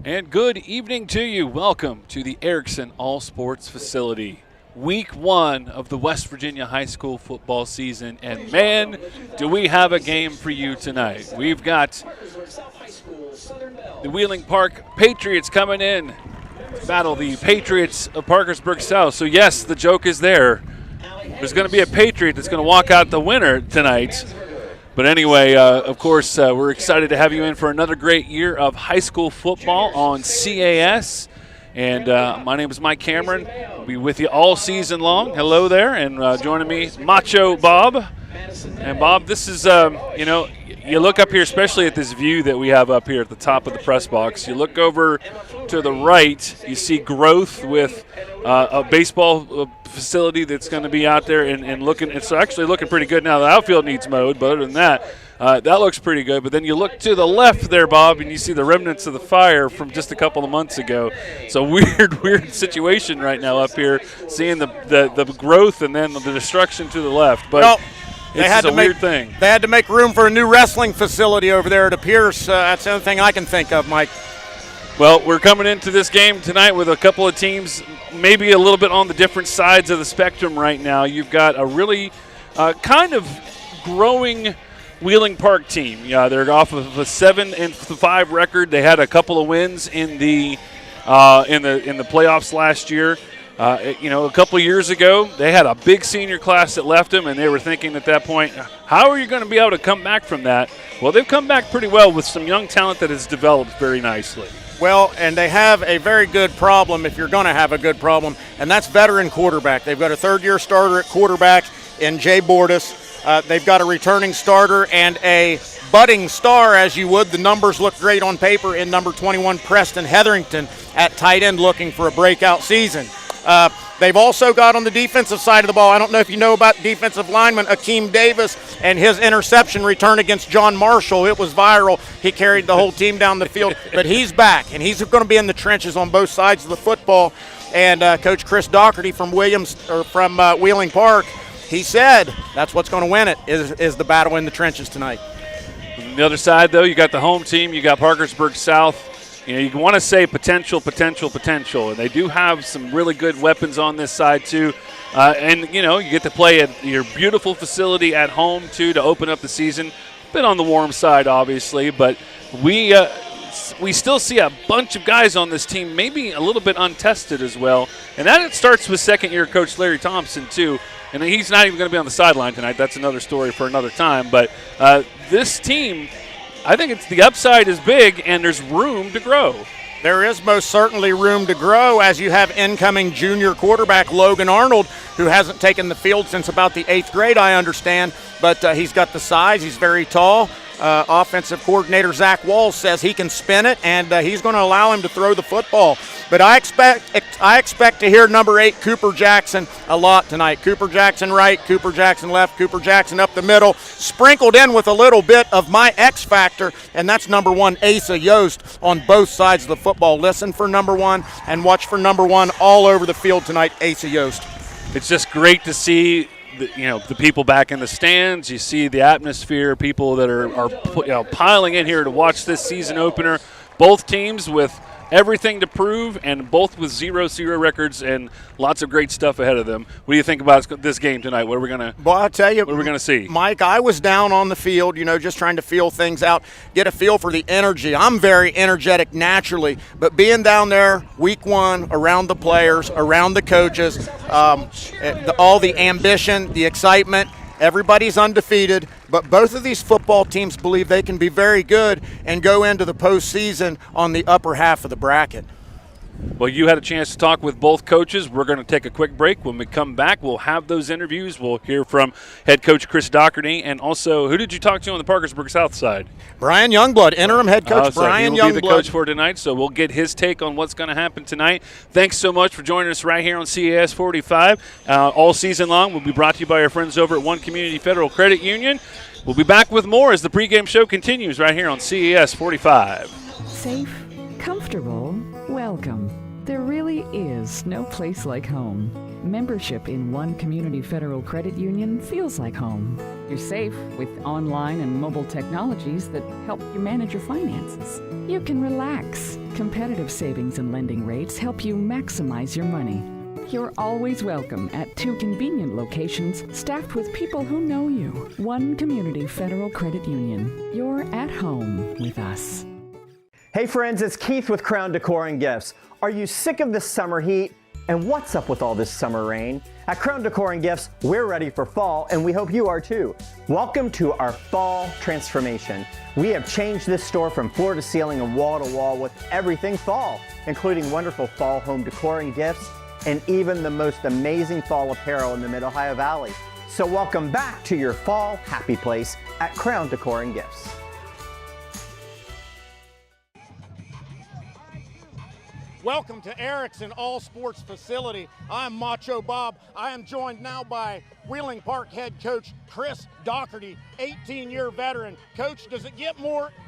And good evening to you. Welcome to the Erickson All Sports Facility. Week 1 of the West Virginia high school football season. And man, do we have a game for you tonight. We've got the Wheeling Park Patriots coming in to battle the Patriots of Parkersburg South. So yes, the joke is there. There's going to be a Patriot that's going to walk out the winner tonight. But anyway, of course, we're excited to have you in for another great year of high school football on CAS. And my name is Mike Cameron. I'll be with you all season long. Hello there. And joining me, Macho Bob. And Bob, this is, you look up here, especially at this view that we have up here at the top of the press box. You look over to the right, you see growth with a baseball facility that's going to be out there and looking. It's actually looking pretty good now. The outfield needs mowed, but other than that, that looks pretty good. But then you look to the left there, Bob, and you see the remnants of the fire from just a couple of months ago. So weird situation right now up here, seeing the growth and then the destruction to the left. But it's a weird thing. They had to make room for a new wrestling facility over there at Pierce. That's the only thing I can think of, Mike. Well, we're coming into this game tonight with a couple of teams maybe a little bit on the different sides of the spectrum right now. You've got a really kind of growing Wheeling Park team. Yeah, they're off of a 7-5 record. They had a couple of wins in the playoffs last year. A couple of years ago, they had a big senior class that left them, and they were thinking at that point, how are you going to be able to come back from that? Well, they've come back pretty well with some young talent that has developed very nicely. Well, and they have a very good problem if you're going to have a good problem, and that's veteran quarterback. They've got a third-year starter at quarterback in Jay Bordas. They've got a returning starter and a budding star, as you would. The numbers look great on paper in number 21, Preston Hetherington, at tight end looking for a breakout season. They've also got on the defensive side of the ball, I don't know if you know about defensive lineman Akeem Davis and his interception return against John Marshall. It was viral. He carried the whole team down the field, but he's back, and he's going to be in the trenches on both sides of the football. And Coach Chris Doherty from Wheeling Park, he said that's what's going to win it is the battle in the trenches tonight. On the other side, though, you got the home team. You got Parkersburg South. You want to say potential, and they do have some really good weapons on this side too. And you get to play at your beautiful facility at home too to open up the season. Been on the warm side, obviously, but we still see a bunch of guys on this team, maybe a little bit untested as well. And that it starts with second-year coach Larry Thompson too. And he's not even going to be on the sideline tonight. That's another story for another time. But this team, I think the upside is big, and there's room to grow. There is most certainly room to grow as you have incoming junior quarterback Logan Arnold, who hasn't taken the field since about the 8th grade, I understand. But he's got the size. He's very tall. Offensive coordinator Zach Walls says he can spin it, and he's going to allow him to throw the football. But I expect to hear number 8, Cooper Jackson, a lot tonight. Cooper Jackson right, Cooper Jackson left, Cooper Jackson up the middle, sprinkled in with a little bit of my X factor, and that's number 1, Asa Yost, on both sides of the football. Listen for number 1 and watch for number 1 all over the field tonight, Asa Yost. It's just great to see the people back in the stands. You see the atmosphere, people that are piling in here to watch this season opener. Both teams with everything to prove, and both with 0-0 records and lots of great stuff ahead of them. What do you think about this game tonight? What are we gonna? Well, I'll tell you, what are we gonna see? Mike, I was down on the field, just trying to feel things out, get a feel for the energy. I'm very energetic naturally, but being down there week 1, around the players, around the coaches, all the ambition, the excitement. Everybody's undefeated, but both of these football teams believe they can be very good and go into the postseason on the upper half of the bracket. Well, you had a chance to talk with both coaches. We're going to take a quick break. When we come back, we'll have those interviews. We'll hear from head coach Chris Doherty, and also, who did you talk to on the Parkersburg South side? Brian Youngblood, interim head coach Brian Youngblood. He'll be the Youngblood. coach for tonight, so we'll get his take on what's going to happen tonight. Thanks so much for joining us right here on CAS 45. All season long, we'll be brought to you by our friends over at One Community Federal Credit Union. We'll be back with more as the pregame show continues right here on CAS 45. Safe, comfortable, welcome. There really is no place like home. Membership in one community federal credit union feels like home. You're safe with online and mobile technologies that help you manage your finances. You can relax. Competitive savings and lending rates help you maximize your money. You're always welcome at 2 convenient locations staffed with people who know you. One community federal credit union. You're at home with us. Hey friends, it's Keith with Crown Decor and Gifts. Are you sick of the summer heat? And what's up with all this summer rain? At Crown Decor and Gifts, we're ready for fall, and we hope you are too. Welcome to our fall transformation. We have changed this store from floor to ceiling and wall to wall with everything fall, including wonderful fall home decor and gifts, and even the most amazing fall apparel in the Mid-Ohio Valley. So welcome back to your fall happy place at Crown Decor and Gifts. Welcome to Erickson All Sports Facility. I'm Macho Bob. I am joined now by Wheeling Park head coach Chris Doherty, 18-year veteran. Coach, does it get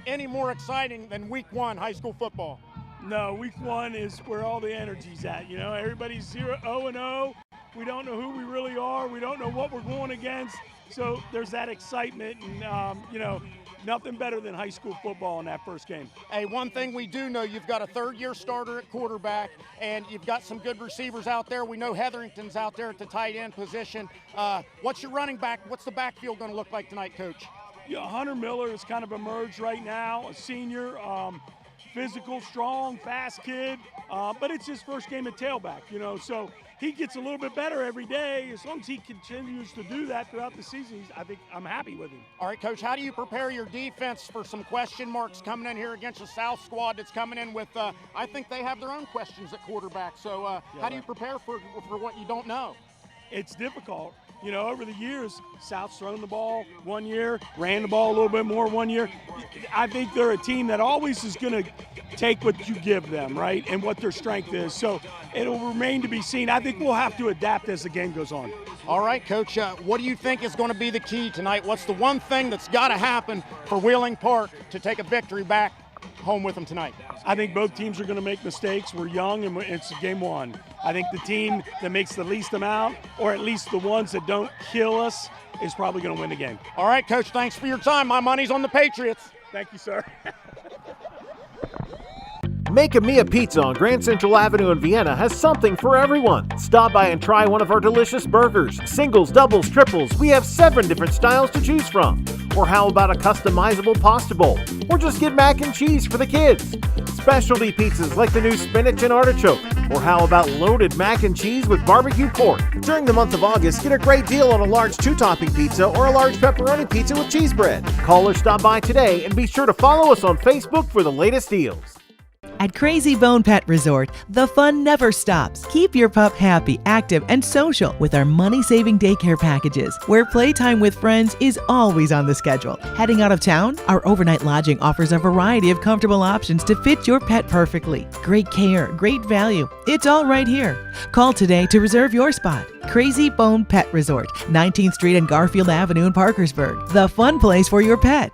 any more exciting than week 1 high school football? No, week 1 is where all the energy's at. You know, everybody's 0-0. We don't know who we really are. We don't know what we're going against. So there's that excitement, and you know, nothing better than high school football in that first game. Hey, one thing we do know, you've got a third-year starter at quarterback, and you've got some good receivers out there. We know Hetherington's out there at the tight end position. What's your running back? What's the backfield going to look like tonight, Coach? Yeah, Hunter Miller has kind of emerged right now, a senior, physical, strong, fast kid, but it's his first game at tailback, you know, so he gets a little bit better every day. As long as he continues to do that throughout the season, I think I'm happy with him. All right, Coach, how do you prepare your defense for some question marks coming in here against a South squad that's coming in with, I think they have their own questions at quarterback. So how do you prepare for what you don't know? It's difficult. You know, over the years, South's thrown the ball one year, ran the ball a little bit more one year. I think they're a team that always is going to take what you give them, right, and what their strength is. So it'll remain to be seen. I think we'll have to adapt as the game goes on. All right, Coach, what do you think is going to be the key tonight? What's the one thing that's got to happen for Wheeling Park to take a victory back home with them tonight? I think both teams are going to make mistakes. We're young, and it's game 1. I think the team that makes the least amount, or at least the ones that don't kill us, is probably going to win the game. All right, Coach, thanks for your time. My money's on the Patriots. Thank you, sir. Make a Mia Pizza on Grand Central Avenue in Vienna has something for everyone. Stop by and try one of our delicious burgers. Singles, doubles, triples. We have 7 different styles to choose from. Or how about a customizable pasta bowl? Or just get mac and cheese for the kids. Specialty pizzas like the new spinach and artichoke. Or how about loaded mac and cheese with barbecue pork? During the month of August, get a great deal on a large 2-topping pizza or a large pepperoni pizza with cheese bread. Call or stop by today, and be sure to follow us on Facebook for the latest deals. At Crazy Bone Pet Resort, the fun never stops. Keep your pup happy, active, and social with our money-saving daycare packages, where playtime with friends is always on the schedule. Heading out of town? Our overnight lodging offers a variety of comfortable options to fit your pet perfectly. Great care, great value. It's all right here. Call today to reserve your spot. Crazy Bone Pet Resort, 19th Street and Garfield Avenue in Parkersburg. The fun place for your pet.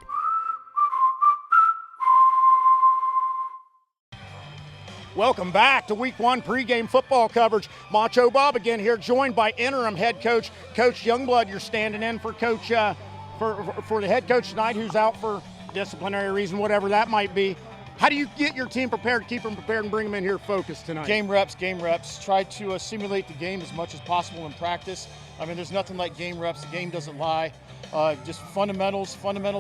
Welcome back to Week 1 pregame football coverage. Macho Bob again here, joined by interim head coach, Coach Youngblood. You're standing in for Coach for the head coach tonight, who's out for disciplinary reason, whatever that might be. How do you get your team prepared, keep them prepared, and bring them in here focused tonight? Game reps. Try to simulate the game as much as possible in practice. I mean, there's nothing like game reps. The game doesn't lie. Just fundamentals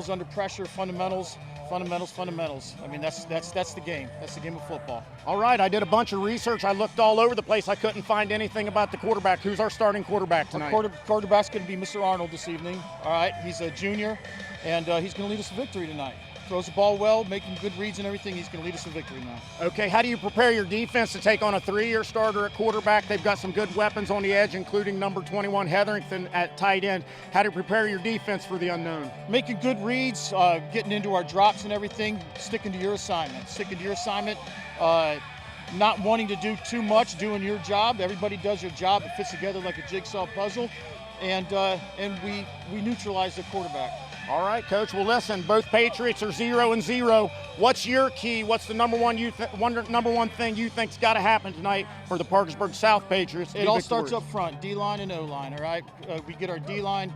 under pressure, fundamentals. I mean, that's the game. That's the game of football. All right, I did a bunch of research. I looked all over the place. I couldn't find anything about the quarterback. Who's our starting quarterback tonight? Our quarterback's going to be Mr. Arnold this evening. All right, he's a junior, and he's going to lead us to victory tonight. Throws the ball well, making good reads and everything. He's going to lead us to victory now. Okay, how do you prepare your defense to take on a 3-year starter at quarterback? They've got some good weapons on the edge, including number 21 Hetherington at tight end. How do you prepare your defense for the unknown? Making good reads, getting into our drops and everything, sticking to your assignment. Not wanting to do too much, doing your job. Everybody does your job. It fits together like a jigsaw puzzle, and we neutralize the quarterback. All right, Coach. Well, listen, both Patriots are 0-0. What's your key? What's the number one thing you think's got to happen tonight for the Parkersburg South Patriots? It all starts up front, D-line and O-line, all right? We get our D-line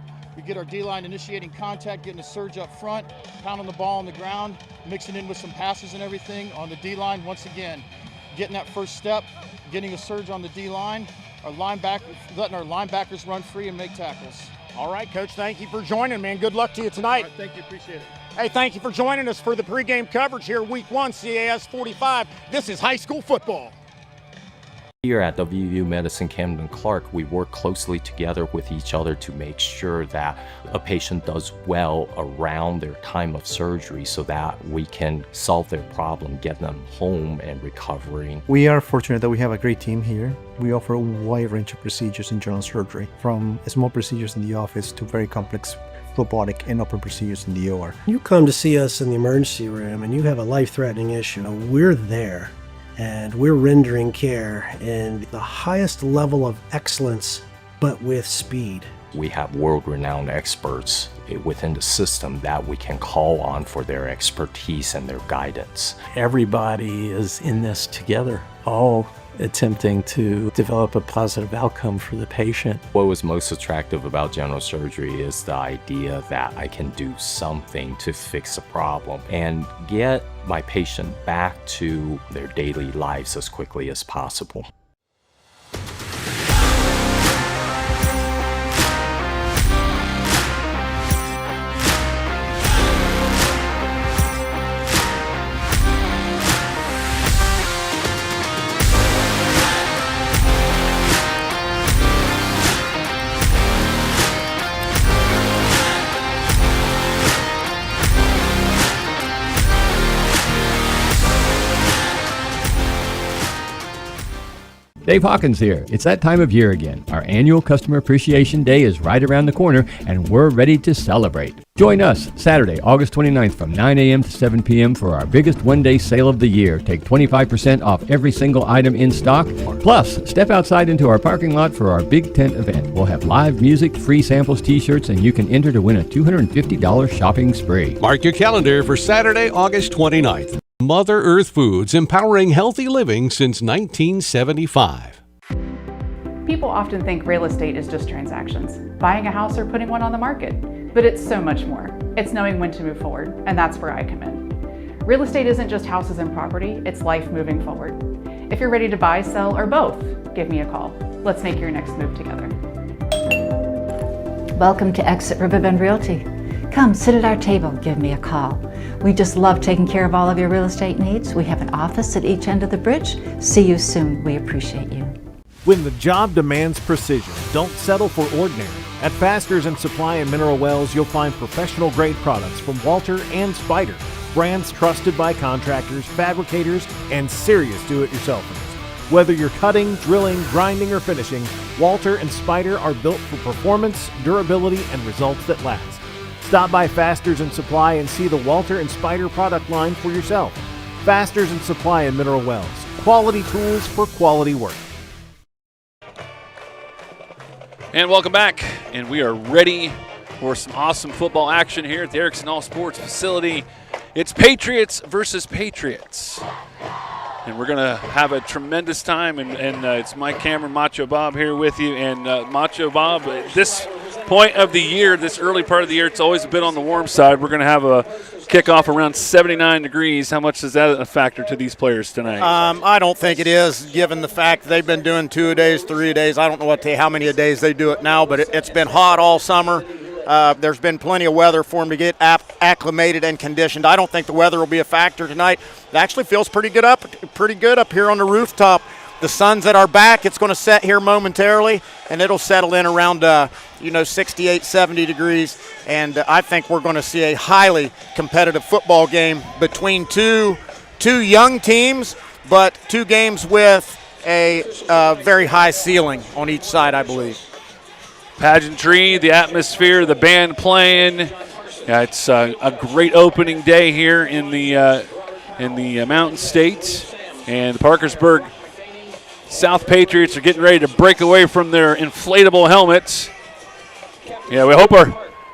initiating contact, getting a surge up front, pounding the ball on the ground, mixing in with some passes and everything. On the D-line, once again, getting that first step, getting a surge on the D-line, letting our linebackers run free and make tackles. All right, Coach, thank you for joining me, and good luck to you tonight. Right, thank you, appreciate it. Hey, thank you for joining us for the pregame coverage here, Week 1, CAS 45. This is high school football. Here at WVU Medicine Camden Clark, we work closely together with each other to make sure that a patient does well around their time of surgery so that we can solve their problem, get them home and recovering. We are fortunate that we have a great team here. We offer a wide range of procedures in general surgery, from small procedures in the office to very complex robotic and open procedures in the OR. You come to see us in the emergency room and you have a life-threatening issue. We're there. And we're rendering care in the highest level of excellence, but with speed. We have world-renowned experts within the system that we can call on for their expertise and their guidance. Everybody is in this together, all attempting to develop a positive outcome for the patient. What was most attractive about general surgery is the idea that I can do something to fix a problem and get my patient back to their daily lives as quickly as possible. Dave Hawkins here. It's that time of year again. Our annual Customer Appreciation Day is right around the corner, and we're ready to celebrate. Join us Saturday, August 29th from 9 a.m. to 7 p.m. for our biggest one-day sale of the year. Take 25% off every single item in stock. Plus, step outside into our parking lot for our big tent event. We'll have live music, free samples, t-shirts, and you can enter to win a $250 shopping spree. Mark your calendar for Saturday, August 29th. Mother Earth Foods, empowering healthy living since 1975. People often think real estate is just transactions, buying a house or putting one on the market, but it's so much more. It's knowing when to move forward, and that's where I come in. Real estate isn't just houses and property, it's life moving forward. If you're ready to buy, sell, or both, give me a call. Let's make your next move together. Welcome to Exit Riverbend Realty. Come sit at our table, give me a call. We just love taking care of all of your real estate needs. We have an office at each end of the bridge. See you soon. We appreciate you. When the job demands precision, don't settle for ordinary. At Fasteners and Supply in Mineral Wells, you'll find professional-grade products from Walter and Spyder, brands trusted by contractors, fabricators, and serious do-it-yourselfers. Whether you're cutting, drilling, grinding, or finishing, Walter and Spyder are built for performance, durability, and results that last. Stop by Fasteners and Supply and see the Walter and Spyder product line for yourself. Fasteners and Supply in Mineral Wells. Quality tools for quality work. And welcome back. And we are ready for some awesome football action here at the Erickson All Sports Facility. It's Patriots versus Patriots. And we're going to have a tremendous time. And it's Mike Cameron, Macho Bob here with you. And Macho Bob, this point of the year, this early part of the year, it's always a bit on the warm side. We're going to have a kickoff around 79 degrees. How much is that a factor to these players tonight? I don't think it is, given the fact they've been doing 2-a-days, 3-a-days. I don't know how many a days they do it now, but it's been hot all summer. There's been plenty of weather for them to get acclimated and conditioned. I don't think the weather will be a factor tonight. It actually feels pretty good up here on the rooftop. The sun's at our back. It's going to set here momentarily, and it'll settle in around 68, 70 degrees. And I think we're going to see a highly competitive football game between two young teams, but two games with a very high ceiling on each side, I believe. Pageantry, the atmosphere, the band playing. Yeah, it's a great opening day here in the Mountain State, and the Parkersburg South Patriots are getting ready to break away from their inflatable helmets. Yeah, we hope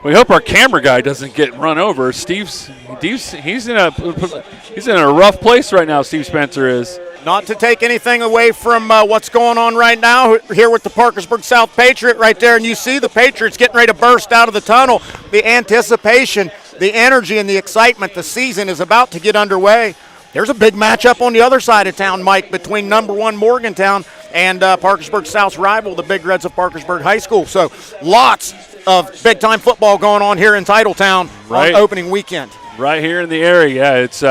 We hope our camera guy doesn't get run over. Steve's in a rough place right now. Steve Spencer is. Not to take anything away from what's going on right now here with the Parkersburg South Patriot right there, and you see the Patriots getting ready to burst out of the tunnel. The anticipation, the energy, and the excitement. The season is about to get underway. There's a big matchup on the other side of town, Mike, between number 1 Morgantown and Parkersburg South's rival, the Big Reds of Parkersburg High School. So lots of big-time football going on here in Titletown on opening weekend. Right here in the area, yeah. It's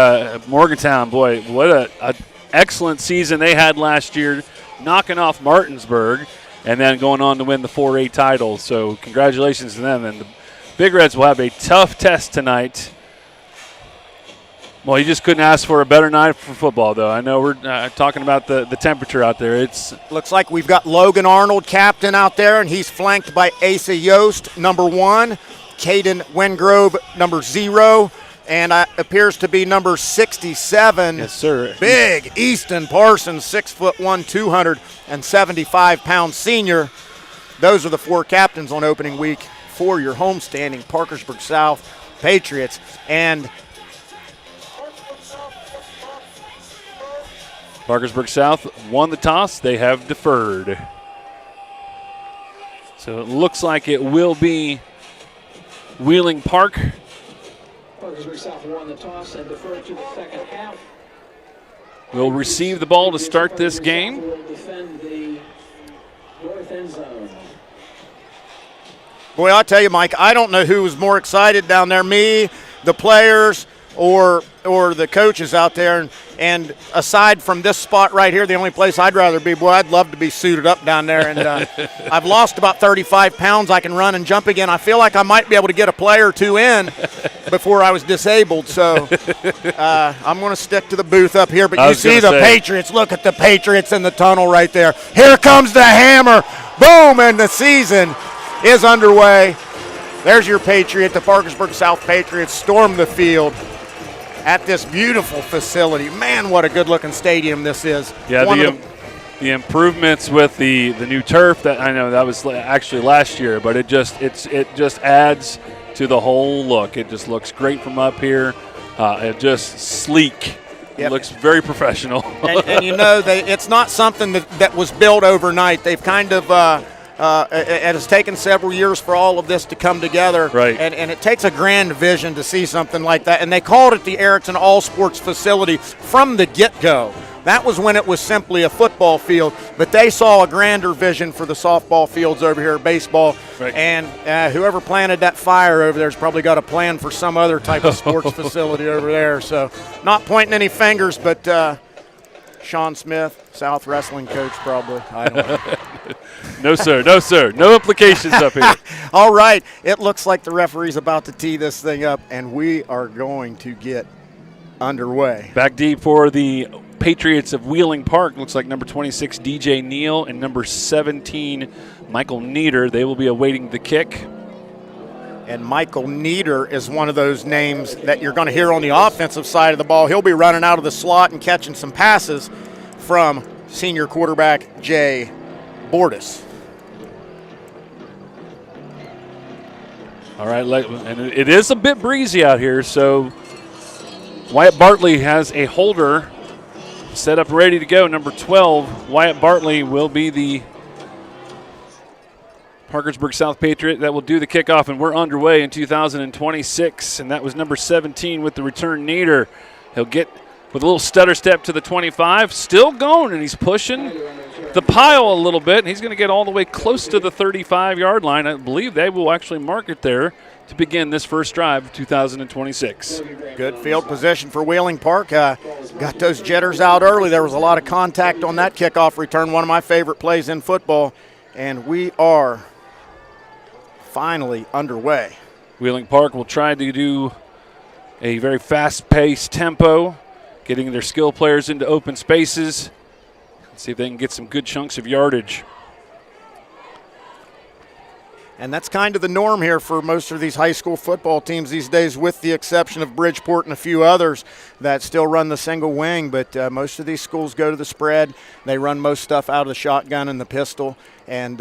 Morgantown. Boy, what a excellent season they had last year, knocking off Martinsburg and then going on to win the 4A title. So congratulations to them. And the Big Reds will have a tough test tonight. Well, you just couldn't ask for a better night for football, though. I know we're talking about the temperature out there. It looks like we've got Logan Arnold, captain, out there, and he's flanked by Asa Yost, number 1, Caden Wingrove, number 0, and appears to be number 67. Yes, sir. Big Easton Parsons, 6'1", 275-pound senior. Those are the 4 captains on opening week for your homestanding Parkersburg South Patriots. And Parkersburg South won the toss. They have deferred. So it looks like it will be Wheeling Park. Parkersburg South won the toss and deferred to the second half. Will receive the ball to start this game. Will defend the north end zone. Boy, I'll tell you, Mike, I don't know who was more excited down there, me, the players, or the coaches out there. And aside from this spot right here, the only place I'd rather be, boy, I'd love to be suited up down there. And I've lost about 35 pounds. I can run and jump again. I feel like I might be able to get a play or 2 in before I was disabled. So I'm going to stick to the booth up here. But you see the Patriots. Look at the Patriots in the tunnel right there. Here comes the hammer. Boom, and the season is underway. There's your Patriot. The Parkersburg South Patriots storm the field at this beautiful facility. Man, what a good-looking stadium this is. Yeah, the improvements with the new turf, that I know that was actually last year, but it just adds to the whole look. It just looks great from up here. It just sleek. Yep. It looks very professional. and you know, it's not something that was built overnight. They've kind of it has taken several years for all of this to come together. Right. And it takes a grand vision to see something like that. And they called it the Erickson All Sports Facility from the get-go. That was when it was simply a football field, but they saw a grander vision for the softball fields over here, baseball. Right. And whoever planted that fire over there has probably got a plan for some other type of sports facility over there. So not pointing any fingers, but Sean Smith, South wrestling coach, probably. I don't know. No, sir. No, sir. No implications up here. All right. It looks like the referee's about to tee this thing up, and we are going to get underway. Back deep for the Patriots of Wheeling Park. Looks like number 26, DJ Neal, and number 17, Michael Nieder. They will be awaiting the kick. And Michael Nieder is one of those names that you're going to hear on the offensive side of the ball. He'll be running out of the slot and catching some passes from senior quarterback Jay Bordis. All right, and it is a bit breezy out here, so Wyatt Bartley has a holder set up ready to go. Number 12, Wyatt Bartley will be the Parkersburg South Patriot that will do the kickoff, and we're underway in 2026, and that was number 17 with the return Nieder. He'll get with a little stutter step to the 25, still going, and he's pushing the pile a little bit, and he's going to get all the way close to the 35-yard line. I believe they will actually mark it there to begin this first drive of 2026. Good field position for Wheeling Park. Got those jitters out early. There was a lot of contact on that kickoff return, one of my favorite plays in football, and we are finally underway. Wheeling Park will try to do a very fast-paced tempo, getting their skill players into open spaces. See if they can get some good chunks of yardage. And that's kind of the norm here for most of these high school football teams these days, with the exception of Bridgeport and a few others that still run the single wing. But most of these schools go to the spread. They run most stuff out of the shotgun and the pistol. And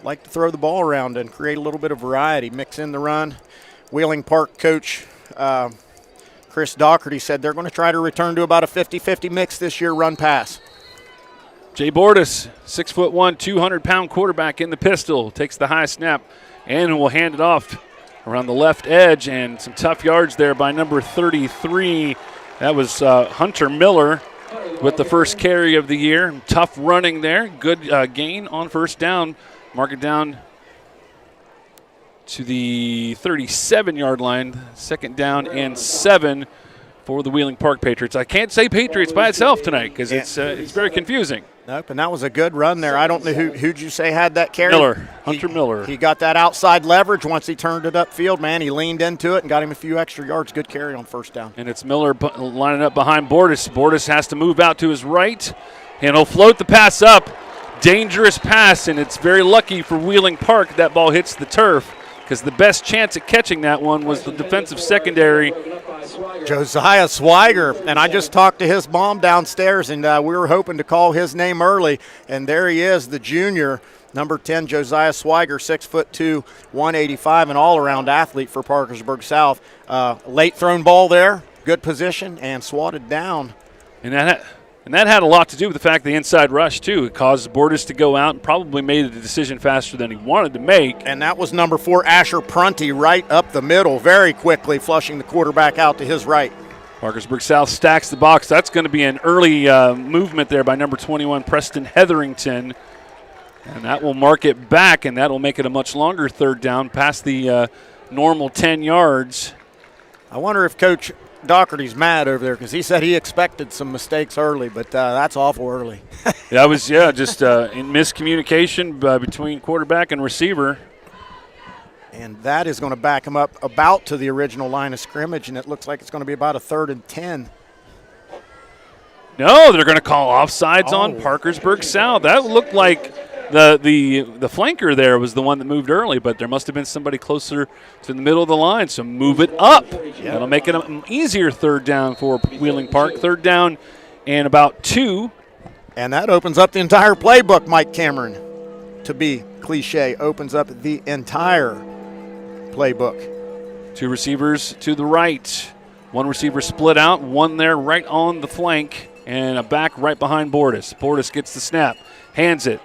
like to throw the ball around and create a little bit of variety, mix in the run. Wheeling Park coach Chris Doherty said they're going to try to return to about a 50-50 mix this year, run-pass. Jay Bordas, 6'1", 200-pound quarterback in the pistol, takes the high snap and will hand it off around the left edge, and some tough yards there by number 33. That was Hunter Miller with the first carry of the year. Tough running there. Good gain on first down. Mark it down to the 37-yard line. Second down and 7 for the Wheeling Park Patriots. I can't say Patriots by itself tonight because it's very confusing. Nope, and that was a good run there. I don't know who'd you say had that carry? Hunter Miller. He got that outside leverage once he turned it upfield, man. He leaned into it and got him a few extra yards. Good carry on first down. And it's Miller lining up behind Bordas. Bordas has to move out to his right, and he'll float the pass up. Dangerous pass, and it's very lucky for Wheeling Park that ball hits the turf, because the best chance at catching that one was the defensive secondary. Josiah Swiger, and I just talked to his mom downstairs, and we were hoping to call his name early, and there he is, the junior, number 10, Josiah Swiger, 6'2", 185, an all-around athlete for Parkersburg South. Late thrown ball there, good position, and swatted down. And that had a lot to do with the fact the inside rush, too. It caused Bordas to go out and probably made the decision faster than he wanted to make. And that was number 4, Asher Prunty, right up the middle, very quickly flushing the quarterback out to his right. Parkersburg South stacks the box. That's going to be an early movement there by number 21, Preston Hetherington. And that will mark it back, and that will make it a much longer third down past the normal 10 yards. I wonder if Coach Doherty's mad over there because he said he expected some mistakes early, but that's awful early. That was, just in miscommunication between quarterback and receiver. And that is going to back him up about to the original line of scrimmage, and it looks like it's going to be about a 3rd and 10. No, they're going to call offsides on Parkersburg South. That looked like the flanker there was the one that moved early, but there must have been somebody closer to the middle of the line, so move it up. That'll make it an easier third down for Wheeling Park. Third down and about 2. And that opens up the entire playbook, Mike Cameron. To be cliche, opens up the entire playbook. 2 receivers to the right. 1 receiver split out, 1 there right on the flank, and a back right behind Bordas. Bordas gets the snap, hands it.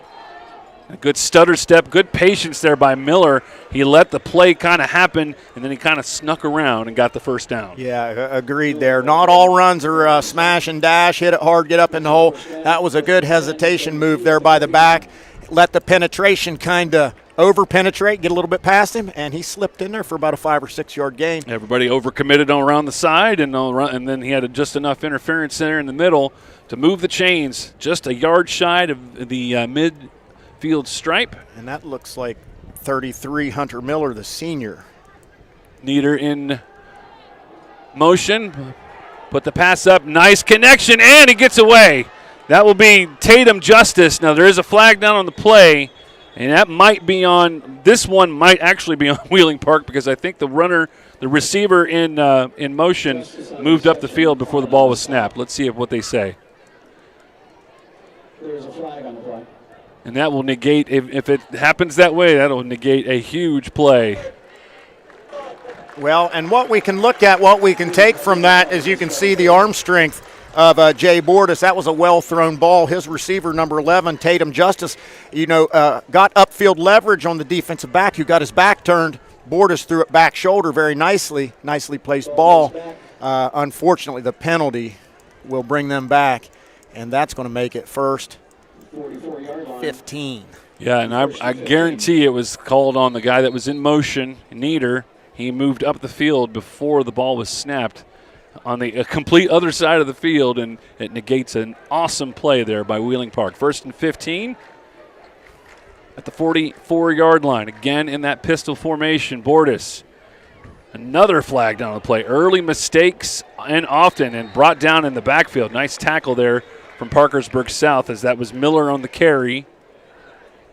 A good stutter step, good patience there by Miller. He let the play kind of happen, and then he kind of snuck around and got the first down. Yeah, agreed there. Not all runs are smash and dash, hit it hard, get up in the hole. That was a good hesitation move there by the back. Let the penetration kind of over-penetrate, get a little bit past him, and he slipped in there for about a 5 or 6 yard gain. Everybody over-committed around the side, and then he had just enough interference there in the middle to move the chains just a yard shy of the mid-field stripe. And that looks like 33, Hunter Miller, the senior. Nieder in motion, put the pass up, nice connection, and he gets away. That will be Tatum Justice. Now there is a flag down on the play, and that might be on, this one might actually be on Wheeling Park, because I think the receiver in motion moved up the field before the ball was snapped. Let's see what they say. There's a flag on the play. And that will negate, if it happens that way, that will negate a huge play. Well, and what we can look at, what we can take from that is you can see the arm strength of Jay Bordas. That was a well-thrown ball. His receiver, number 11, Tatum Justice, got upfield leverage on the defensive back who got his back turned. Bordas threw it back shoulder very nicely placed ball. Unfortunately, the penalty will bring them back, and that's going to make it first 15. Yeah, and I guarantee it was called on the guy that was in motion, Nieder. He moved up the field before the ball was snapped on the complete other side of the field, and it negates an awesome play there by Wheeling Park. 1st and 15 at the 44-yard line. Again in that pistol formation, Bordas. Another flag down the play. Early mistakes and often, and brought down in the backfield. Nice tackle there from Parkersburg South, as that was Miller on the carry.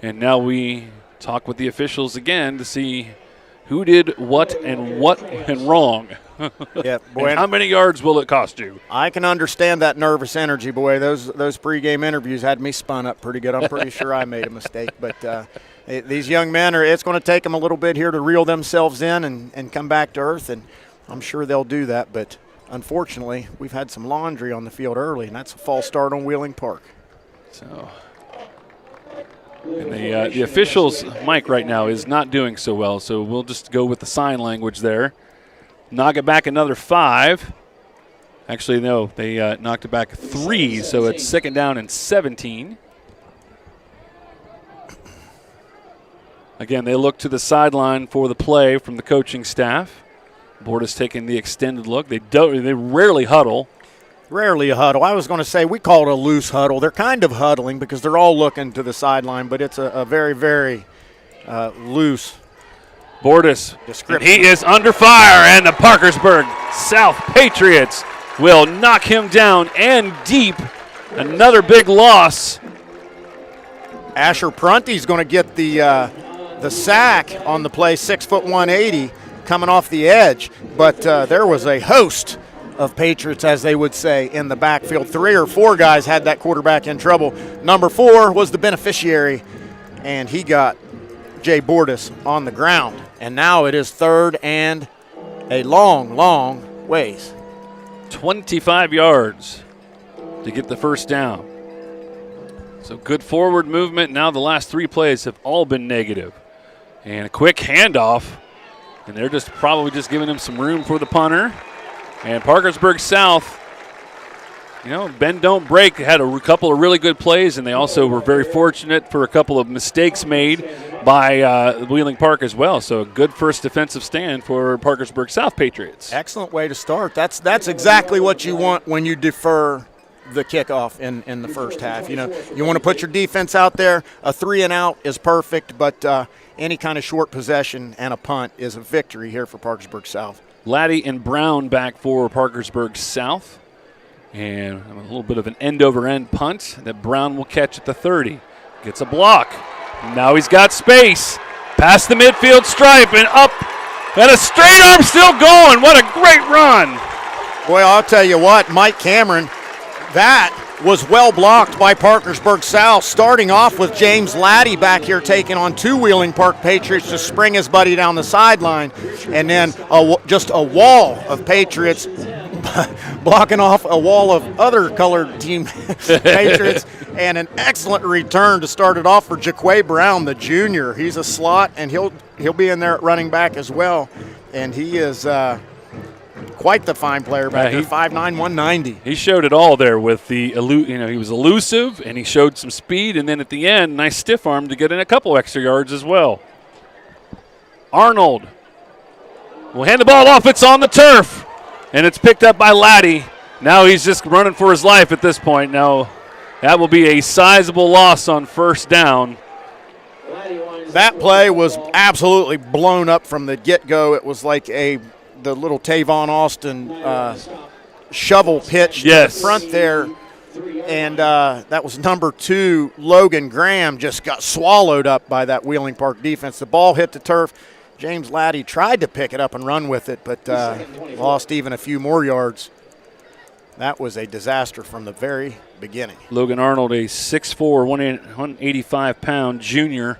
And now we talk with the officials again to see who did what and wrong. Yeah, boy. And how many yards will it cost you? I can understand that nervous energy, boy. Those pregame interviews had me spun up pretty good. I'm pretty sure I made a mistake. But these young men, it's going to take them a little bit here to reel themselves in and come back to earth, and I'm sure they'll do that. But unfortunately, we've had some laundry on the field early, and that's a false start on Wheeling Park. So, and the officials' mic right now is not doing so well, so we'll just go with the sign language there. Knock it back another 5. Actually, no, they knocked it back 3, so it's 2nd down and 17. Again, they look to the sideline for the play from the coaching staff. Board is taking the extended look. They rarely huddle. Rarely a huddle. I was going to say we call it a loose huddle. They're kind of huddling because they're all looking to the sideline, but it's a very, very loose Bordas, description. he is under fire, and the Parkersburg South Patriots will knock him down and deep. Another big loss. Asher Prunty's going to get the sack on the play, 6'1", 180, coming off the edge. But there was a host of Patriots, as they would say, in the backfield. 3 or 4 guys had that quarterback in trouble. Number 4 was the beneficiary, and he got Jay Bordas on the ground. And now it is 3rd and a long, long ways. 25 yards to get the first down. So good forward movement. Now the last 3 plays have all been negative. And a quick handoff, and they're just probably just giving him some room for the punter. And Parkersburg South, bend don't break. They had a couple of really good plays, and they also were very fortunate for a couple of mistakes made by Wheeling Park as well. So a good first defensive stand for Parkersburg South Patriots. Excellent way to start. That's exactly what you want when you defer the kickoff in the first half. You want to put your defense out there. A 3-and-out is perfect, but any kind of short possession and a punt is a victory here for Parkersburg South. Laddie and Brown back for Parkersburg South. And a little bit of an end-over-end punt that Brown will catch at the 30. Gets a block. Now he's got space. Past the midfield stripe and up. And a straight arm still going. What a great run. Boy, I'll tell you what, Mike Cameron, that was well blocked by Parkersburg South, starting off with James Laddie back here taking on 2 Wheeling Park Patriots to spring his buddy down the sideline, and then just a wall of Patriots blocking off a wall of other colored team Patriots, and an excellent return to start it off for Jaquay Brown, the junior. He's a slot, and he'll be in there at running back as well, and he is quite the fine player back there, 5'9", 190. He showed it all there with the, he was elusive, and he showed some speed, and then at the end, nice stiff arm to get in a couple extra yards as well. Arnold will hand the ball off. It's on the turf, and it's picked up by Laddie. Now he's just running for his life at this point. Now that will be a sizable loss on first down. That play was absolutely blown up from the get-go. It was like the little Tavon Austin shovel pitch to the front there. And that was number 2, Logan Graham, just got swallowed up by that Wheeling Park defense. The ball hit the turf. James Laddie tried to pick it up and run with it, but lost even a few more yards. That was a disaster from the very beginning. Logan Arnold, a 6'4", 185-pound junior.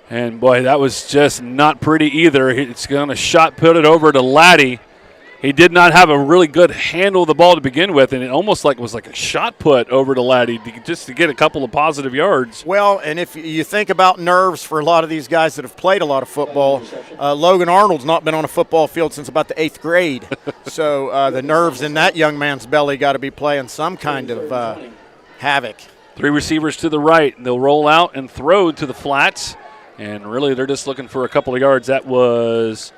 And, boy, that was just not pretty either. It's going to shot put it over to Laddie. He did not have a really good handle of the ball to begin with, and it almost was like a shot put over to Laddie just to get a couple of positive yards. Well, and if you think about nerves for a lot of these guys that have played a lot of football, Logan Arnold's not been on a football field since about the 8th grade. So the nerves in that young man's belly got to be playing some kind of havoc. 3 receivers to the right. They'll roll out and throw to the flats. And really, they're just looking for a couple of yards. That was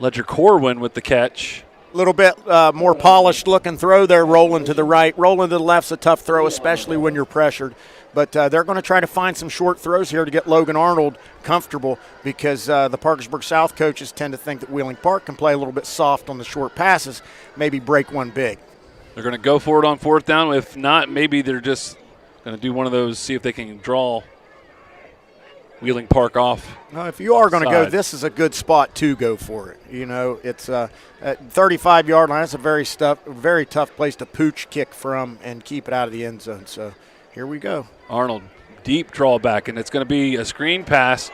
Ledger Corwin with the catch. A little bit more polished looking throw there, rolling to the right. Rolling to the left's a tough throw, especially when you're pressured. But they're going to try to find some short throws here to get Logan Arnold comfortable, because the Parkersburg South coaches tend to think that Wheeling Park can play a little bit soft on the short passes, maybe break one big. They're going to go for it on 4th down. If not, maybe they're just going to do one of those, see if they can draw Wheeling Park off. Now, if you are going to go, side. this is a good spot to go for it. You know, it's at 35-yard line. That's a very tough place to pooch kick from and keep it out of the end zone. So here we go. Arnold, deep draw back, and it's going to be a screen pass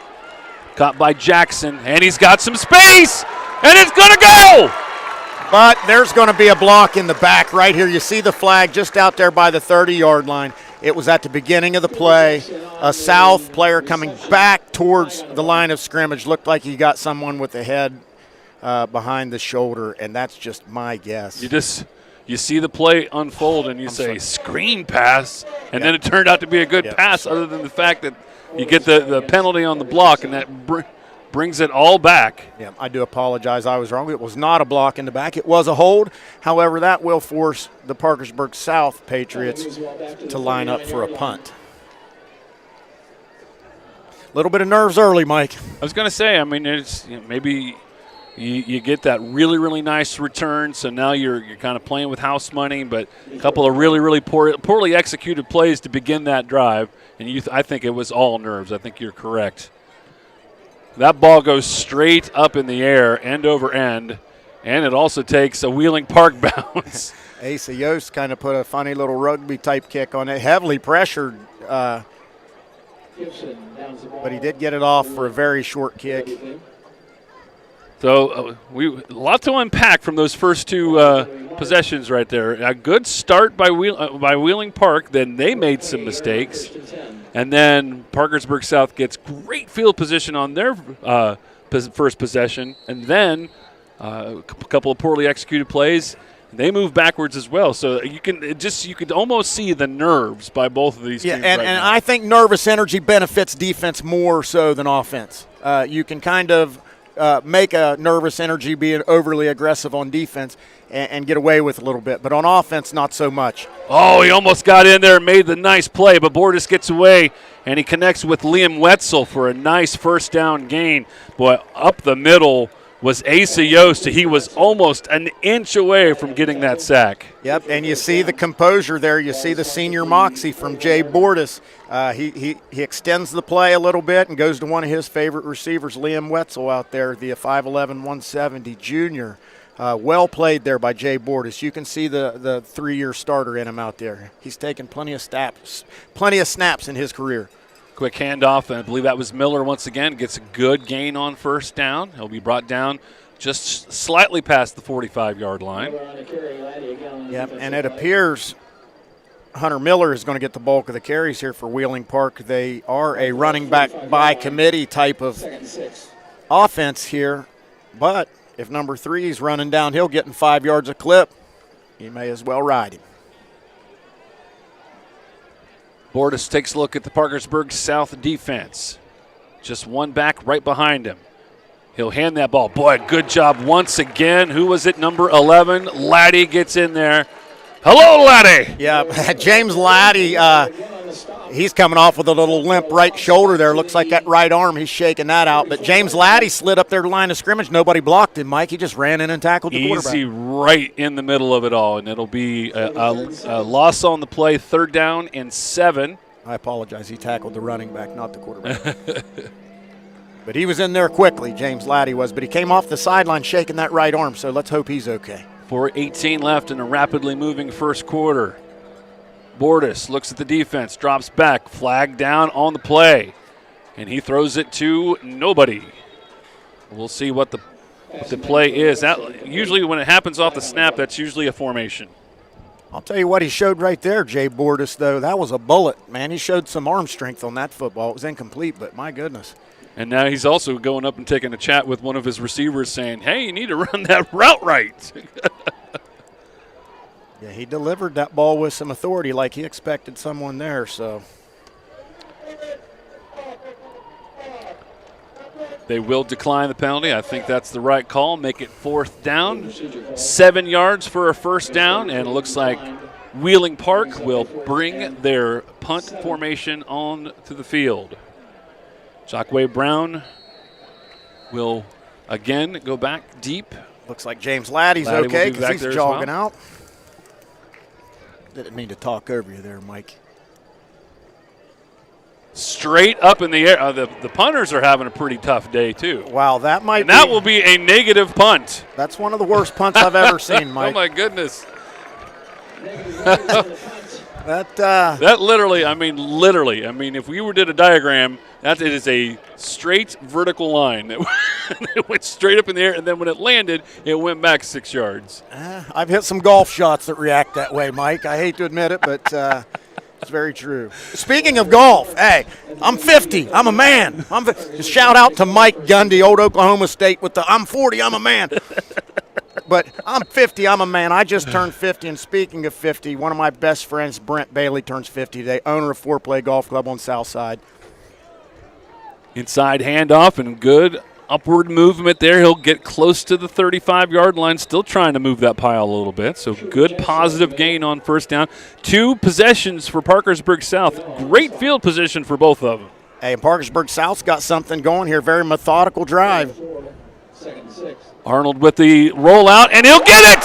caught by Jackson, and he's got some space, and it's going to go! But there's going to be a block in the back right here. You see the flag just out there by the 30-yard line. It was at the beginning of the play. A South player coming back towards the line of scrimmage. Looked like he got someone with the head behind the shoulder, and that's just my guess. You see the play unfold, and you say, screen pass, and then it turned out to be a good pass, other than the fact that you get the penalty on the block, and that brings it all back. Yeah, I do apologize. I was wrong. It was not a block in the back. It was a hold. However, that will force the Parkersburg South Patriots to line up for a punt. A little bit of nerves early, Mike. I was going to say, I mean, it's maybe you get that really, really nice return, so now you're kind of playing with house money, but a couple of really, really poorly executed plays to begin that drive, and I think it was all nerves. I think you're correct. That ball goes straight up in the air, end over end, and it also takes a Wheeling Park bounce. Asa Yost kind of put a funny little rugby-type kick on it, heavily pressured, but he did get it off for a very short kick. So a lot to unpack from those first two possessions right there. A good start by Wheeling Park. Then they made some mistakes, and then Parkersburg South gets great field position on their first possession, and then a couple of poorly executed plays. They move backwards as well. So you could almost see the nerves by both of these teams. And I think nervous energy benefits defense more so than offense. You can kind of make a nervous energy being overly aggressive on defense and get away with a little bit. But on offense, not so much. Oh, he almost got in there and made the nice play, but Bordas gets away, and he connects with Liam Wetzel for a nice first down gain. Boy, up the middle was Asa Yost. He was almost an inch away from getting that sack. Yep, and you see the composure there. You see the senior moxie from Jay Bordas. He extends the play a little bit and goes to one of his favorite receivers, Liam Wetzel, out there, the 5'11", 170 junior. Well played there by Jay Bordas. You can see the 3-year starter in him out there. He's taken plenty of snaps in his career. Quick handoff, and I believe that was Miller once again. Gets a good gain on first down. He'll be brought down just slightly past the 45-yard line. Yep, and it appears Hunter Miller is going to get the bulk of the carries here for Wheeling Park. They are a running back by committee type of offense here, but if number 3 is running downhill getting 5 yards a clip, you may as well ride him. Bordas takes a look at the Parkersburg South defense. Just one back right behind him. He'll hand that ball. Boy, good job once again. Who was it? Number 11. Laddie gets in there. Hello, Laddie. Yeah, James Laddie, he's coming off with a little limp right shoulder there. Looks like that right arm, he's shaking that out. But James Laddie slid up there to the line of scrimmage. Nobody blocked him, Mike. He just ran in and tackled the quarterback. Easy right in the middle of it all, and it'll be a loss on the play, 3rd down and 7. I apologize. He tackled the running back, not the quarterback. But he was in there quickly, James Laddie was. But he came off the sideline shaking that right arm, so let's hope he's okay. 4:18 left in a rapidly moving first quarter. Bordas looks at the defense, drops back, flag down on the play, and he throws it to nobody. We'll see what the play is. That, usually when it happens off the snap, that's usually a formation. I'll tell you what he showed right there, Jay Bordas, though. That was a bullet, man. He showed some arm strength on that football. It was incomplete, but my goodness. And now he's also going up and taking a chat with one of his receivers saying, hey, you need to run that route right. Yeah, he delivered that ball with some authority like he expected someone there, so. They will decline the penalty. I think that's the right call. Make it 4th down. 7 yards for a first down, and it looks like Wheeling Park will bring their punt formation on to the field. Jacquay Brown will again go back deep. Looks like James Laddie's okay because he's jogging out. Didn't mean to talk over you there, Mike. straight up in the air. The punters are having a pretty tough day, too. Wow, that might and that will be a negative punt. That's one of the worst punts I've ever seen, Mike. Oh, my goodness. That literally, I mean, if we did a diagram, it is a straight vertical line. It went straight up in the air, and then when it landed, it went back 6 yards. I've hit some golf shots that react that way, Mike. I hate to admit it, but it's very true. Speaking of golf, hey, I'm 50. I'm a man. Shout out to Mike Gundy, old Oklahoma State, with the I'm 40, I'm a man. But I'm 50, I'm a man. I just turned 50, and speaking of 50, one of my best friends, Brent Bailey, turns 50 today, owner of Foreplay Golf Club on South Side. Inside handoff and good upward movement there. He'll get close to the 35-yard line, still trying to move that pile a little bit. So good positive gain on first down. 2 possessions for Parkersburg South. Great field position for both of them. Hey, Parkersburg South's got something going here. Very methodical drive. Arnold with the rollout, and he'll get it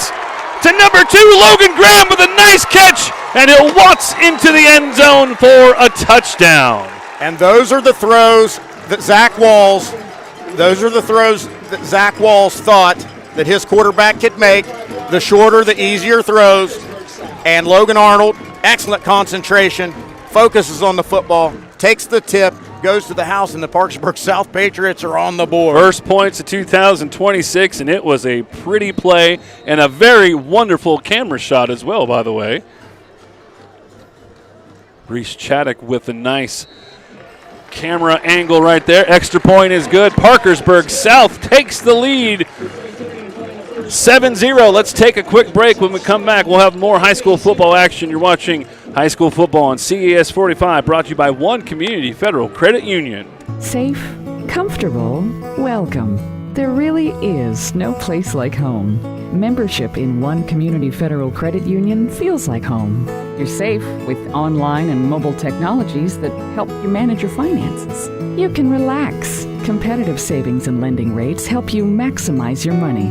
to number 2, Logan Graham, with a nice catch, and he'll waltz into the end zone for a touchdown. And those are the throws that Zach Walls thought that his quarterback could make. The shorter, the easier throws. And Logan Arnold, excellent concentration, focuses on the football, takes the tip, goes to the house, and the Parkersburg South Patriots are on the board. First points of 2026, and it was a pretty play and a very wonderful camera shot as well, by the way. Reese Chaddock with a nice camera angle right there. Extra point is good. Parkersburg South takes the lead 7-0. Let's take a quick break. When we come back, we'll have more high school football action. You're watching High School Football on CES 45, brought to you by One Community Federal Credit Union. Safe, comfortable, welcome. There really is no place like home. Membership in One Community Federal Credit Union feels like home. You're safe with online and mobile technologies that help you manage your finances. You can relax. Competitive savings and lending rates help you maximize your money.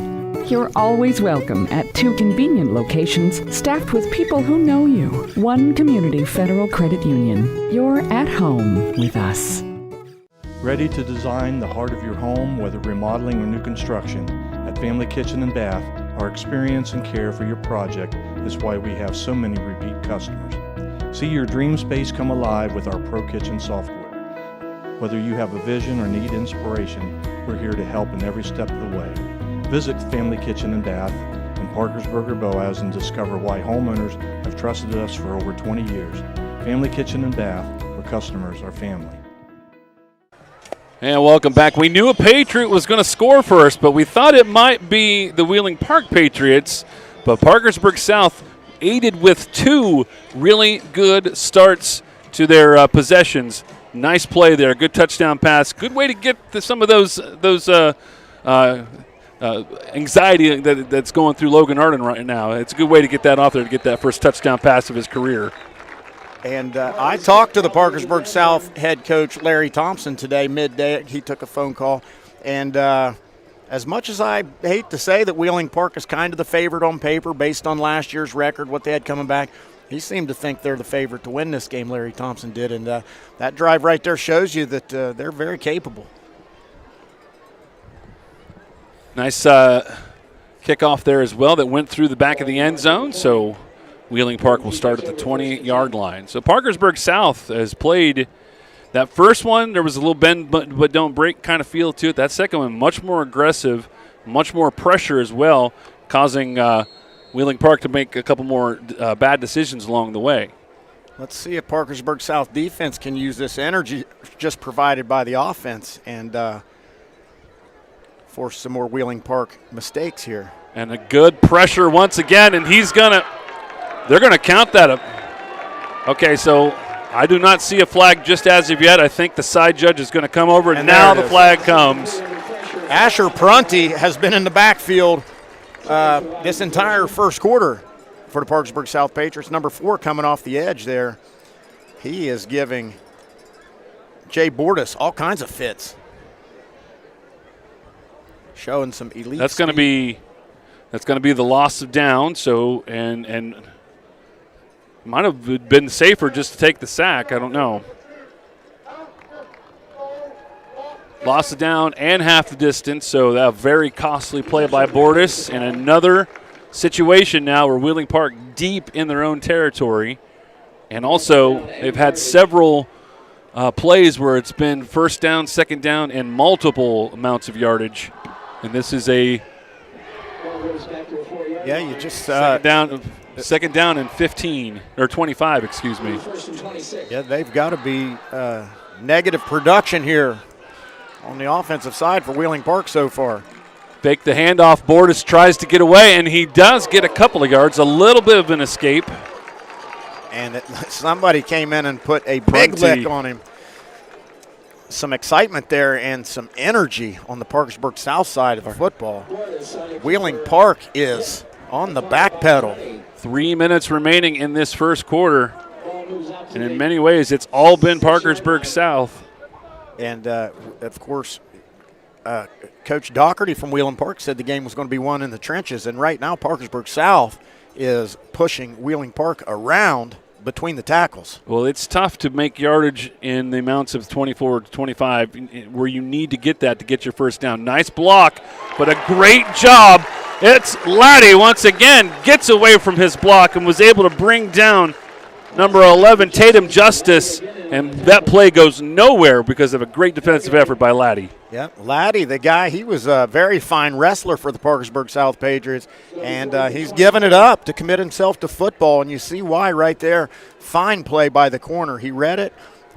You're always welcome at 2 convenient locations staffed with people who know you. One Community Federal Credit Union. You're at home with us. Ready to design the heart of your home, whether remodeling or new construction? At Family Kitchen and Bath, our experience and care for your project is why we have so many repeat customers. See your dream space come alive with our Pro Kitchen software. Whether you have a vision or need inspiration, we're here to help in every step of the way. Visit Family Kitchen and Bath in Parkersburg or Boaz and discover why homeowners have trusted us for over 20 years. Family Kitchen and Bath, where customers are family. And welcome back. We knew a Patriot was going to score first, but we thought it might be the Wheeling Park Patriots. But Parkersburg South aided with 2 really good starts to their possessions. Nice play there. Good touchdown pass. Good way to get some of those anxiety that's going through Logan Arden right now. It's a good way to get that off there, to get that first touchdown pass of his career. And I talked to the Parkersburg South head coach, Larry Thompson, today, midday. He took a phone call. And as much as I hate to say that Wheeling Park is kind of the favorite on paper based on last year's record, what they had coming back, he seemed to think they're the favorite to win this game, Larry Thompson did. And that drive right there shows you that they're very capable. Nice kickoff there as well that went through the back of the end zone. So Wheeling Park will start at the 20-yard line. So Parkersburg South has played that first one. There was a little bend but don't break kind of feel to it. That second one, much more aggressive, much more pressure as well, causing Wheeling Park to make a couple more bad decisions along the way. Let's see if Parkersburg South defense can use this energy just provided by the offense and force some more Wheeling Park mistakes here. And a good pressure once again, and they're going to count that up. Okay, so I do not see a flag just as of yet. I think the side judge is going to come over, and now the flag comes. Asher Prunty has been in the backfield this entire first quarter for the Parkersburg South Patriots. Number 4 coming off the edge there. He is giving Jay Bordas all kinds of fits. Showing some elite That's going to be the loss of down. So and might have been safer just to take the sack. I don't know. Lost the down and half the distance, so that very costly play by Bordas. And another situation now where Wheeling Park deep in their own territory. And also they've had several plays where it's been first down, second down, and multiple amounts of yardage. And this is a you just second down and 15 or 25, excuse me. Yeah, they've got to be negative production here on the offensive side for Wheeling Park so far. Fake the handoff. Bordas tries to get away, and he does get a couple of yards, a little bit of an escape. And somebody came in and put a big lick on him. Some excitement there and some energy on the Parkersburg South side of football. Wheeling Park is on the back pedal. 3 minutes remaining in this first quarter. And in many ways, it's all been Parkersburg South. And, of course, Coach Doherty from Wheeling Park said the game was going to be won in the trenches. And right now, Parkersburg South is pushing Wheeling Park around between the tackles. Well, it's tough to make yardage in the amounts of 24 to 25 where you need to get that to get your first down. Nice block, but a great job. It's Laddie once again gets away from his block and was able to bring down number 11, Tatum Justice, and that play goes nowhere because of a great defensive effort by Laddie. Yeah, Laddie, the guy, he was a very fine wrestler for the Parkersburg South Patriots, and he's given it up to commit himself to football, and you see why right there. Fine play by the corner. He read it.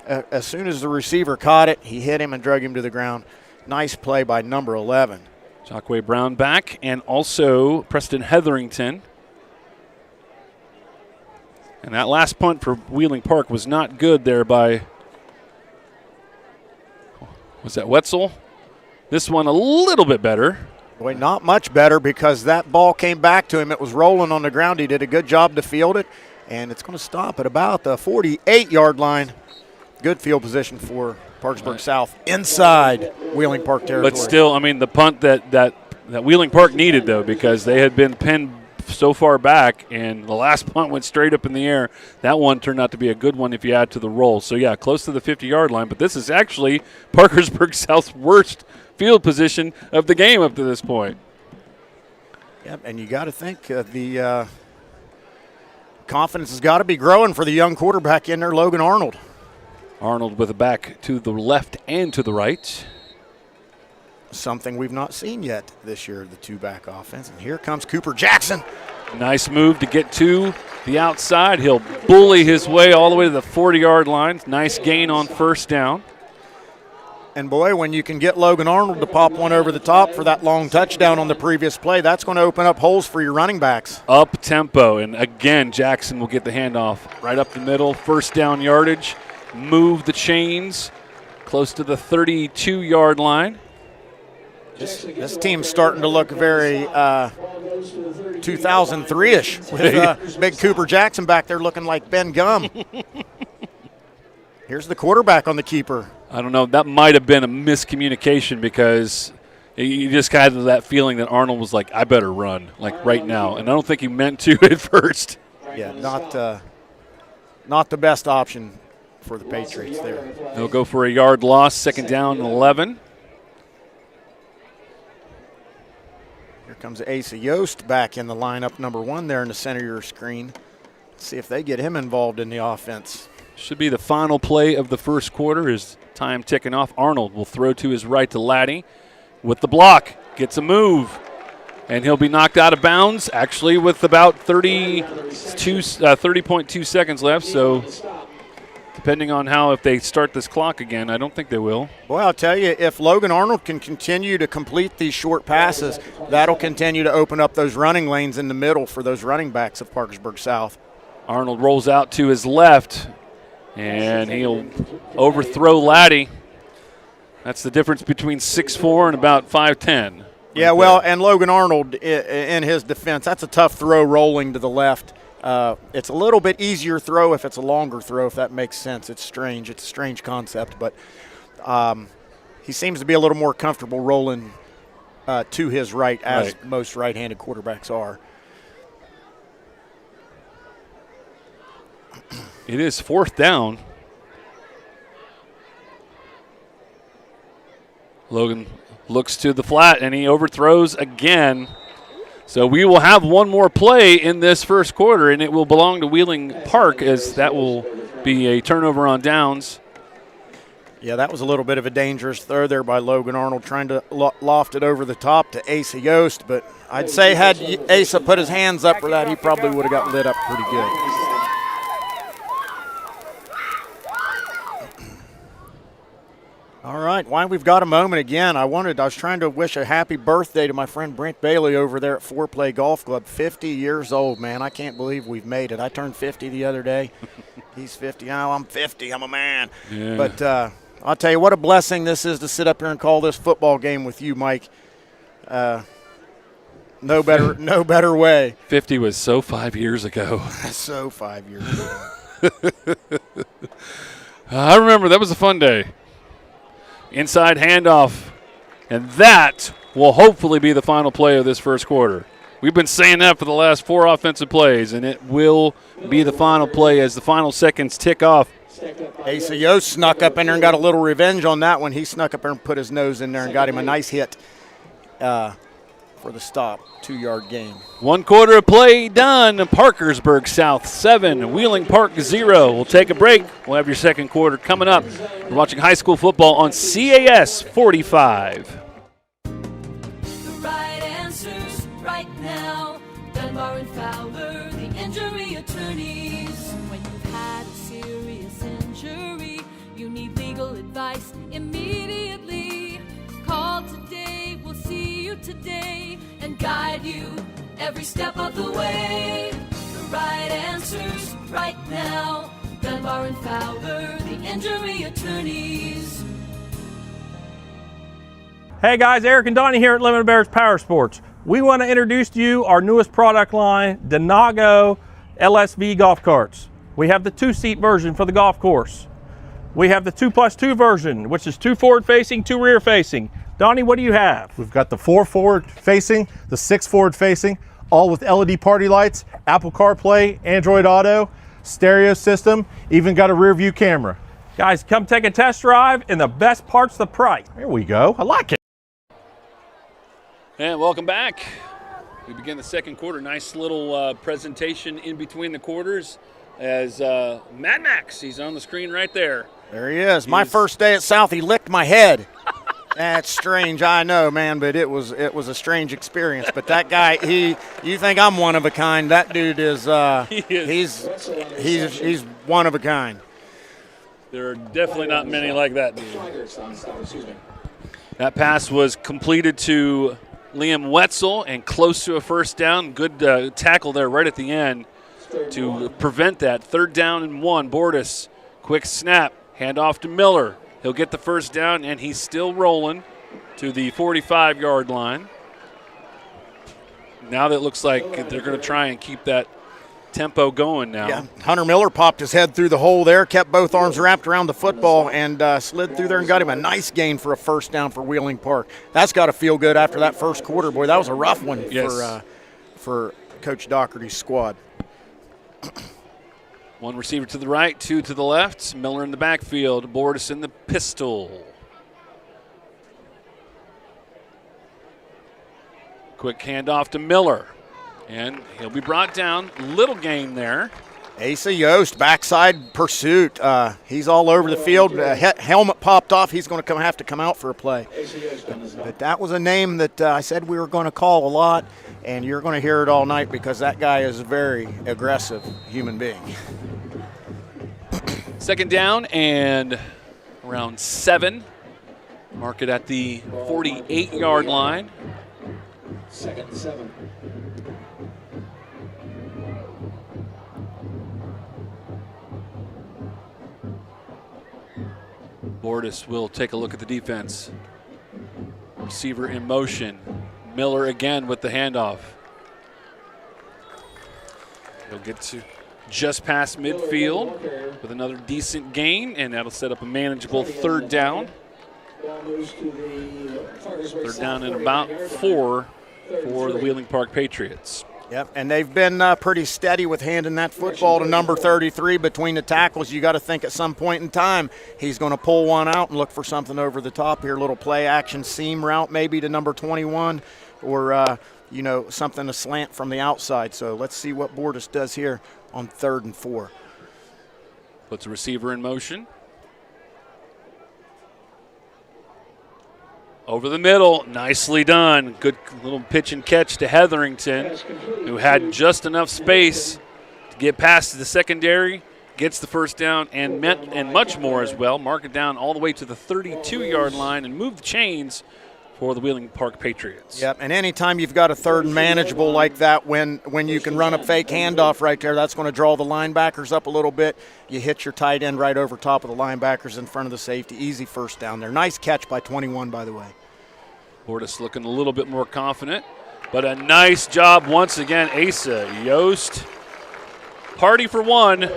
As soon as the receiver caught it, he hit him and drug him to the ground. Nice play by number 11. Jacquay Brown back, and also Preston Hetherington. And that last punt for Wheeling Park was not good there by, was that Wetzel? This one a little bit better. Boy, not much better because that ball came back to him. It was rolling on the ground. He did a good job to field it, and it's going to stop at about the 48-yard line. Good field position for Parkersburg South inside Wheeling Park territory. But still, I mean, the punt that Wheeling Park needed, though, because they had been pinned so far back, and the last punt went straight up in the air. That one turned out to be a good one if you add to the roll. So, yeah, close to the 50-yard line, but this is actually Parkersburg South's worst field position of the game up to this point. Yep, and you got to think the confidence has got to be growing for the young quarterback in there, Logan Arnold. Arnold with a back to the left and to the right. Something we've not seen yet this year, the two-back offense. And here comes Cooper Jackson. Nice move to get to the outside. He'll bully his way all the way to the 40-yard line. Nice gain on first down. And, boy, when you can get Logan Arnold to pop one over the top for that long touchdown on the previous play, that's going to open up holes for your running backs. Up tempo, and again, Jackson will get the handoff right up the middle. First down yardage. Move the chains close to the 32-yard line. This team's starting to look very 2003-ish with big Cooper Jackson back there looking like Ben Gum. Here's the quarterback on the keeper. I don't know. That might have been a miscommunication because you just kind of had that feeling that Arnold was like, I better run, like right now. And I don't think he meant to at first. Yeah, not the best option for the Patriots there. They'll go for a yard loss, second down and 11. Here comes Asa Yost back in the lineup, number 1 there in the center of your screen. Let's see if they get him involved in the offense. Should be the final play of the first quarter. His time ticking off. Arnold will throw to his right to Laddie with the block. Gets a move. And he'll be knocked out of bounds, actually with about 30.2 seconds left. So depending on if they start this clock again, I don't think they will. Boy, I'll tell you, if Logan Arnold can continue to complete these short passes, that'll continue to open up those running lanes in the middle for those running backs of Parkersburg South. Arnold rolls out to his left, and he'll overthrow Laddie. That's the difference between 6'4" and about 5'10". Yeah, well, and Logan Arnold, in his defense, that's a tough throw rolling to the left. It's a little bit easier throw if it's a longer throw, if that makes sense. It's strange. It's a strange concept, but he seems to be a little more comfortable rolling to his right, as most right-handed quarterbacks are. It is fourth down. Logan looks to the flat, and he overthrows again. So we will have one more play in this first quarter, and it will belong to Wheeling Park, as that will be a turnover on downs. Yeah, that was a little bit of a dangerous throw there by Logan Arnold, trying to loft it over the top to Asa Yost. But I'd say had Asa put his hands up for that, he probably would have got lit up pretty good. All right, while we've got a moment again, I was trying to wish a happy birthday to my friend Brent Bailey over there at Foreplay Golf Club. 50 years old, man. I can't believe we've made it. I turned 50 the other day. He's 50. Oh, I'm 50. I'm a man. Yeah. But I'll tell you what a blessing this is to sit up here and call this football game with you, Mike. No better way. 50 was so 5 years ago. So 5 years ago. I remember that was a fun day. Inside handoff, and that will hopefully be the final play of this first quarter. We've been saying that for the last 4 offensive plays, and it will be the final play as the final seconds tick off. Asa Yost snuck up in there and got a little revenge on that one. He snuck up there and put his nose in there and got him a nice hit for the stop. 2-yard gain. 1 quarter of play done. Parkersburg South 7, Wheeling Park 0. We'll take a break. We'll have your second quarter coming up. We're watching high school football on CAS 45. The right answers right now. Dunbar and Fowler, the injury attorneys. When you've had a serious injury, you need legal advice immediately. Call today, we'll see you today and guide you every step of the way. The right answers right now. Dunbar and Fowler, the injury attorneys. Hey guys, Eric and Donnie here at Limited Bears Power Sports. We want to introduce to you our newest product line, Denago LSV golf carts. We have the 2-seat version for the golf course. We have the 2+2 version, which is 2 forward facing, 2 rear facing. Donnie, what do you have? We've got the 4 forward facing, the 6 forward facing, all with LED party lights, Apple CarPlay, Android Auto, stereo system, even got a rear view camera. Guys, come take a test drive, and the best part's the price. There we go. I like it. And welcome back. We begin the second quarter. Nice little presentation in between the quarters as Mad Max, he's on the screen right there. There he is. My first day at South, he licked my head. That's strange, I know, man, but it was a strange experience. But that guy, you think I'm one of a kind? That dude is, he's one of a kind. There are definitely not many like that dude. That pass was completed to Liam Wetzel and close to a first down. Good tackle there right at the end to prevent that. 3rd down and 1. Bordas, quick snap, handoff to Miller. He'll get the first down, and he's still rolling to the 45-yard line. Now that it looks like they're going to try and keep that tempo going now. Yeah, Hunter Miller popped his head through the hole there, kept both arms wrapped around the football, and slid through there and got him a nice gain for a first down for Wheeling Park. That's got to feel good after that first quarter. Boy, that was a rough one for Coach Doherty's squad. 1 receiver to the right, 2 to the left. Miller in the backfield, Bordas in the pistol. Quick handoff to Miller, and he'll be brought down. Little gain there. Asa Yost, backside pursuit. He's all over the field. Helmet popped off. He's going to have to come out for a play. But that was a name that I said we were going to call a lot, and you're going to hear it all night because that guy is a very aggressive human being. 2nd down and around 7. Mark it at the 48-yard line. 2nd and 7. Bordas will take a look at the defense. Receiver in motion. Miller again with the handoff. He'll get to just past midfield with another decent gain, and that'll set up a manageable 3rd down. 3rd down and about 4 for the Wheeling Park Patriots. Yep, and they've been pretty steady with handing that football to number 33 between the tackles. You got to think at some point in time he's going to pull one out and look for something over the top here. Little play action seam route maybe to number 21 or, something a slant from the outside. So let's see what Bordas does here on 3rd and 4. Puts a receiver in motion. Over the middle, nicely done. Good little pitch and catch to Hetherington, who had just enough space to get past the secondary, gets the first down, and much more as well. Mark it down all the way to the 32-yard line and move the chains for the Wheeling Park Patriots. Yep, and anytime you've got a 3rd and manageable like that, when you can run a fake handoff right there, that's going to draw the linebackers up a little bit. You hit your tight end right over top of the linebackers in front of the safety. Easy first down there. Nice catch by 21, by the way. Bordas looking a little bit more confident, but a nice job once again, Asa Yost. Party for one.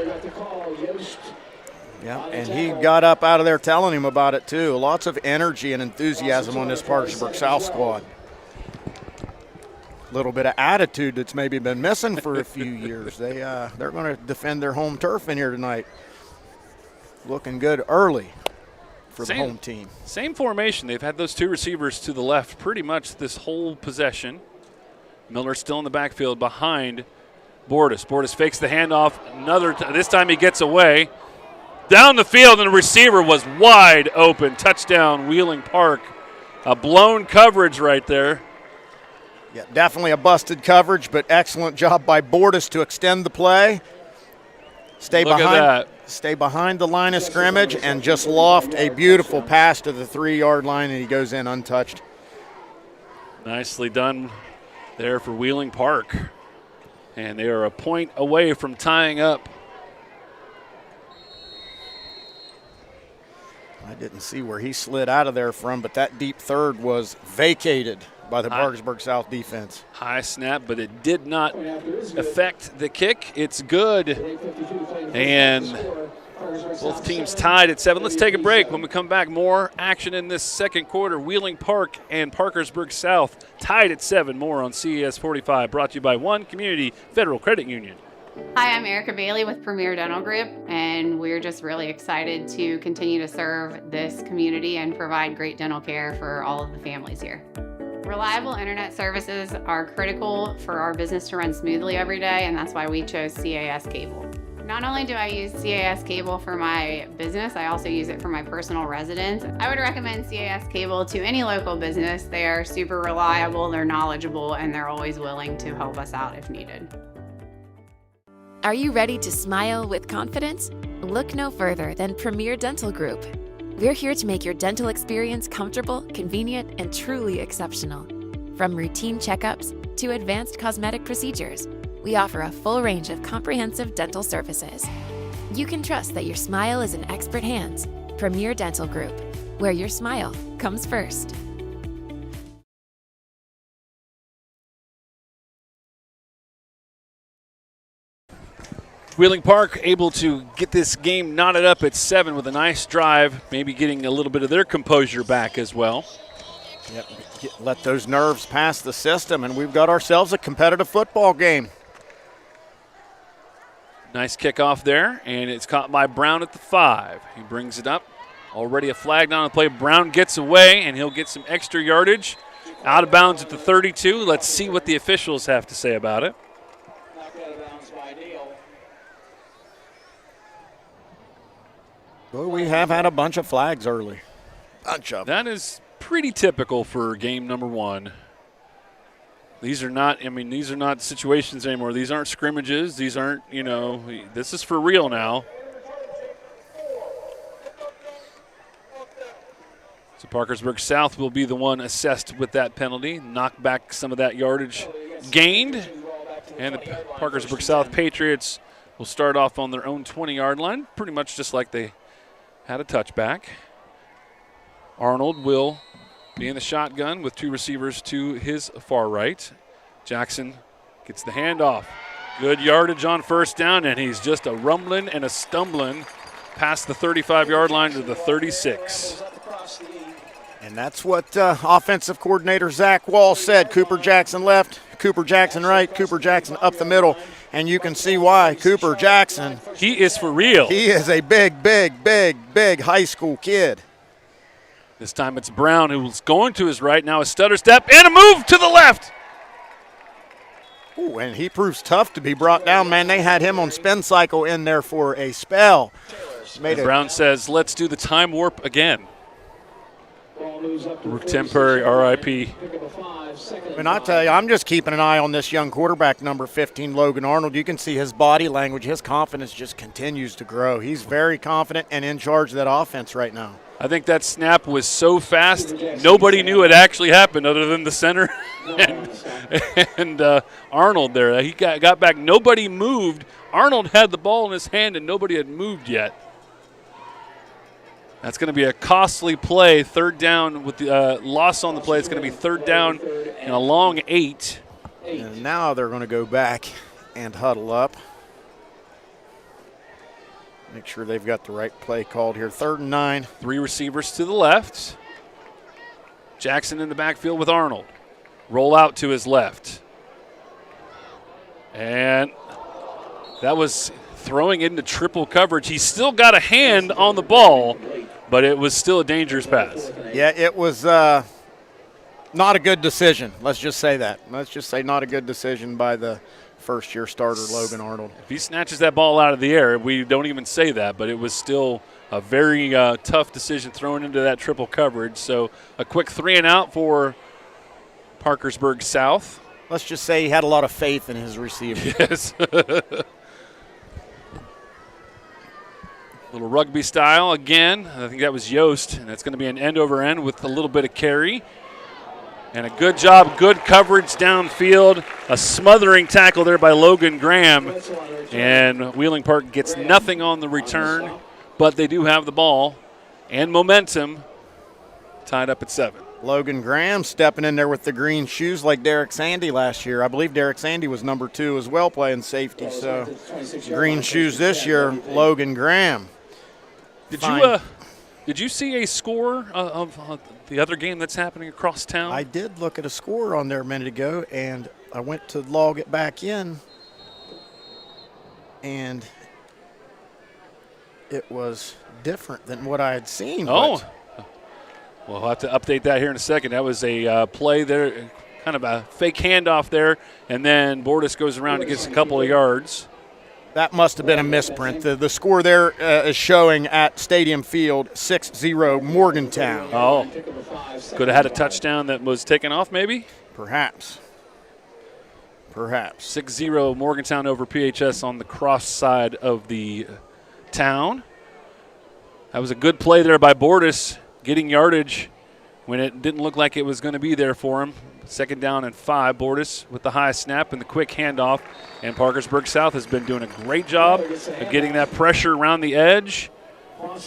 Yeah, and he got up out of there telling him about it too. Lots of energy and enthusiasm on this Parkersburg South squad. A little bit of attitude that's maybe been missing for a few years. They're going to defend their home turf in here tonight. Looking good early for the home team. Same formation. They've had those 2 receivers to the left pretty much this whole possession. Miller still in the backfield behind Bordas. Bordas fakes the handoff. This time he gets away. Down the field, and the receiver was wide open. Touchdown, Wheeling Park. A blown coverage right there. Yeah, definitely a busted coverage, but excellent job by Bordas to extend the play. Stay behind the line of scrimmage and just loft a beautiful pass to the 3-yard line, and he goes in untouched. Nicely done there for Wheeling Park. And they are a point away from tying up. I didn't see where he slid out of there from, but that deep third was vacated by the Parkersburg South defense. High snap, but it did not affect the kick. It's good. And both teams tied at 7. Let's take a break. When we come back, more action in this second quarter. Wheeling Park and Parkersburg South tied at 7. More on CES 45, brought to you by One Community Federal Credit Union. Hi, I'm Erica Bailey with Premier Dental Group, and we're just really excited to continue to serve this community and provide great dental care for all of the families here. Reliable internet services are critical for our business to run smoothly every day, and that's why we chose CAS Cable. Not only do I use CAS Cable for my business, I also use it for my personal residence. I would recommend CAS Cable to any local business. They are super reliable, they're knowledgeable, and they're always willing to help us out if needed. Are you ready to smile with confidence? Look no further than Premier Dental Group. We're here to make your dental experience comfortable, convenient, and truly exceptional. From routine checkups to advanced cosmetic procedures, we offer a full range of comprehensive dental services. You can trust that your smile is in expert hands. Premier Dental Group, where your smile comes first. Wheeling Park able to get this game knotted up at 7 with a nice drive, maybe getting a little bit of their composure back as well. Yep, let those nerves pass the system, and we've got ourselves a competitive football game. Nice kickoff there, and it's caught by Brown at the 5. He brings it up. Already a flag down the play. Brown gets away, and he'll get some extra yardage. Out of bounds at the 32. Let's see what the officials have to say about it. Well, we have had a bunch of flags early. Bunch of them. That is pretty typical for game number 1. These are not, these are not situations anymore. These aren't scrimmages. These aren't, this is for real now. So Parkersburg South will be the one assessed with that penalty, knock back some of that yardage gained. And the Parkersburg South Patriots will start off on their own 20-yard line, pretty much just like they had a touchback. Arnold will be in the shotgun with 2 receivers to his far right. Jackson gets the handoff. Good yardage on first down, and he's just a rumbling and a stumbling past the 35-yard line to the 36. And that's what offensive coordinator Zach Wall said. Cooper Jackson left, Cooper Jackson right, Cooper Jackson up the middle, and you can see why. Cooper Jackson. He is for real. He is a big, big, big, big high school kid. This time it's Brown who's going to his right. Now a stutter step and a move to the left. Ooh, and he proves tough to be brought down, man. They had him on spin cycle in there for a spell. Brown says, let's do the time warp again. Temporary RIP. And I tell you, I'm just keeping an eye on this young quarterback, number 15, Logan Arnold. You can see his body language, his confidence just continues to grow. He's very confident and in charge of that offense right now. I think that snap was so fast, nobody knew it actually happened other than the center and Arnold there. He got back. Nobody moved. Arnold had the ball in his hand, and nobody had moved yet. That's going to be a costly play. Third down with the loss on the play. It's going to be third down and a long 8. And now they're going to go back and huddle up. Make sure they've got the right play called here. 3rd and 9. 3 receivers to the left. Jackson in the backfield with Arnold. Roll out to his left. And that was throwing into triple coverage. He's still got a hand on the ball, but it was still a dangerous pass. Yeah, it was not a good decision. Let's just say that. Let's just say not a good decision by the first-year starter, Logan Arnold. If he snatches that ball out of the air, we don't even say that, but it was still a very tough decision thrown into that triple coverage. So a quick 3 and out for Parkersburg South. Let's just say he had a lot of faith in his receiver. Yes. Little rugby style again. I think that was Yost, and that's going to be an end over end with a little bit of carry. And a good job, good coverage downfield. A smothering tackle there by Logan Graham. And Wheeling Park gets nothing on the return, but they do have the ball and momentum, tied up at 7. Logan Graham stepping in there with the green shoes like Derek Sandy last year. I believe Derek Sandy was number 2 as well, playing safety. So green shoes this year, Logan Graham. Did you see a score of the other game that's happening across town? I did look at a score on there a minute ago, and I went to log it back in, and it was different than what I had seen. Oh, we'll have to update that here in a second. That was a play there, kind of a fake handoff there, and then Bordas goes around and gets a couple of yards. That must have been a misprint. The score there is showing at Stadium Field 6-0 Morgantown. Oh, could have had a touchdown that was taken off maybe? Perhaps. 6-0 Morgantown over PHS on the cross side of the town. That was a good play there by Bordas, getting yardage when it didn't look like it was going to be there for him. 2nd down and 5. Bordas with the high snap and the quick handoff. And Parkersburg South has been doing a great job of getting that pressure around the edge.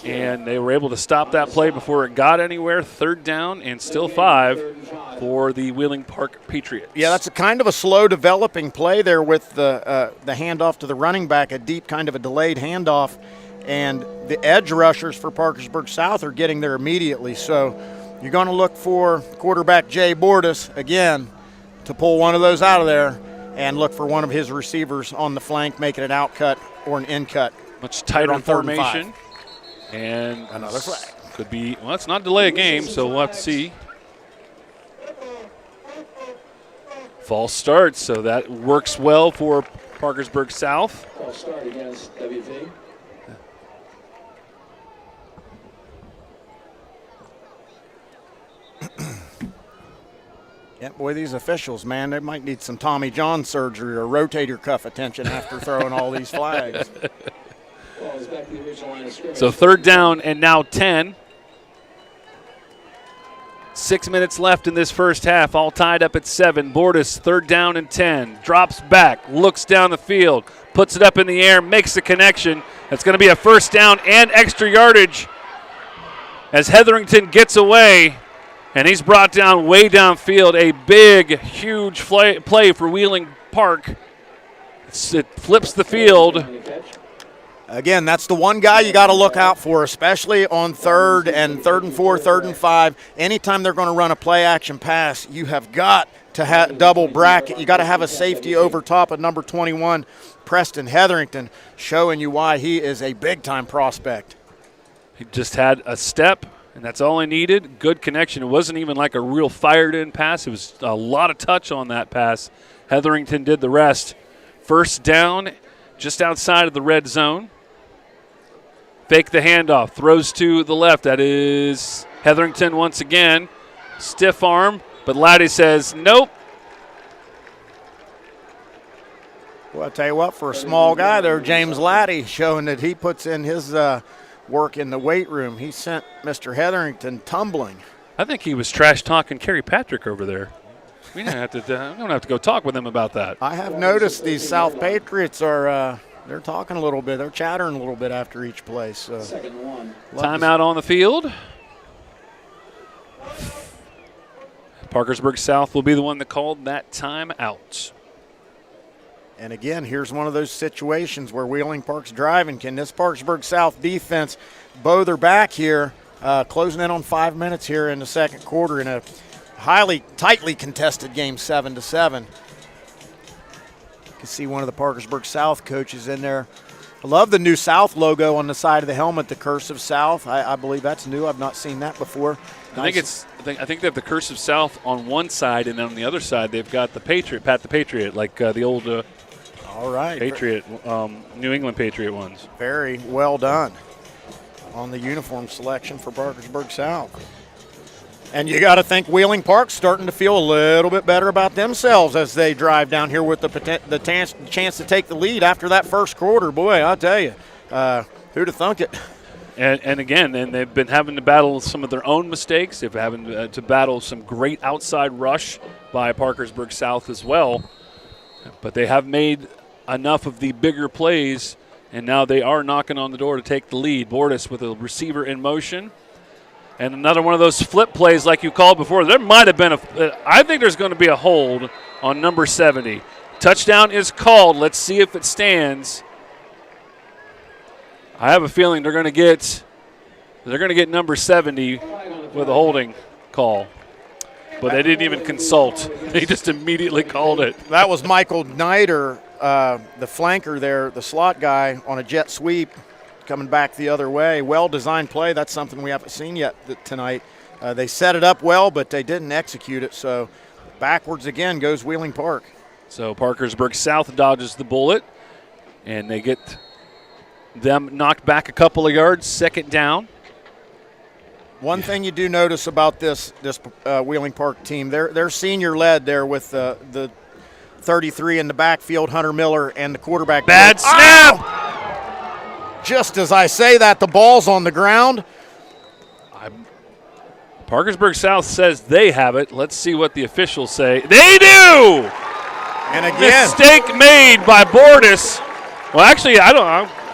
And they were able to stop that play before it got anywhere. 3rd down and still 5 for the Wheeling Park Patriots. Yeah, that's a kind of a slow developing play there with the handoff to the running back, a deep kind of a delayed handoff. And the edge rushers for Parkersburg South are getting there immediately. So you're going to look for quarterback Jay Bordas, again, to pull one of those out of there and look for one of his receivers on the flank, making an out cut or an in cut. Much tighter formation. And another flag. Could be, well, it's not delay a game, so we'll have to see. False start, so that works well for Parkersburg South. False start against WV. Yeah, boy, these officials, man, they might need some Tommy John surgery or rotator cuff attention after throwing all these flags. So 3rd down and now 10. 6 minutes left in this first half, all tied up at 7. Bordas, 3rd down and 10. Drops back, looks down the field, puts it up in the air, makes the connection. It's going to be a 1st down and extra yardage as Hetherington gets away. And he's brought down way downfield. A big, huge play for Wheeling Park. It flips the field. Again, that's the one guy you got to look out for, especially on 3rd and 4, 3rd and 5. Anytime they're going to run a play action pass, you have got to double bracket. You got to have a safety over top of number 21, Preston Hetherington, showing you why he is a big-time prospect. He just had a step, and that's all he needed. Good connection. It wasn't even like a real fired-in pass. It was a lot of touch on that pass. Hetherington did the rest. First down, just outside of the red zone. Fake the handoff, throws to the left. That is Hetherington once again. Stiff arm, but Laddie says nope. Well, I'll tell you what, for a small guy there, James Laddie, showing that he puts in his work in the weight room. He sent Mr. Hetherington tumbling. I think he was trash talking Kerry Patrick over there. We don't have to go talk with him about that. I have noticed these South Patriots are they're talking a little bit. They're chattering a little bit after each play. So timeout on the field. Parkersburg South will be the one that called that timeout. And again, here's one of those situations where Wheeling Park's driving. Can this Parkersburg South defense bow their back here, closing in on 5 minutes here in the second quarter in a highly tightly contested game, 7-7. You can see one of the Parkersburg South coaches in there. I love the new South logo on the side of the helmet, the cursive South. I believe that's new. I've not seen that before. I think they have the cursive South on one side, and on the other side they've got the Patriot, Pat the Patriot, like the old all right Patriot, New England Patriot ones. Very well done on the uniform selection for Parkersburg South. And you got to think Wheeling Park's starting to feel a little bit better about themselves as they drive down here with the chance to take the lead after that first quarter. Boy, I'll tell you, who'd have thunk it? And again, they've been having to battle some of their own mistakes. They've having to battle some great outside rush by Parkersburg South as well. But they have made enough of the bigger plays, and now they are knocking on the door to take the lead. Bordas with a receiver in motion. And another one of those flip plays like you called before. There might have been I think there's going to be a hold on number 70. Touchdown is called. Let's see if it stands. I have a feeling they're going to get number 70 with a holding call. But they didn't even consult. They just immediately called it. That was Michael Snyder, the flanker there, the slot guy on a jet sweep. Coming back the other way. Well-designed play. That's something we haven't seen yet tonight. They set it up well, but they didn't execute it. So backwards again goes Wheeling Park. So Parkersburg South dodges the bullet, and they get them knocked back a couple of yards, second down. One thing you do notice about this Wheeling Park team, they're senior-led there with the 33 in the backfield, Hunter Miller, and the quarterback. Bad snap! Oh! Just as I say that, the ball's on the ground. Parkersburg South says they have it. Let's see what the officials say. They do! And again, mistake made by Bordas. Well, actually, I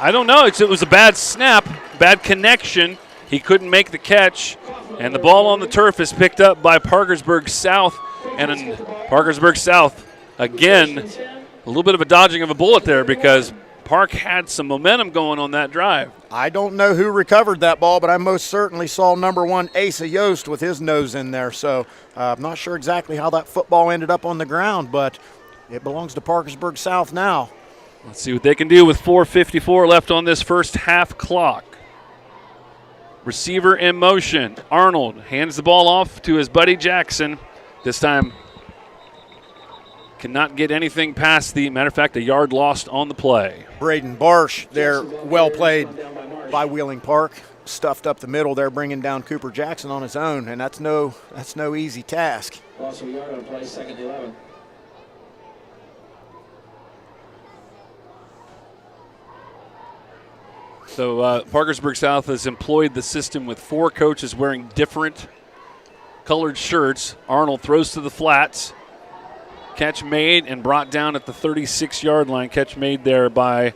don't know. It was a bad snap, bad connection. He couldn't make the catch, and the ball on the turf is picked up by Parkersburg South. And in Parkersburg South, again, a little bit of a dodging of a bullet there because Park had some momentum going on that drive. I don't know who recovered that ball, but I most certainly saw number 1, Asa Yost, with his nose in there. So I'm not sure exactly how that football ended up on the ground, but it belongs to Parkersburg South now. Let's see what they can do with 4:54 left on this first half clock. Receiver in motion. Arnold hands the ball off to his buddy Jackson. This time cannot get anything past the, matter of fact, a yard lost on the play. Braden Barsh there, well played by Wheeling Park. Stuffed up the middle there, bringing down Cooper Jackson on his own, and that's no easy task. Loss of a yard on play, second 11. So Parkersburg South has employed the system with 4 coaches wearing different colored shirts. Arnold throws to the flats. Catch made and brought down at the 36-yard line. Catch made there by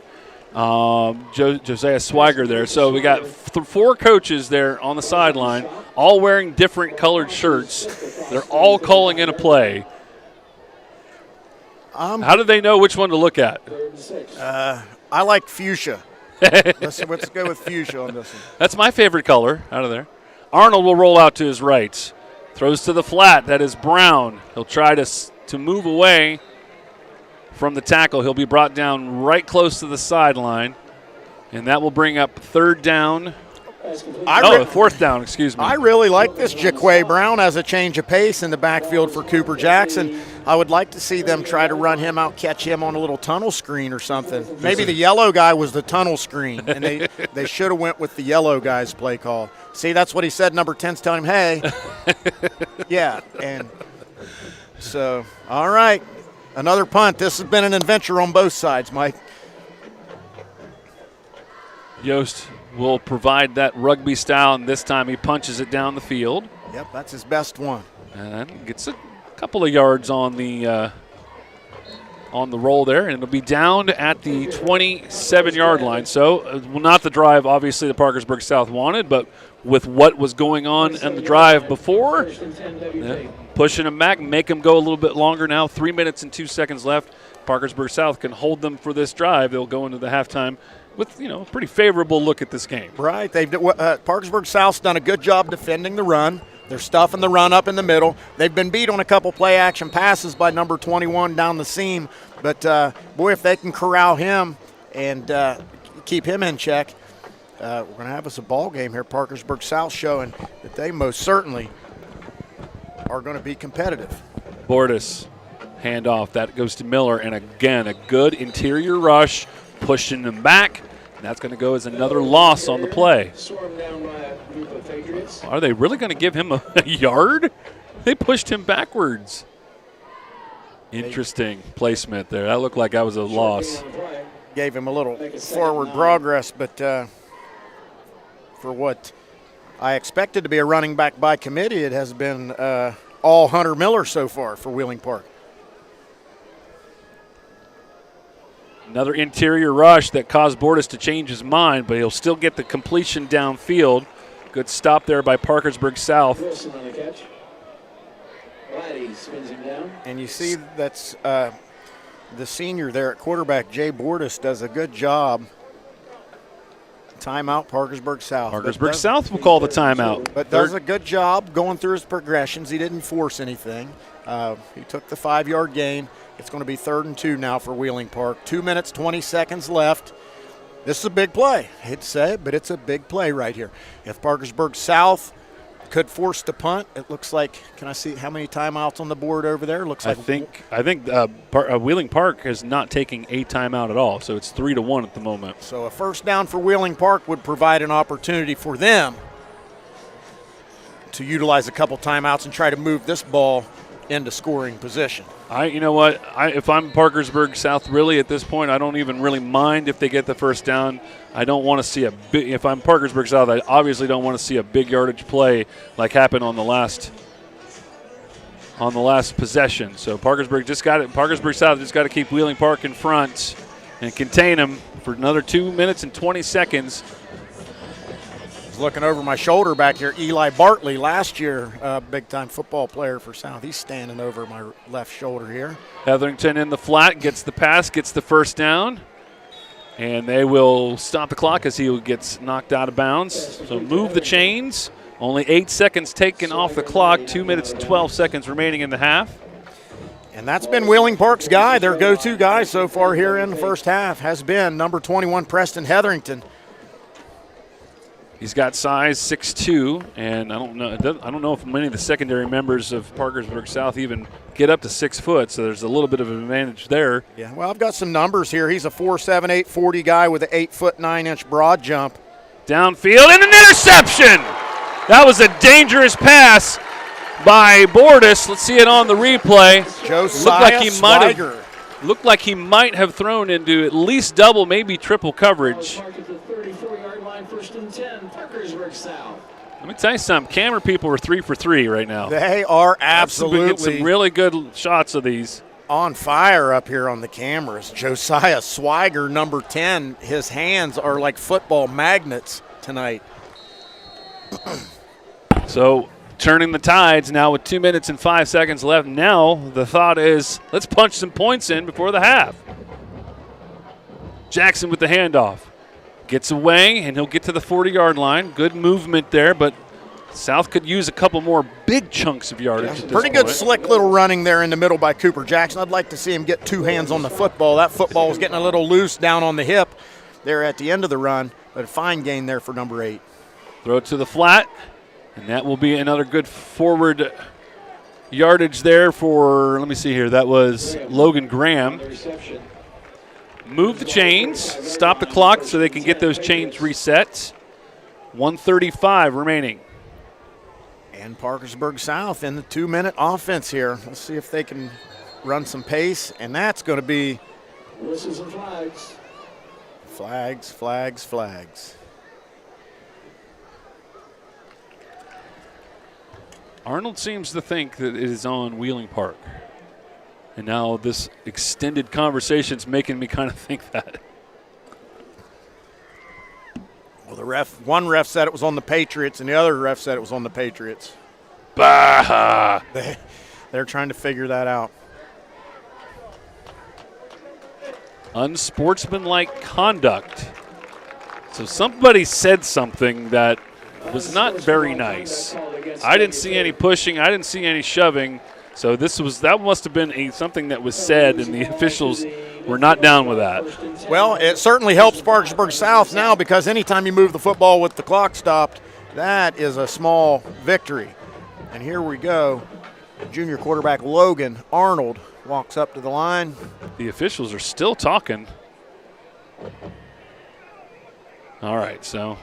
Josiah Swiger there. So we got 4 coaches there on the sideline, all wearing different colored shirts. They're all calling in a play. How do they know which one to look at? I like fuchsia. Let's go with fuchsia on this one. That's my favorite color out of there. Arnold will roll out to his right. Throws to the flat. That is Brown. He'll try to to move away from the tackle. He'll be brought down right close to the sideline, and that will bring up third down. Fourth down, excuse me. I really like this. Jaquay Brown has a change of pace in the backfield for Cooper Jackson. I would like to see them try to run him out, catch him on a little tunnel screen or something. Maybe the yellow guy was the tunnel screen, and they should have went with the yellow guy's play call. See, that's what he said. Number 10's telling him, hey. Yeah, and so, all right, another punt. This has been an adventure on both sides, Mike. Yost will provide that rugby style, and this time he punches it down the field. Yep, that's his best one. And gets a couple of yards on the roll there, and it'll be down at the 27-yard line. So, not the drive, obviously, the Parkersburg South wanted, but with what was going on in the drive before, pushing them back, make them go a little bit longer now. 3 minutes and 2 seconds left. Parkersburg South can hold them for this drive. They'll go into the halftime with, a pretty favorable look at this game. Right. Parkersburg South's done a good job defending the run. They're stuffing the run up in the middle. They've been beat on a couple play-action passes by number 21 down the seam. But, boy, if they can corral him and keep him in check, we're going to have us a ball game here. Parkersburg South showing that they most certainly are going to be competitive. Bordas, handoff. That goes to Miller. And, again, a good interior rush, pushing them back. And that's going to go as another loss on the play. Are they really going to give him a yard? They pushed him backwards. Interesting placement there. That looked like that was a loss. Gave him a little forward progress, but for what I expected to be a running back by committee, it has been all Hunter Miller so far for Wheeling Park. Another interior rush that caused Bordas to change his mind, but he'll still get the completion downfield. Good stop there by Parkersburg South. Wilson on the catch. Laddie spins him down. And you see that's the senior there at quarterback, Jay Bordas, does a good job. Timeout, Parkersburg South. Parkersburg South will call the timeout. But does a good job going through his progressions. He didn't force anything. He took the 5-yard gain. It's going to be 3rd and 2 now for Wheeling Park. 2 minutes, 20 seconds left. This is a big play. I hate to say it, but it's a big play right here. If Parkersburg South could force the punt, it looks like, can I see how many timeouts on the board over there? Looks like I think Wheeling Park is not taking a timeout at all, so it's 3-1 at the moment. So a first down for Wheeling Park would provide an opportunity for them to utilize a couple timeouts and try to move this ball into scoring position. You know what? If I'm Parkersburg South, really at this point, I don't even really mind if they get the first down. I don't want to see a big. If I'm Parkersburg South, I obviously don't want to see a big yardage play like happened on the last possession. So Parkersburg South just got to keep Wheeling Park in front and contain them for another 2 minutes and 20 seconds. Looking over my shoulder back here, Eli Bartley, last year big-time football player for South. He's standing over my left shoulder here. Hetherington in the flat, gets the pass, gets the first down. And they will stop the clock as he gets knocked out of bounds. So move the chains. Only 8 seconds taken off the clock. 2 minutes and 12 seconds remaining in the half. And that's been Wheeling Park's guy. Their go-to guy so far here in the first half has been number 21, Preston Hetherington. He's got size 6'2", and I don't know if many of the secondary members of Parkersburg South even get up to 6 foot, so there's a little bit of an advantage there. Yeah, well, I've got some numbers here. He's a 4'7", 840 guy with an 8'9" broad jump. Downfield and an interception! That was a dangerous pass by Bordas. Let's see it on the replay. Josiah Swiger. Looked like he might have thrown into at least double, maybe triple coverage. First and 10, Parkersburg South. Let me tell you something. Camera people are 3 for 3 right now. They are absolutely get some really good shots of these. On fire up here on the cameras. Josiah Swiger, number 10. His hands are like football magnets tonight. So turning the tides now with 2 minutes and 5 seconds left. Now the thought is let's punch some points in before the half. Jackson with the handoff. Gets away, and he'll get to the 40-yard line. Good movement there, but South could use a couple more big chunks of yardage. At this Pretty good point. slick little running there in the middle by Cooper Jackson. I'd like to see him get 2 hands on the football. That football was getting a little loose down on the hip there at the end of the run, but a fine gain there for number 8. Throw it to the flat, and that will be another good forward yardage there for, let me see here, that was Logan Graham. Move the chains, stop the clock so they can get those chains reset. 1:35 remaining. And Parkersburg South in the 2-minute offense here. Let's see if they can run some pace, and that's going to be whistles and flags. Flags, flags, flags. Arnold seems to think that it is on Wheeling Park. And now this extended conversation is making me kind of think that. Well, one ref said it was on the Patriots, and the other ref said it was on the Patriots. Bah! They're trying to figure that out. Unsportsmanlike conduct. So somebody said something that was not very nice. I didn't see any pushing. I didn't see any shoving. So that must have been something that was said, and the officials were not down with that. Well, it certainly helps Parkersburg South now, because anytime you move the football with the clock stopped, that is a small victory. And here we go. Junior quarterback Logan Arnold walks up to the line. The officials are still talking. All right, so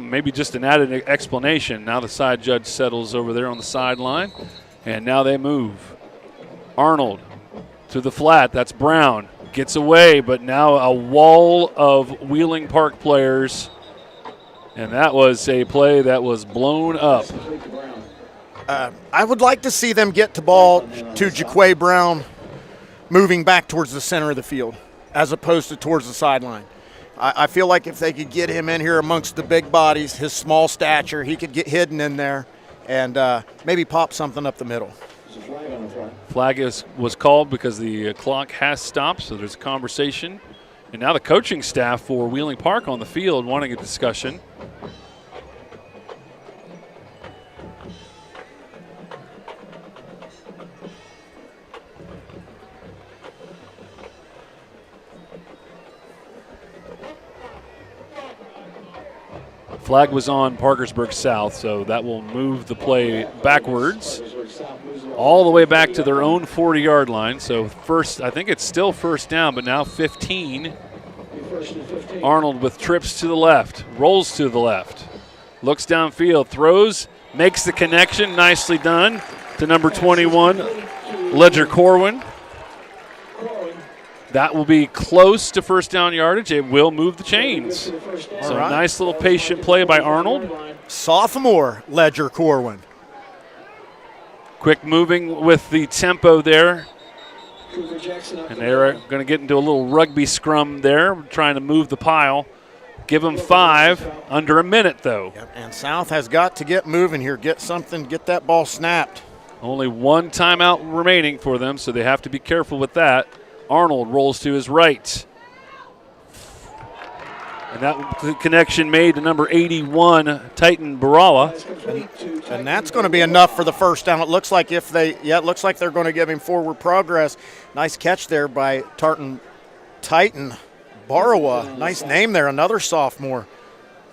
maybe just an added explanation. Now the side judge settles over there on the sideline, and now they move. Arnold to the flat. That's Brown. Gets away, but now a wall of Wheeling Park players, and that was a play that was blown up. I would like to see them get the ball to Jaquay Brown moving back towards the center of the field as opposed to towards the sideline. I feel like if they could get him in here amongst the big bodies, his small stature, he could get hidden in there and maybe pop something up the middle. Flag was called because the clock has stopped, so there's a conversation. And now the coaching staff for Wheeling Park on the field wanting a discussion. Flag was on Parkersburg South, so that will move the play backwards all the way back to their own 40-yard line. So first, I think it's still first down, but now 15. Arnold with trips to the left, rolls to the left, looks downfield, throws, makes the connection, nicely done to number 21, Ledger Corwin. That will be close to first down yardage. It will move the chains. So right. Nice little patient play by Arnold. Sophomore Ledger Corwin. Quick moving with the tempo there. And they're going to get into a little rugby scrum there, trying to move the pile. Give them 5, under a minute though. Yep, and South has got to get moving here, get something, get that ball snapped. Only one timeout remaining for them, so they have to be careful with that. Arnold rolls to his right. And that connection made to number 81, Titan Barala. And that's going to be enough for the first down. It looks like it looks like they're going to give him forward progress. Nice catch there by Titan Barawa. Nice name there, another sophomore.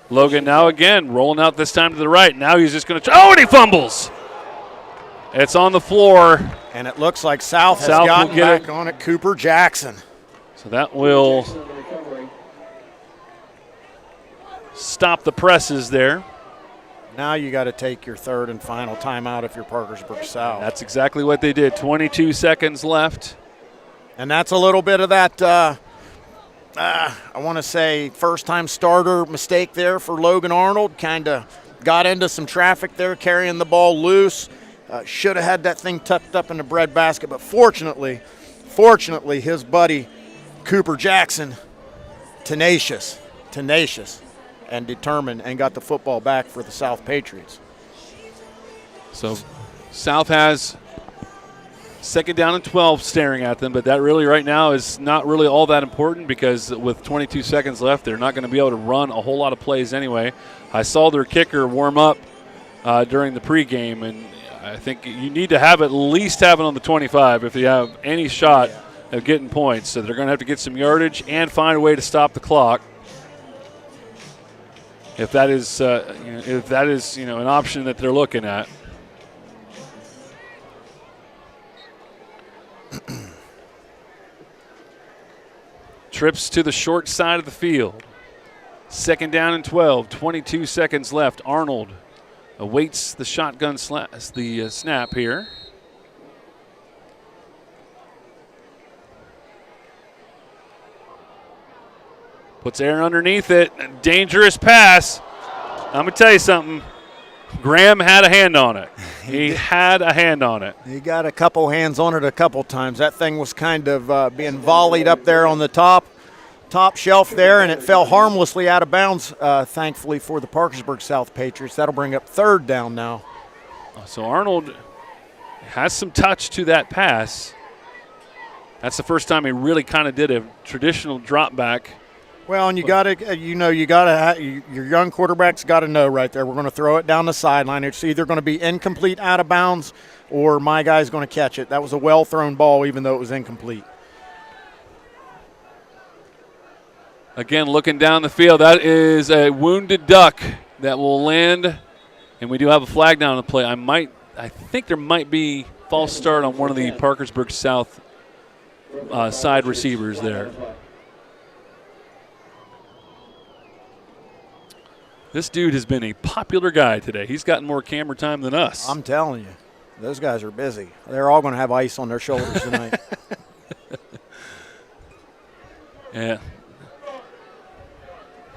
Logan now again rolling out this time to the right. Now he's just going to and he fumbles. It's on the floor. And it looks like South has gotten back on it. Cooper Jackson. So that will stop the presses there. Now you got to take your third and final timeout if you're Parkersburg South. That's exactly what they did. 22 seconds left. And that's a little bit of that, I want to say, first-time starter mistake there for Logan Arnold. Kind of got into some traffic there, carrying the ball loose. Should have had that thing tucked up in the breadbasket, but fortunately, his buddy Cooper Jackson, tenacious, and determined, and got the football back for the South Patriots. So South has Second down and 12 staring at them, but that really right now is not really all that important because with 22 seconds left, they're not going to be able to run a whole lot of plays anyway. I saw their kicker warm up during the pregame, and I think you need to at least have it on the 25 if you have any shot of getting points. So they're going to have to get some yardage and find a way to stop the clock. If that is, an option that they're looking at. Trips to the short side of the field. Second down and 12, 22 seconds left. Arnold awaits the shotgun snap here. Puts air underneath it. Dangerous pass. I'm going to tell you something. Graham had a hand on it. He had a hand on it. He got a couple hands on it a couple times. That thing was kind of being volleyed up there on the top shelf there, and it fell harmlessly out of bounds, thankfully, for the Parkersburg South Patriots. That'll bring up third down now. So Arnold has some touch to that pass. That's the first time he really kind of did a traditional drop back. Well, and your young quarterback's got to know right there. We're going to throw it down the sideline. It's either going to be incomplete out of bounds or my guy's going to catch it. That was a well-thrown ball, even though it was incomplete. Again, looking down the field, that is a wounded duck that will land, and we do have a flag down on the play. I think there might be false start on one of the Parkersburg South side receivers there. This dude has been a popular guy today. He's gotten more camera time than us. I'm telling you, those guys are busy. They're all going to have ice on their shoulders tonight. Yeah.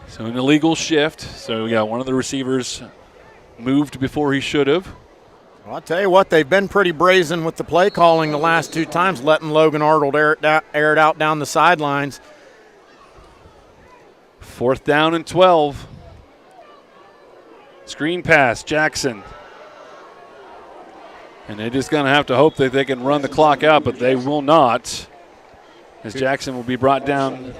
So an illegal shift. So we got one of the receivers moved before he should have. Well, I'll tell you what, they've been pretty brazen with the play calling the last two times, letting Logan Arnold air it out down the sidelines. Fourth down and 12. Screen pass, Jackson. And they're just going to have to hope that they can run the clock out, but they will not, as Jackson will be brought down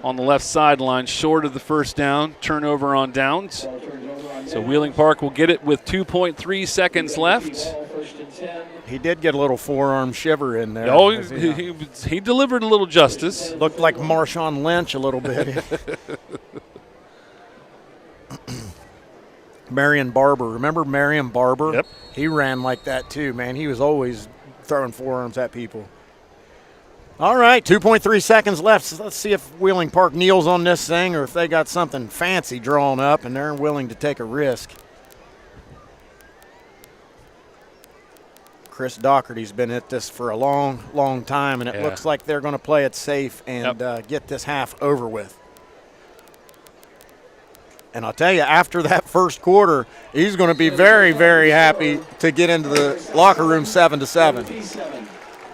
on the left sideline, short of the first down. Turnover on downs. So Wheeling Park will get it with 2.3 seconds left. He did get a little forearm shiver in there. Oh, he delivered a little justice. Looked like Marshawn Lynch a little bit. Marion Barber. Remember Marion Barber? Yep. He ran like that too, man. He was always throwing forearms at people. All right, 2.3 seconds left. So let's see if Wheeling Park kneels on this thing or if they got something fancy drawn up and they're willing to take a risk. Chris Doherty's been at this for a long, long time, and it looks like they're going to play it safe and get this half over with. And I'll tell you, after that first quarter, he's going to be very, very happy to get into the locker room 7-7.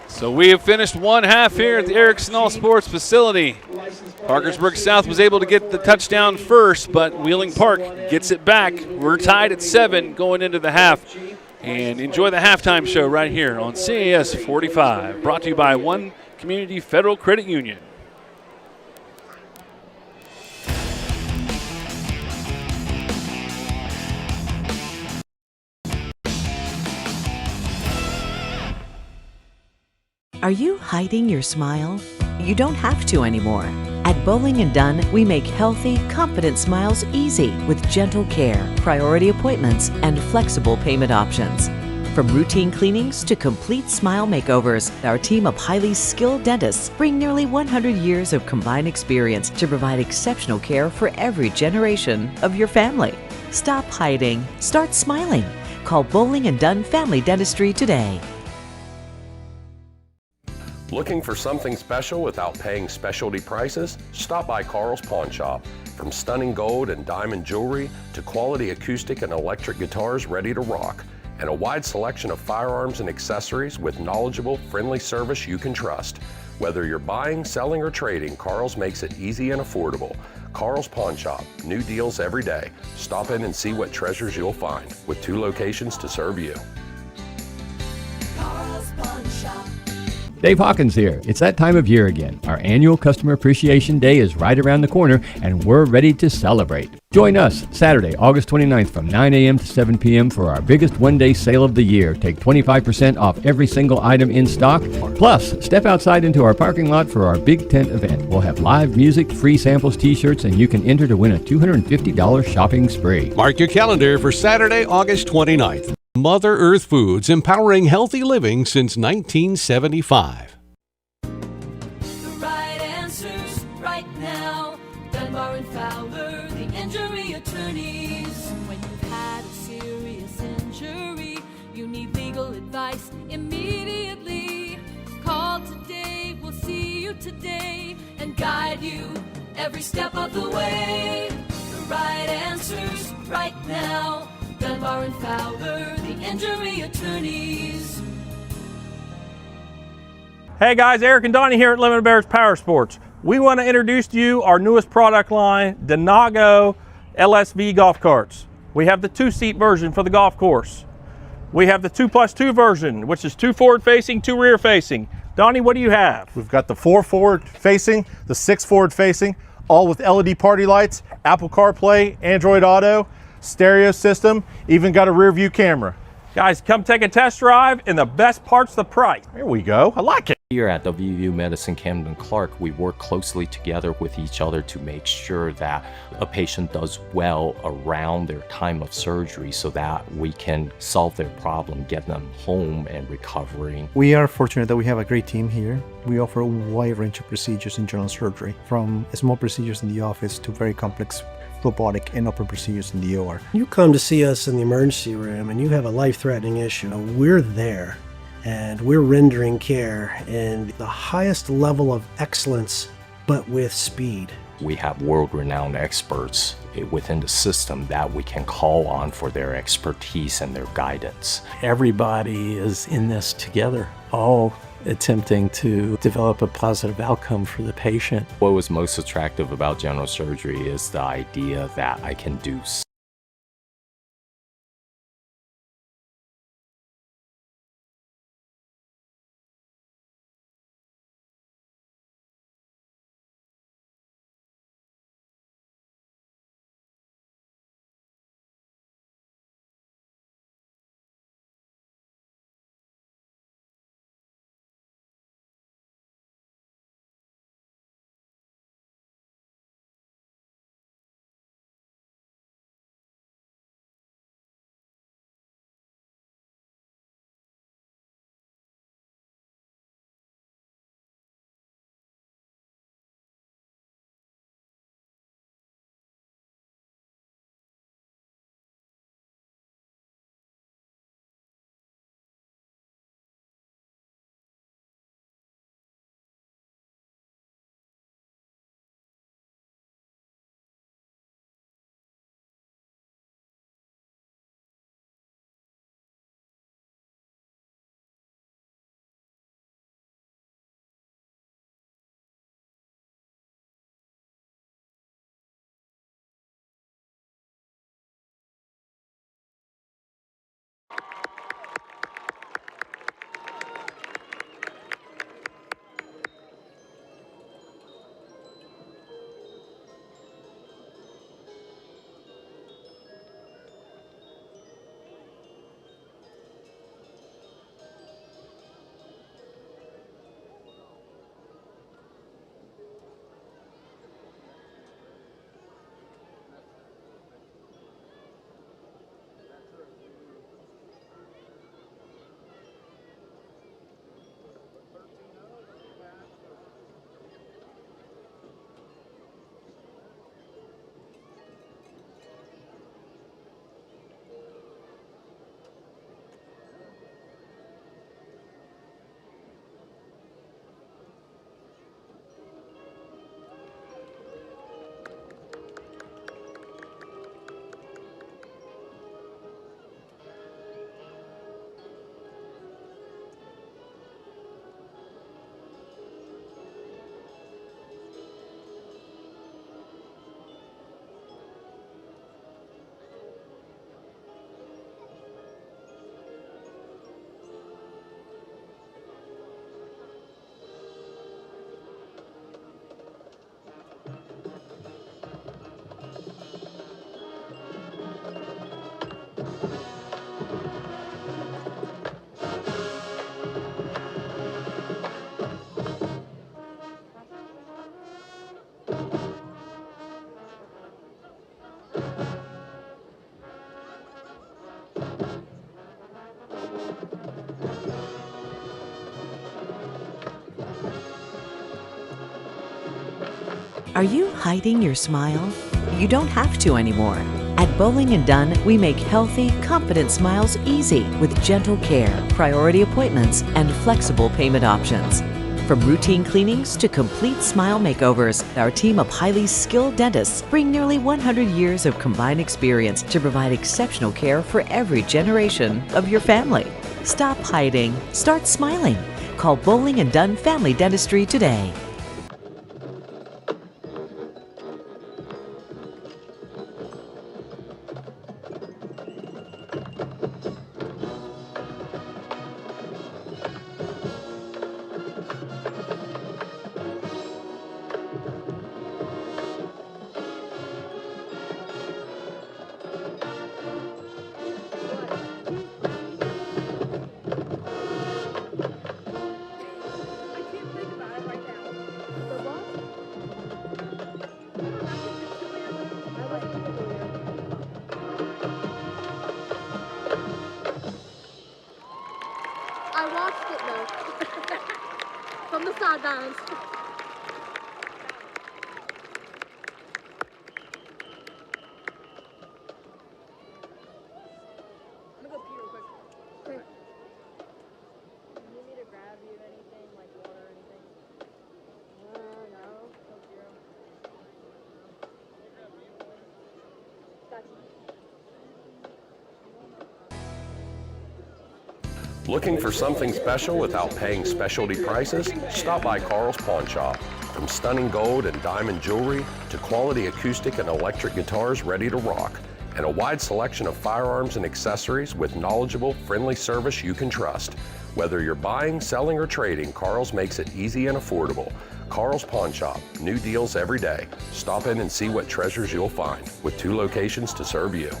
So we have finished one half here at the Erickson All Sports facility. Parkersburg South was able to get the touchdown first, but Wheeling Park gets it back. We're tied at 7 going into the half. And enjoy the halftime show right here on CAS 45, brought to you by One Community Federal Credit Union. Are you hiding your smile? You don't have to anymore. At Bowling & Dunn, we make healthy, confident smiles easy with gentle care, priority appointments, and flexible payment options. From routine cleanings to complete smile makeovers, our team of highly skilled dentists bring nearly 100 years of combined experience to provide exceptional care for every generation of your family. Stop hiding. Start smiling. Call Bowling & Dunn Family Dentistry today. Looking for something special without paying specialty prices? Stop by Carl's Pawn Shop. From stunning gold and diamond jewelry to quality acoustic and electric guitars ready to rock, and a wide selection of firearms and accessories with knowledgeable, friendly service you can trust. Whether you're buying, selling, or trading, Carl's makes it easy and affordable. Carl's Pawn Shop, new deals every day. Stop in and see what treasures you'll find, with 2 locations to serve you. Carl's Pawn Shop. Dave Hawkins here. It's that time of year again. Our annual Customer Appreciation Day is right around the corner, and we're ready to celebrate. Join us Saturday, August 29th from 9 a.m. to 7 p.m. for our biggest one-day sale of the year. Take 25% off every single item in stock. Plus, step outside into our parking lot for our big tent event. We'll have live music, free samples, t-shirts, and you can enter to win a $250 shopping spree. Mark your calendar for Saturday, August 29th. Mother Earth Foods, empowering healthy living since 1975. The right answers right now. Dunbar and Fowler, the injury attorneys. When you've had a serious injury, you need legal advice immediately. Call today, we'll see you today and guide you every step of the way. The right answers right now. Dunbar and Fowler, the injury attorneys. Hey guys, Eric and Donnie here at Lemon Bears Power Sports. We want to introduce to you our newest product line, Denago LSV golf carts. We have the 2-seat version for the golf course. We have the 2+2 version, which is 2 forward facing, 2 rear facing. Donnie, what do you have? We've got the 4 forward facing, the 6 forward facing, all with LED party lights, Apple CarPlay, Android Auto, stereo system, even got a rear view camera. Guys, come take a test drive, and the best part's the price. Here we go. I like it. Here at WVU Medicine Camden Clark, we work closely together with each other to make sure that a patient does well around their time of surgery so that we can solve their problem, get them home and recovering. We are fortunate that we have a great team here. We offer a wide range of procedures in general surgery, from small procedures in the office to very complex robotic and open procedures in the OR. You come to see us in the emergency room and you have a life-threatening issue. We're there, and we're rendering care in the highest level of excellence, but with speed. We have world-renowned experts within the system that we can call on for their expertise and their guidance. Everybody is in this together, all attempting to develop a positive outcome for the patient. What was most attractive about general surgery is the idea that I can do Are you hiding your smile? You don't have to anymore. At Bowling & Dunn, we make healthy, confident smiles easy with gentle care, priority appointments, and flexible payment options. From routine cleanings to complete smile makeovers, our team of highly skilled dentists bring nearly 100 years of combined experience to provide exceptional care for every generation of your family. Stop hiding. Start smiling. Call Bowling & Dunn Family Dentistry today. I watched it though, from the sidelines. I'm gonna go pee real quick. Okay. Do you need me to grab you anything, like water or anything? No. Coke Zero. Gotcha. Looking for something special without paying specialty prices? Stop by Carl's Pawn Shop. From stunning gold and diamond jewelry to quality acoustic and electric guitars ready to rock, and a wide selection of firearms and accessories with knowledgeable, friendly service you can trust. Whether you're buying, selling, or trading, Carl's makes it easy and affordable. Carl's Pawn Shop, new deals every day. Stop in and see what treasures you'll find, with 2 locations to serve you.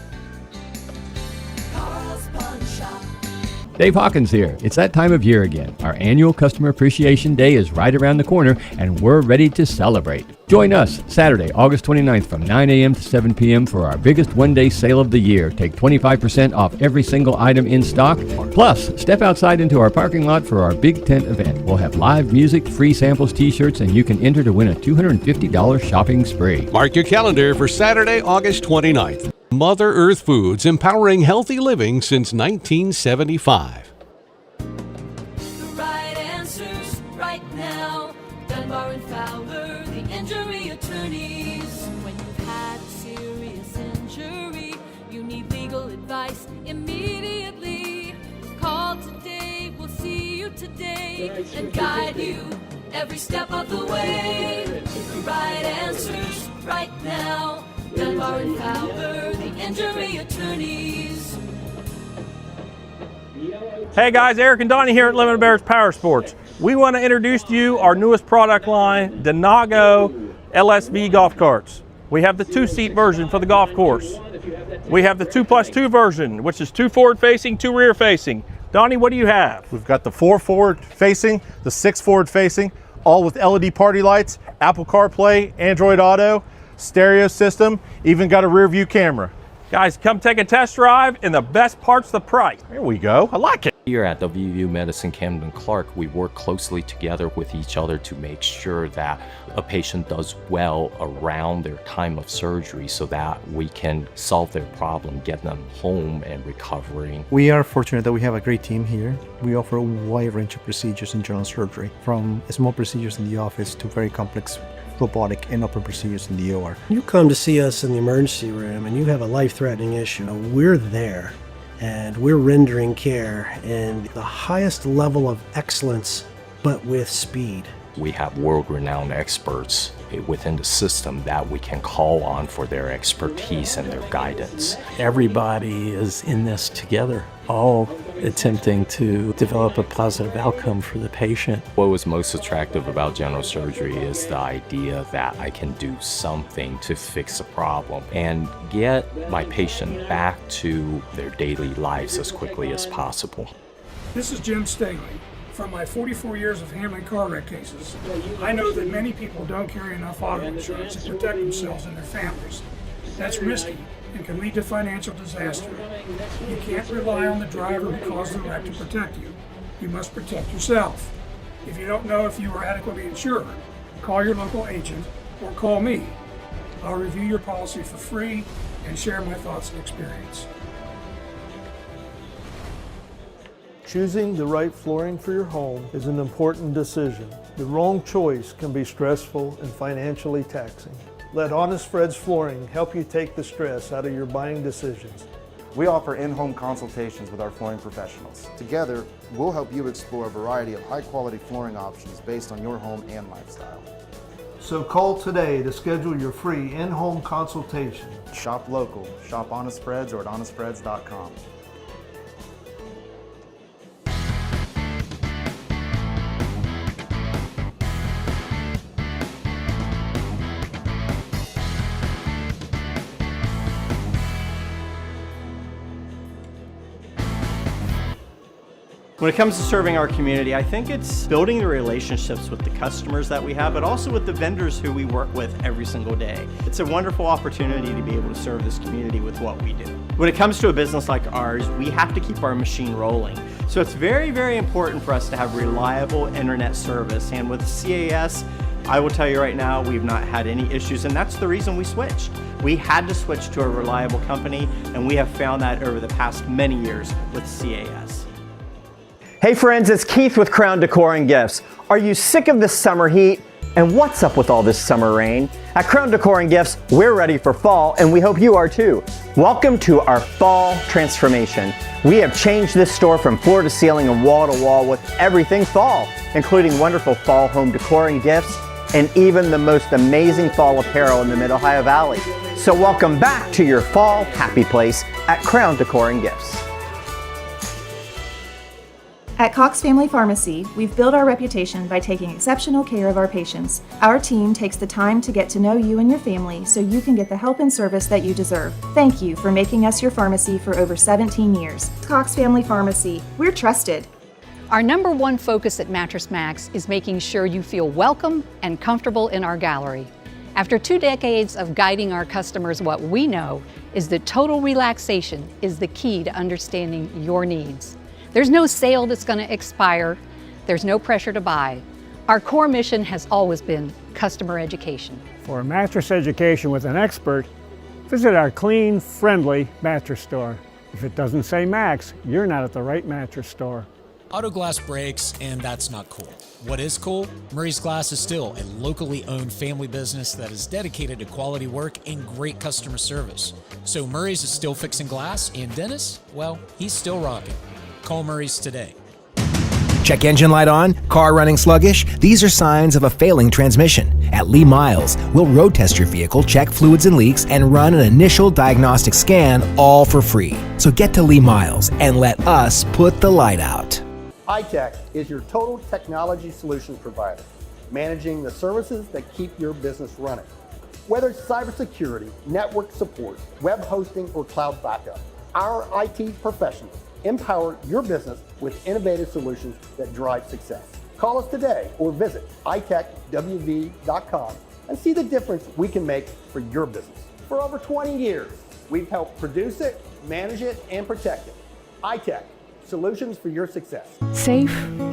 Carl's Pawn Shop. Dave Hawkins here. It's that time of year again. Our annual Customer Appreciation Day is right around the corner, and we're ready to celebrate. Join us Saturday, August 29th from 9 a.m. to 7 p.m. for our biggest one-day sale of the year. Take 25% off every single item in stock. Plus, step outside into our parking lot for our big tent event. We'll have live music, free samples, t-shirts, and you can enter to win a $250 shopping spree. Mark your calendar for Saturday, August 29th. Mother Earth Foods, empowering healthy living since 1975. The right answers right now. Dunbar and Fowler, the injury attorneys. When you've had a serious injury, you need legal advice immediately. Call today, we'll see you today and guide you every step of the way. The right answers right now. Dunbar and Fowler, the injury attorneys. Hey guys, Eric and Donnie here at Lemon Bears Power Sports. We want to introduce to you our newest product line, Denago LSV golf carts. We have the 2-seat version for the golf course. We have the 2+2 version, which is 2 forward facing, 2 rear facing. Donnie, what do you have? We've got the 4 forward facing, the 6 forward facing, all with LED party lights, Apple CarPlay, Android Auto, stereo system, even got a rear view camera. Guys, come take a test drive, and the best part's the price. There we go, I like it. Here at WVU Medicine Camden Clark, we work closely together with each other to make sure that a patient does well around their time of surgery so that we can solve their problem, get them home and recovering. We are fortunate that we have a great team here. We offer a wide range of procedures in general surgery, from small procedures in the office to very complex robotic and open procedures in the OR. You come to see us in the emergency room and you have a life-threatening issue. We're there and we're rendering care in the highest level of excellence, but with speed. We have world-renowned experts within the system that we can call on for their expertise and their guidance. Everybody is in this together, all attempting to develop a positive outcome for the patient. What was most attractive about general surgery is the idea that I can do something to fix a problem and get my patient back to their daily lives as quickly as possible. This is Jim Staley. From my 44 years of handling car wreck cases, I know that many people don't carry enough auto insurance to protect themselves and their families. That's risky and can lead to financial disaster. You can't rely on the driver who caused the wreck to protect you. You must protect yourself. If you don't know if you are adequately insured, call your local agent or call me. I'll review your policy for free and share my thoughts and experience. Choosing the right flooring for your home is an important decision. The wrong choice can be stressful and financially taxing. Let Honest Fred's Flooring help you take the stress out of your buying decisions. We offer in-home consultations with our flooring professionals. Together, we'll help you explore a variety of high-quality flooring options based on your home and lifestyle. So call today to schedule your free in-home consultation. Shop local. Shop Honest Fred's or at honestfreds.com. When it comes to serving our community, I think it's building the relationships with the customers that we have, but also with the vendors who we work with every single day. It's a wonderful opportunity to be able to serve this community with what we do. When it comes to a business like ours, we have to keep our machine rolling. So it's very, very important for us to have reliable internet service. And with CAS, I will tell you right now, we've not had any issues, and that's the reason we switched. We had to switch to a reliable company, and we have found that over the past many years with CAS. Hey friends, it's Keith with Crown Decor and Gifts. Are you sick of this summer heat? And what's up with all this summer rain? At Crown Decor and Gifts, we're ready for fall, and we hope you are too. Welcome to our fall transformation. We have changed this store from floor to ceiling and wall to wall with everything fall, including wonderful fall home decor and gifts, and even the most amazing fall apparel in the Mid-Ohio Valley. So welcome back to your fall happy place at Crown Decor and Gifts. At Cox Family Pharmacy, we've built our reputation by taking exceptional care of our patients. Our team takes the time to get to know you and your family so you can get the help and service that you deserve. Thank you for making us your pharmacy for over 17 years. Cox Family Pharmacy, we're trusted. Our number one focus at Mattress Max is making sure you feel welcome and comfortable in our gallery. After 2 decades of guiding our customers, what we know is that total relaxation is the key to understanding your needs. There's no sale that's going to expire. There's no pressure to buy. Our core mission has always been customer education. For mattress education with an expert, visit our clean, friendly mattress store. If it doesn't say Max, you're not at the right mattress store. Auto glass breaks, and that's not cool. What is cool? Murray's Glass is still a locally owned family business that is dedicated to quality work and great customer service. So Murray's is still fixing glass, and Dennis, well, he's still rocking. Call Murray's today. Check engine light on? Car running sluggish? These are signs of a failing transmission. At Lee Miles, we'll road test your vehicle, check fluids and leaks, and run an initial diagnostic scan, all for free. So get to Lee Miles and let us put the light out. iTech is your total technology solutions provider, managing the services that keep your business running. Whether it's cybersecurity, network support, web hosting, or cloud backup, our IT professionals empower your business with innovative solutions that drive success. Call us today or visit itechwv.com and see the difference we can make for your business. For over 20 years, we've helped produce it, manage it, and protect it. iTech, solutions for your success. Safe,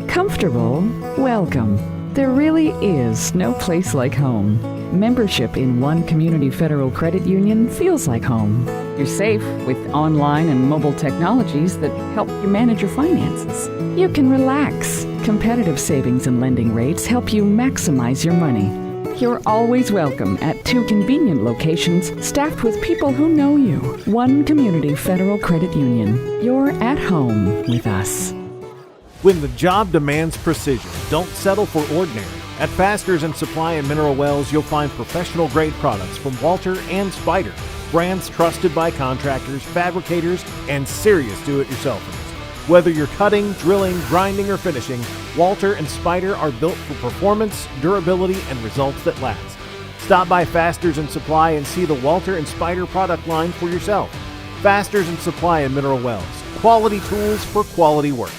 comfortable, welcome. There really is no place like home. Membership in one community federal credit union feels like home. You're safe with online and mobile technologies that help you manage your finances. You can relax. Competitive savings and lending rates help you maximize your money. You're always welcome at 2 convenient locations staffed with people who know you. One community federal credit union. You're at home with us. When the job demands precision, don't settle for ordinary. At Fasteners and Supply and Mineral Wells, you'll find professional-grade products from Walter and Spyder, brands trusted by contractors, fabricators, and serious do-it-yourselfers. Whether you're cutting, drilling, grinding, or finishing, Walter and Spyder are built for performance, durability, and results that last. Stop by Fasteners and Supply and see the Walter and Spyder product line for yourself. Fasteners and Supply and Mineral Wells, quality tools for quality work.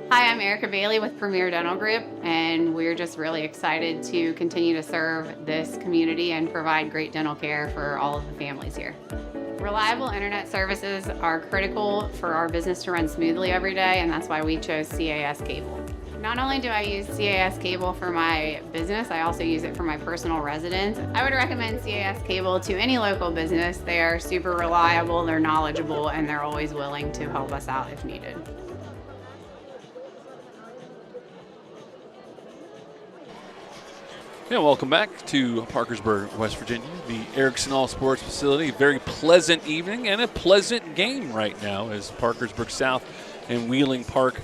Hi, I'm Erica Bailey with Premier Dental Group, and we're just really excited to continue to serve this community and provide great dental care for all of the families here. Reliable internet services are critical for our business to run smoothly every day, and that's why we chose CAS Cable. Not only do I use CAS Cable for my business, I also use it for my personal residence. I would recommend CAS Cable to any local business. They are super reliable, they're knowledgeable, and they're always willing to help us out if needed. Yeah, welcome back to Parkersburg, West Virginia, the Erickson All Sports Facility. Very pleasant evening and a pleasant game right now as Parkersburg South and Wheeling Park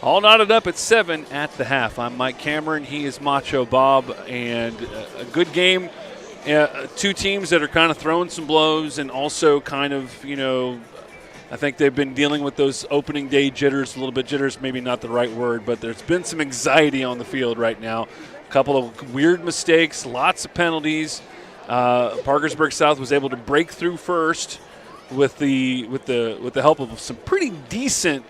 all knotted up at 7 at the half. I'm Mike Cameron. He is Macho Bob, and a good game. Two teams that are kind of throwing some blows and also kind of, you know, I think they've been dealing with those opening day jitters, a little bit jitters, maybe not the right word, but there's been some anxiety on the field right now. Couple of weird mistakes, lots of penalties. Parkersburg South was able to break through first with the help of some pretty decent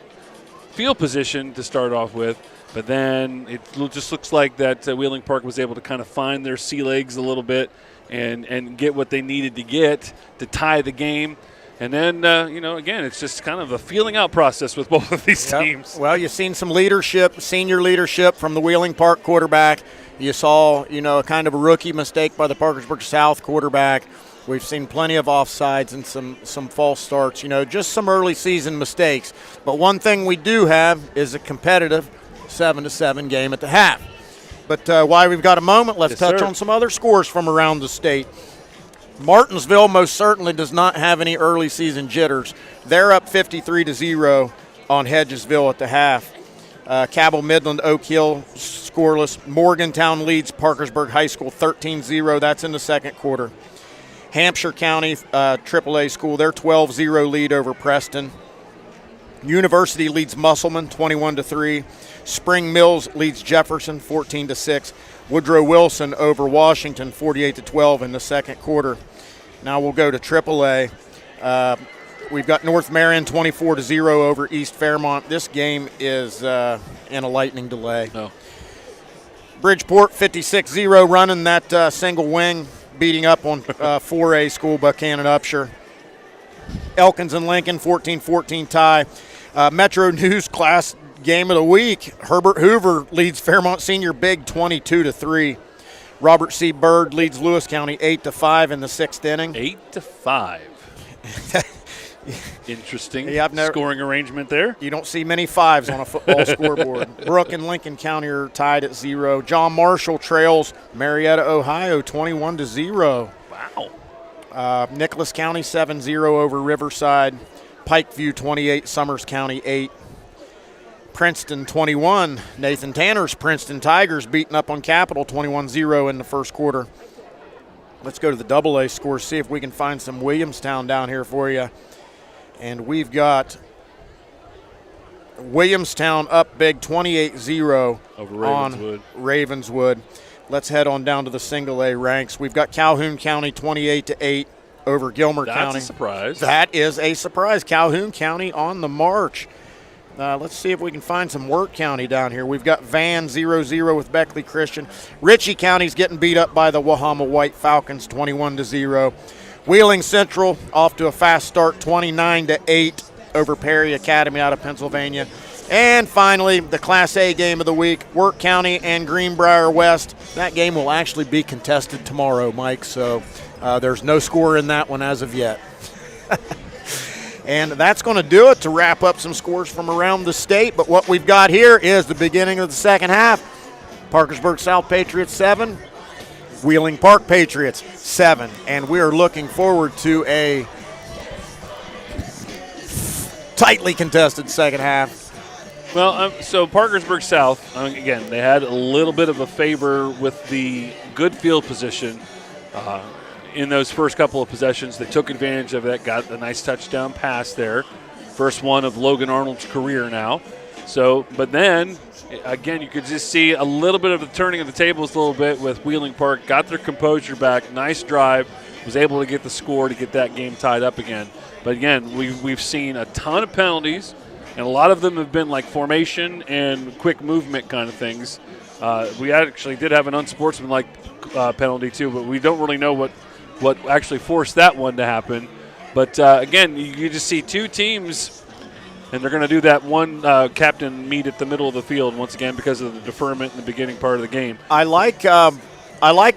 field position to start off with, but then it just looks like that Wheeling Park was able to kind of find their sea legs a little bit and get what they needed to get to tie the game. And then, again, it's just kind of a feeling out process with both of these teams. Well, you've seen some leadership, senior leadership from the Wheeling Park quarterback. You saw, kind of a rookie mistake by the Parkersburg South quarterback. We've seen plenty of offsides and some false starts, just some early season mistakes. But one thing we do have is a competitive 7-7 game at the half. But while we've got a moment, let's touch on some other scores from around the state. Martinsville most certainly does not have any early season jitters. They're up 53-0 on Hedgesville at the half. Cabell Midland, Oak Hill scoreless. Morgantown leads Parkersburg High School 13-0. That's in the second quarter. Hampshire County AAA school, their 12-0 lead over Preston. University leads Musselman 21-3. Spring Mills leads Jefferson 14-6. Woodrow Wilson over Washington 48-12 in the second quarter. Now we'll go to AAA. We've got North Marion 24-0 over East Fairmont. This game is in a lightning delay. Oh. Bridgeport 56-0 running that single wing, beating up on 4A school Buchanan Upshur. Elkins and Lincoln 14-14 tie. Metro News Class Game of the Week. Herbert Hoover leads Fairmont Senior Big 22-3. Robert C. Byrd leads Lewis County 8-5 in the sixth inning. 8-5. Interesting never, scoring arrangement there. You don't see many fives on a football scoreboard. Brooke and Lincoln County are tied at 0. John Marshall trails Marietta, Ohio 21-0. Wow. Nicholas County 7-0 over Riverside. Pikeview 28, Summers County 8. Princeton 21. Nathan Tanner's Princeton Tigers beating up on Capital 21-0 in the first quarter. Let's go to the AA scores, see if we can find some Williamstown down here for you. And we've got Williamstown up big 28-0 over Ravenswood. On Ravenswood. Let's head on down to the single A ranks. We've got Calhoun County 28-8 over Gilmer County. That's a surprise. That is a surprise. Calhoun County on the march. Let's see if we can find some Wirt County down here. We've got Van 0-0 with Beckley Christian. Ritchie County's getting beat up by the Wahama White Falcons 21-0. Wheeling Central off to a fast start 29-8 over Perry Academy out of Pennsylvania. And finally, the Class A game of the week, Wirt County and Greenbrier West. That game will actually be contested tomorrow, Mike, so there's no score in that one as of yet. And that's going to do it to wrap up some scores from around the state. But what we've got here is the beginning of the second half. Parkersburg South Patriots 7, Wheeling Park Patriots 7. And we are looking forward to a tightly contested second half. Well, so Parkersburg South, again, they had a little bit of a favor with the good field position in those first couple of possessions. They took advantage of that, got a nice touchdown pass there. First one of Logan Arnold's career now. So, but then, again, you could just see a little bit of the turning of the tables a little bit with Wheeling Park. Got their composure back, nice drive, was able to get the score to get that game tied up again. But again, we've seen a ton of penalties, and a lot of them have been like formation and quick movement kind of things. We actually did have an unsportsmanlike penalty too, but we don't really know what actually forced that one to happen. But, again, you just see two teams, and they're going to do that one captain meet at the middle of the field once again because of the deferment in the beginning part of the game. I like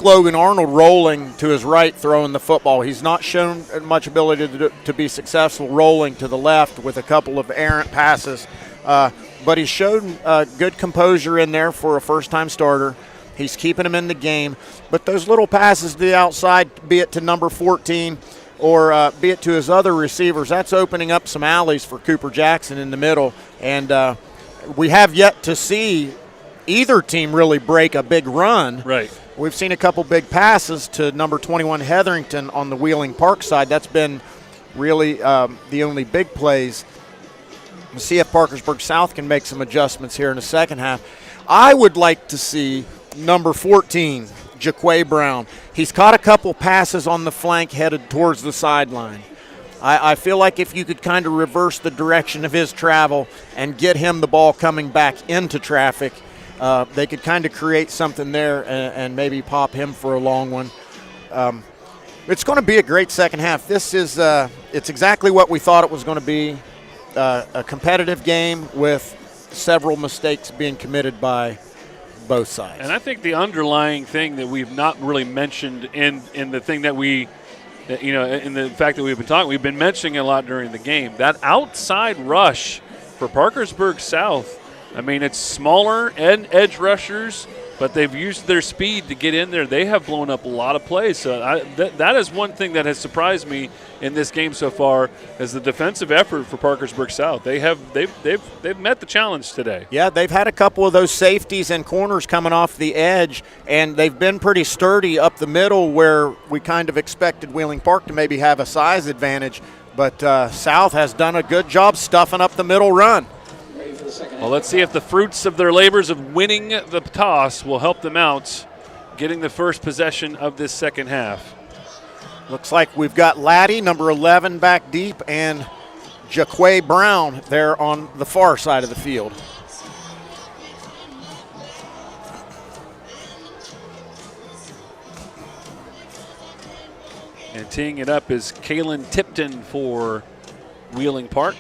Logan Arnold rolling to his right, throwing the football. He's not shown much ability to be successful rolling to the left with a couple of errant passes, but he's shown good composure in there for a first-time starter. He's keeping him in the game. But those little passes to the outside, be it to number 14 or be it to his other receivers, that's opening up some alleys for Cooper Jackson in the middle. And we have yet to see either team really break a big run. Right. We've seen a couple big passes to number 21 Hetherington on the Wheeling Park side. That's been really the only big plays. We'll see if Parkersburg South can make some adjustments here in the second half. I would like to see number 14, Jaquay Brown. He's caught a couple passes on the flank headed towards the sideline. I feel like if you could kind of reverse the direction of his travel and get him the ball coming back into traffic, they could kind of create something there and maybe pop him for a long one. It's going to be a great second half. This is it's exactly what we thought it was going to be, a competitive game with several mistakes being committed by both sides. And I think the underlying thing that we've not really mentioned in the thing that we, in the fact that we've been mentioning a lot during the game, that outside rush for Parkersburg South. I mean, it's smaller and edge rushers, but they've used their speed to get in there. They have blown up a lot of plays. So that is one thing that has surprised me in this game so far, is the defensive effort for Parkersburg South. They've met the challenge today. Yeah, they've had a couple of those safeties and corners coming off the edge, and they've been pretty sturdy up the middle where we kind of expected Wheeling Park to maybe have a size advantage. But South has done a good job stuffing up the middle run. Well, let's see if the fruits of their labors of winning the toss will help them out getting the first possession of this second half. Looks like we've got Laddie, number 11, back deep, and Jaquay Brown there on the far side of the field. And teeing it up is Kalen Tipton for Wheeling Park.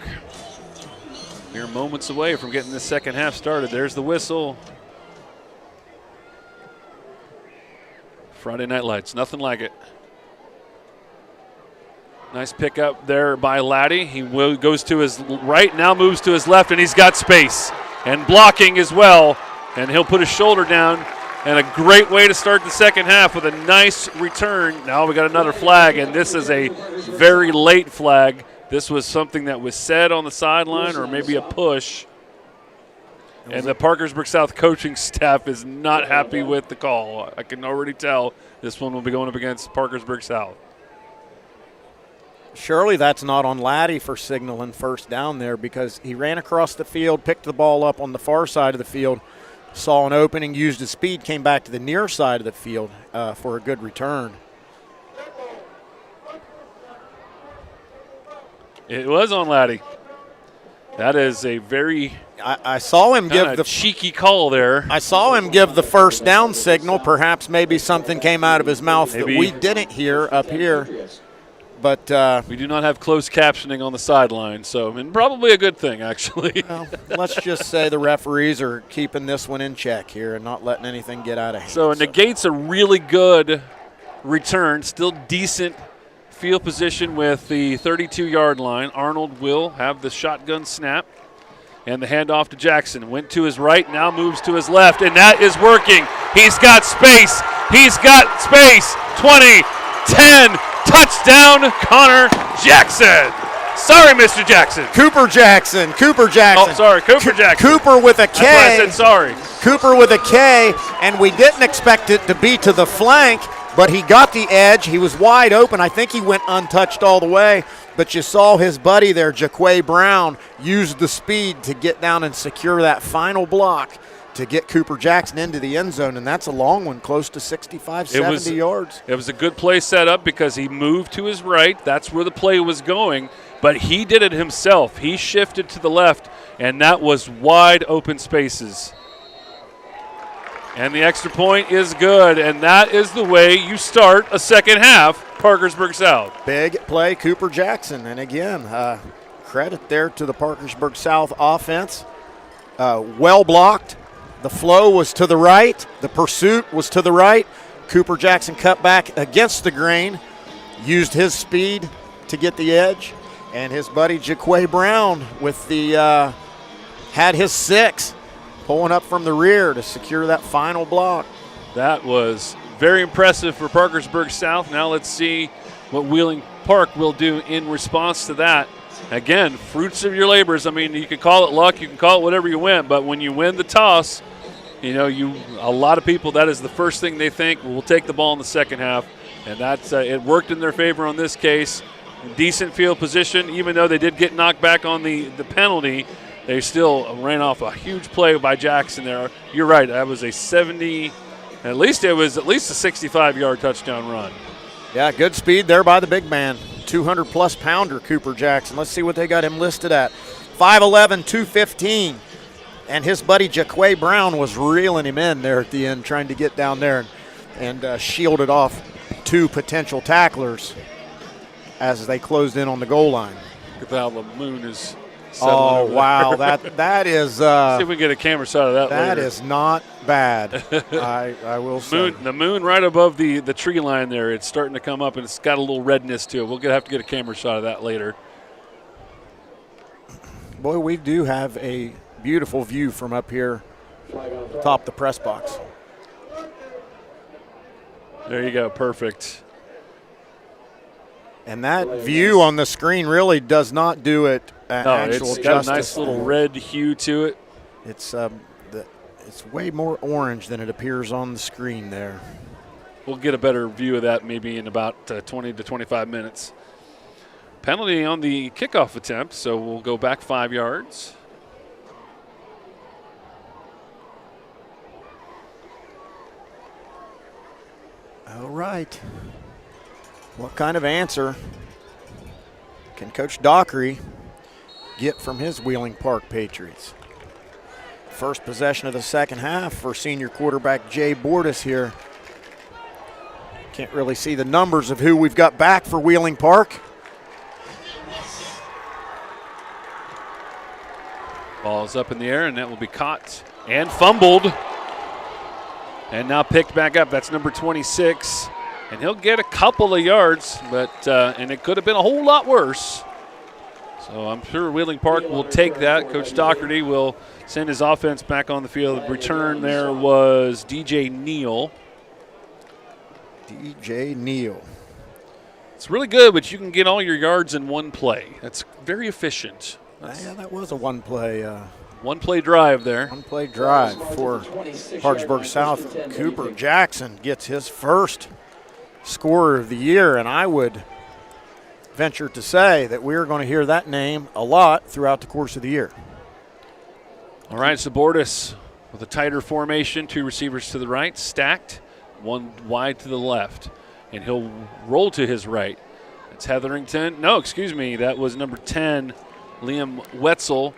Mere moments away from getting this second half started. There's the whistle. Friday Night Lights, nothing like it. Nice pickup there by Laddie. He goes to his right, now moves to his left, and he's got space. And blocking as well. And he'll put his shoulder down. And a great way to start the second half with a nice return. Now we got another flag, and this is a very late flag. This was something that was said on the sideline or maybe a push. And the Parkersburg South coaching staff is not happy with the call. I can already tell this one will be going up against Parkersburg South. Surely that's not on Laddie for signaling first down there, because he ran across the field, picked the ball up on the far side of the field, saw an opening, used his speed, came back to the near side of the field for a good return. It was on Laddie. That is a very I saw him give the cheeky call there. I saw him give the first down signal. Perhaps maybe something came out of his mouth that we didn't hear up here. But we do not have closed captioning on the sideline, and probably a good thing, actually. Well, let's just say the referees are keeping this one in check here and not letting anything get out of hand. So it negates a really good return, still decent field position with the 32-yard line. Arnold will have the shotgun snap. And the handoff to Jackson. Went to his right, now moves to his left, and that is working. He's got space. He's got space. 20, 10, touchdown, Connor Jackson. Sorry, Mr. Jackson. Cooper Jackson. Oh, sorry, Cooper Jackson. Cooper with a K. That's why I said sorry. Cooper with a K, and we didn't expect it to be to the flank, but he got the edge. He was wide open. I think he went untouched all the way. But you saw his buddy there, Jaquay Brown, use the speed to get down and secure that final block to get Cooper Jackson into the end zone, and that's a long one, close to 65, 70 yards. It was a good play set up because he moved to his right. That's where the play was going, but he did it himself. He shifted to the left, and that was wide open spaces. And the extra point is good, and that is the way you start a second half, Parkersburg South. Big play, Cooper Jackson. And again, credit there to the Parkersburg South offense. Well blocked. The flow was to the right. The pursuit was to the right. Cooper Jackson cut back against the grain, used his speed to get the edge. And his buddy Jaquay Brown with the had his 6. Pulling up from the rear to secure that final block. That was very impressive for Parkersburg South. Now let's see what Wheeling Park will do in response to that. Again, fruits of your labors. I mean, you can call it luck, you can call it whatever you win, but when you win the toss, a lot of people, that is the first thing they think. We'll take the ball in the second half, and that's it worked in their favor on this case. Decent field position, even though they did get knocked back on the penalty. They still ran off a huge play by Jackson there. You're right. That was a 70, at least it was at least a 65-yard touchdown run. Yeah, good speed there by the big man. 200-plus pounder, Cooper Jackson. Let's see what they got him listed at. 5'11", 215. And his buddy Jaquay Brown was reeling him in there at the end, trying to get down there and shielded off 2 potential tacklers as they closed in on the goal line. Look at how the moon is. Oh, wow. that is. See if we can get a camera shot of that later. That is not bad, I will say. The moon right above the tree line there. It's starting to come up, and it's got a little redness to it. We'll have to get a camera shot of that later. Boy, we do have a beautiful view from up here, top the press box. There you go. Perfect. And that view on the screen really does not do it actual it's justice. got a nice little red hue to it. It's way more orange than it appears on the screen there. We'll get a better view of that maybe in about 20 to 25 minutes. Penalty on the kickoff attempt, so we'll go back 5 yards. All right. What kind of answer can Coach Dockery get from his Wheeling Park Patriots? First possession of the second half for senior quarterback Jay Bordas here. Can't really see the numbers of who we've got back for Wheeling Park. Ball's up in the air, and that will be caught and fumbled. And now picked back up. That's number 26. And he'll get a couple of yards, but and it could have been a whole lot worse. So I'm sure Wheeling Park will take that. Coach Doherty will send his offense back on the field. Return there was DJ Neal. DJ Neal. It's really good, but you can get all your yards in one play. That's very efficient. Yeah, that was a one-play drive there. One-play drive for Parkersburg South. Cooper Jackson gets his first scorer of the year, and I would venture to say that we're going to hear that name a lot throughout the course of the year. All right, so Bordas with a tighter formation, 2 receivers to the right, stacked, 1 wide to the left, and he'll roll to his right. That's Hetherington. No, excuse me, that was number 10, Liam Wetzel,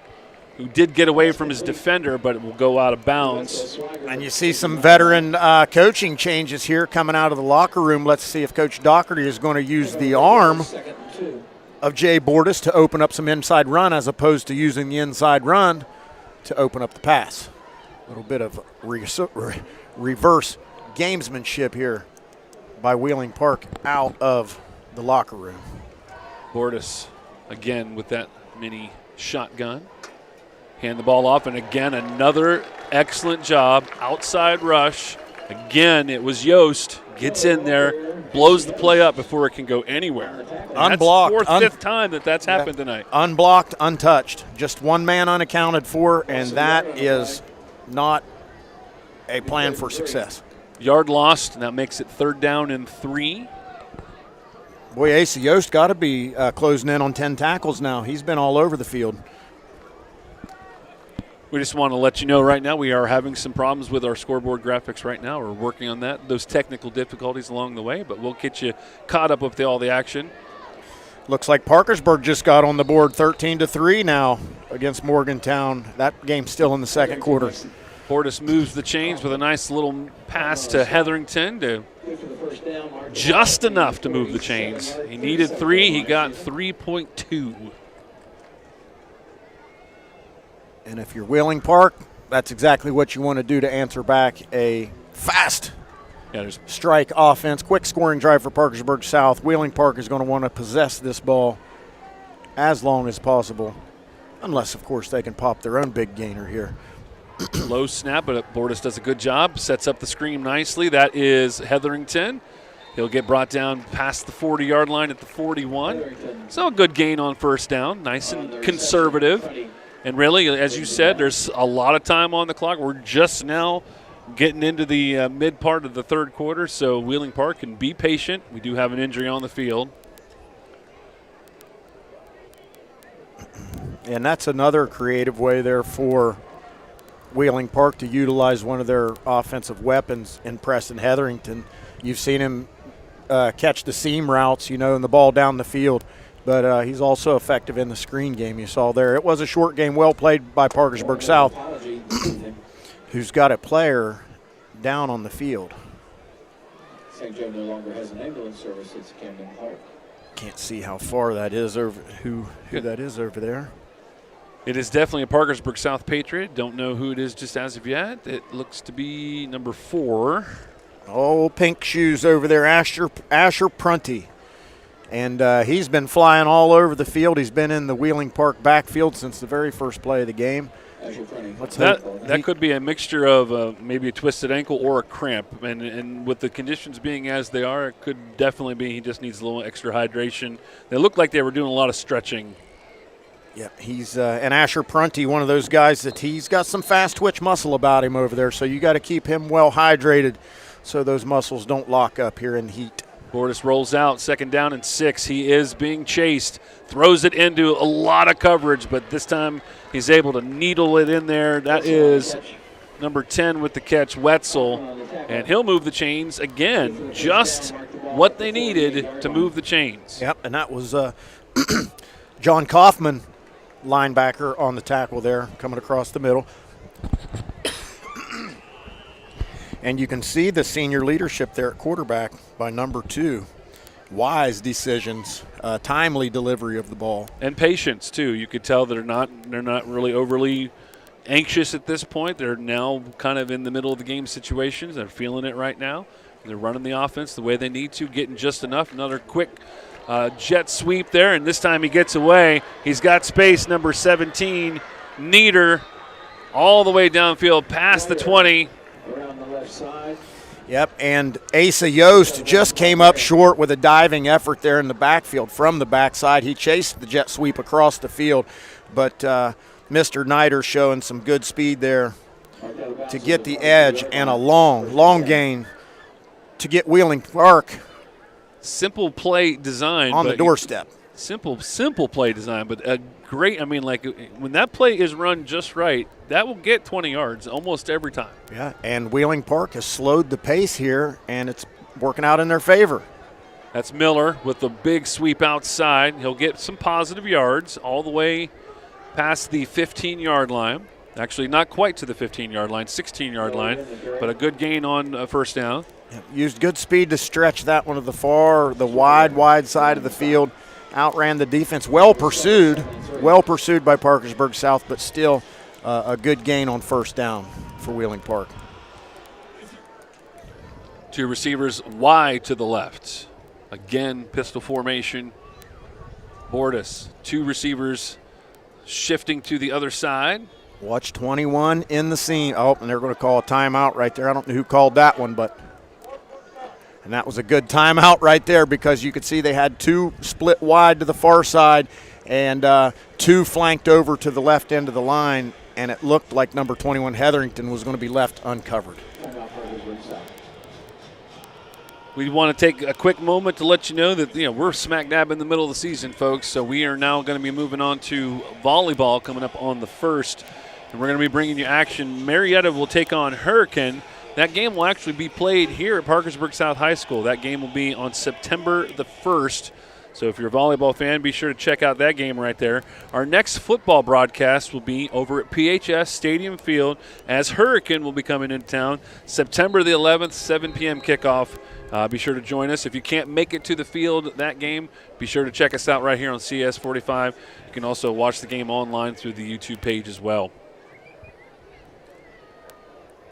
who did get away from his defender, but it will go out of bounds. And you see some veteran coaching changes here coming out of the locker room. Let's see if Coach Doherty is going to use the arm of Jay Bordas to open up some inside run as opposed to using the inside run to open up the pass. A little bit of reverse gamesmanship here by Wheeling Park out of the locker room. Bordas again with that mini shotgun. Hand the ball off, and again, another excellent job. Outside rush. Again, it was Yost. Gets in there, blows the play up before it can go anywhere. Unblocked. That's the 4th, 5th time that's happened tonight. Unblocked, untouched. Just one man unaccounted for, and that is not a plan for success. Yard lost, and that makes it 3rd down and 3. Boy, Asa Yost got to be closing in on 10 tackles now. He's been all over the field. We just want to let you know right now we are having some problems with our scoreboard graphics right now. We're working on that, those technical difficulties along the way, but we'll get you caught up with all the action. Looks like Parkersburg just got on the board 13-3 now against Morgantown. That game's still in the second quarter. Bordas moves the chains with a nice little pass to Hetherington to just enough to move the chains. He needed 3. He got 3.2. And if you're Wheeling Park, that's exactly what you want to do to answer back a fast strike offense. Quick scoring drive for Parkersburg South. Wheeling Park is going to want to possess this ball as long as possible, unless, of course, they can pop their own big gainer here. Low snap, but Bordas does a good job. Sets up the screen nicely. That is Hetherington. He'll get brought down past the 40-yard line at the 41. So a good gain on first down. Nice and conservative. And really, as you said, there's a lot of time on the clock. We're just now getting into the mid part of the third quarter, so Wheeling Park can be patient. We do have an injury on the field. And that's another creative way there for Wheeling Park to utilize one of their offensive weapons in Preston Hetherington. You've seen him catch the seam routes, and the ball down the field, but he's also effective in the screen game you saw there. It was a short game, well played by Parkersburg South, who's got a player down on the field. St. Joe no longer has an ambulance service. It's Camden Clark. Can't see how far that is over, who that is over there. It is definitely a Parkersburg South Patriot. Don't know who it is just as of yet. It looks to be number 4. Oh, pink shoes over there, Asher Prunty. And he's been flying all over the field. He's been in the Wheeling Park backfield since the very first play of the game. That could be a mixture of maybe a twisted ankle or a cramp. And with the conditions being as they are, it could definitely be he just needs a little extra hydration. They looked like they were doing a lot of stretching. Yeah, he's and Asher Prunty, one of those guys that he's got some fast twitch muscle about him over there, so you got to keep him well hydrated so those muscles don't lock up here in heat. Bordas rolls out, 2nd down and 6. He is being chased, throws it into a lot of coverage, but this time he's able to needle it in there. That is number 10 with the catch, Wetzel, and he'll move the chains again, just what they needed to move the chains. Yep, and that was John Kaufman, linebacker, on the tackle there, coming across the middle. And you can see the senior leadership there at quarterback by number 2. Wise decisions, timely delivery of the ball, and patience too. You could tell they're not really overly anxious at this point. They're now kind of in the middle of the game situations. They're feeling it right now. They're running the offense the way they need to, getting just enough. Another quick jet sweep there, and this time he gets away. He's got space, number 17, Nieder, all the way downfield past the 20. Around the left side. Yep, and Asa Yost just came up short with a diving effort there in the backfield from the backside. He chased the jet sweep across the field, but Mr. Nieder showing some good speed there to get the edge and a long gain to get Wheeling Park. Simple play design. On the doorstep. Simple play design, but a great, when that play is run just right, that will get 20 yards almost every time. Yeah, and Wheeling Park has slowed the pace here, and it's working out in their favor. That's Miller with the big sweep outside. He'll get some positive yards all the way past the 15-yard line. Actually, not quite to the 15-yard line, 16-yard line, but a good gain on first down. Used good speed to stretch that one to the wide side of the field. Outran the defense. Well pursued by Parkersburg South, but still a good gain on first down for Wheeling Park. 2 receivers wide to the left. Again, pistol formation. Bordas, 2 receivers shifting to the other side. Watch 21 in the seam. Oh, and they're going to call a timeout right there. I don't know who called that one, and that was a good timeout right there because you could see they had 2 split wide to the far side and 2 flanked over to the left end of the line, and it looked like number 21 Hetherington was going to be left uncovered. We want to take a quick moment to let you know that we're smack dab in the middle of the season, folks, so we are now going to be moving on to volleyball coming up on the 1st, and we're going to be bringing you action. Marietta will take on Hurricane. That game will actually be played here at Parkersburg South High School. That game will be on September the 1st. So if you're a volleyball fan, be sure to check out that game right there. Our next football broadcast will be over at PHS Stadium Field as Hurricane will be coming into town September the 11th, 7 p.m. kickoff. Be sure to join us. If you can't make it to the field that game, be sure to check us out right here on CS 45. You can also watch the game online through the YouTube page as well.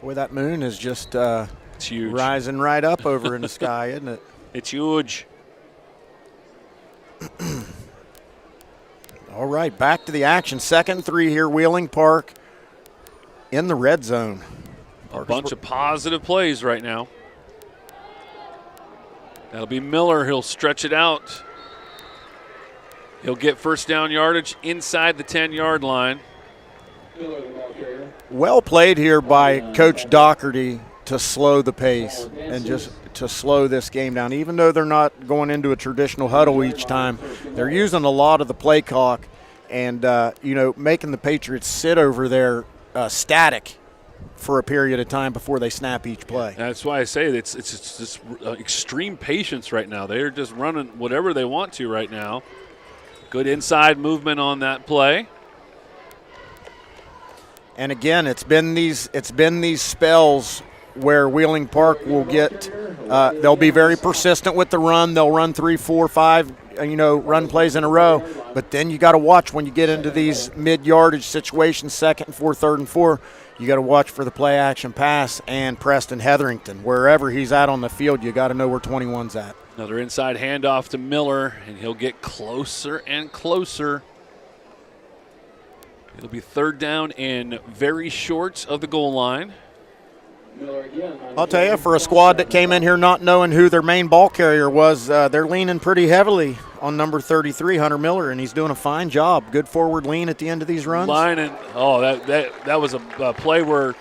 Boy, that moon is just it's huge. Rising right up over in the sky, isn't it? It's huge. All right, back to the action. 2nd and 3 here, Wheeling Park in the red zone. A bunch of positive plays right now. That'll be Miller. He'll stretch it out. He'll get first down yardage inside the 10-yard line. Well played here by Coach Doherty to slow the pace and just to slow this game down. Even though they're not going into a traditional huddle each time, they're using a lot of the play clock and, making the Patriots sit over there static for a period of time before they snap each play. That's why I say it's just extreme patience right now. They're just running whatever they want to right now. Good inside movement on that play. And again, it's been these spells where Wheeling Park will get they'll be very persistent with the run. They'll run 3, 4, 5 run plays in a row. But then you got to watch when you get into these mid-yardage situations, 2nd and 4, 3rd and 4. You got to watch for the play action pass and Preston Hetherington. Wherever he's at on the field, you got to know where 21's at. Another inside handoff to Miller, and he'll get closer and closer. It'll be 3rd down and very short of the goal line. I'll tell you, for a squad that came in here not knowing who their main ball carrier was, they're leaning pretty heavily on number 33, Hunter Miller, and he's doing a fine job. Good forward lean at the end of these runs. That was a play where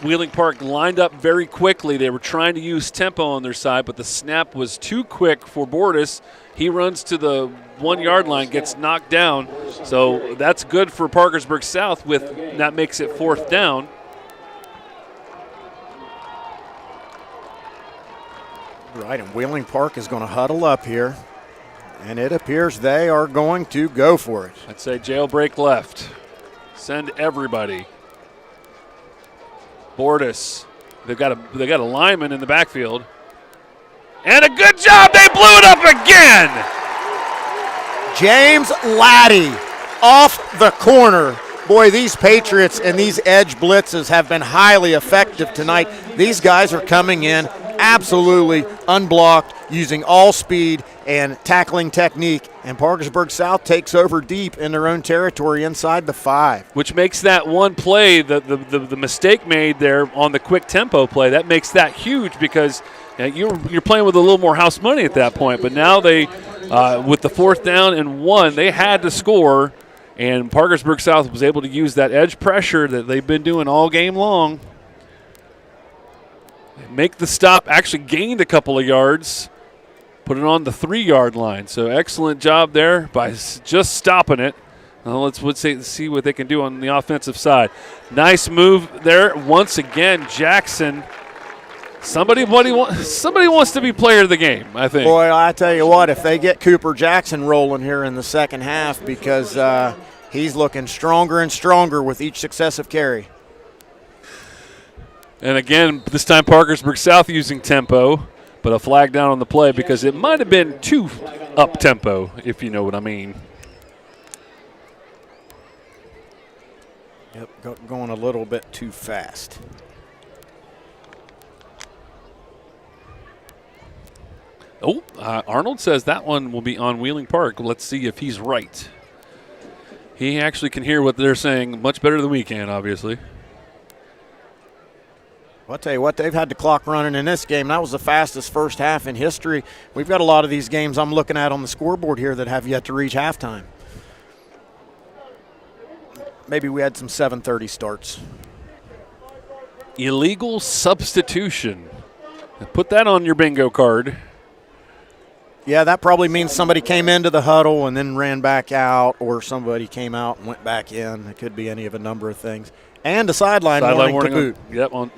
Wheeling Park lined up very quickly. They were trying to use tempo on their side, but the snap was too quick for Bordas. He runs to the 1-yard line, gets knocked down. So that's good for Parkersburg South. That makes it 4th down. Right, and Wheeling Park is going to huddle up here, and it appears they are going to go for it. I'd say jailbreak left. Send everybody. Bordas. They've got a lineman in the backfield. And a good job. They blew it up again. James Laddie off the corner. Boy, these Patriots and these edge blitzes have been highly effective tonight. These guys are coming in absolutely unblocked, using all speed and tackling technique. And Parkersburg South takes over deep in their own territory inside the 5. Which makes that one play, the mistake made there on the quick tempo play, that makes that huge because you're playing with a little more house money at that point. But now they, with the 4th down and 1, they had to score. And Parkersburg South was able to use that edge pressure that they've been doing all game long. Make the stop, actually gained a couple of yards, put it on the 3-yard line. So excellent job there by just stopping it. Well, let's see what they can do on the offensive side. Nice move there. Once again, Jackson. Somebody wants to be player of the game, I think. Boy, I tell you what, if they get Cooper Jackson rolling here in the second half, because he's looking stronger and stronger with each successive carry. And again, this time Parkersburg South using tempo, but a flag down on the play because it might have been too up-tempo, if you know what I mean. Yep, going a little bit too fast. Arnold says that one will be on Wheeling Park. Let's see if he's right. He actually can hear what they're saying much better than we can, obviously. Well, I'll tell you what, they've had the clock running in this game. That was the fastest first half in history. We've got a lot of these games I'm looking at on the scoreboard here that have yet to reach halftime. Maybe we had some 7:30 starts. Illegal substitution. Put that on your bingo card. Yeah, that probably means somebody came into the huddle and then ran back out, or somebody came out and went back in. It could be any of a number of things. And a sideline warning to boot. Yep.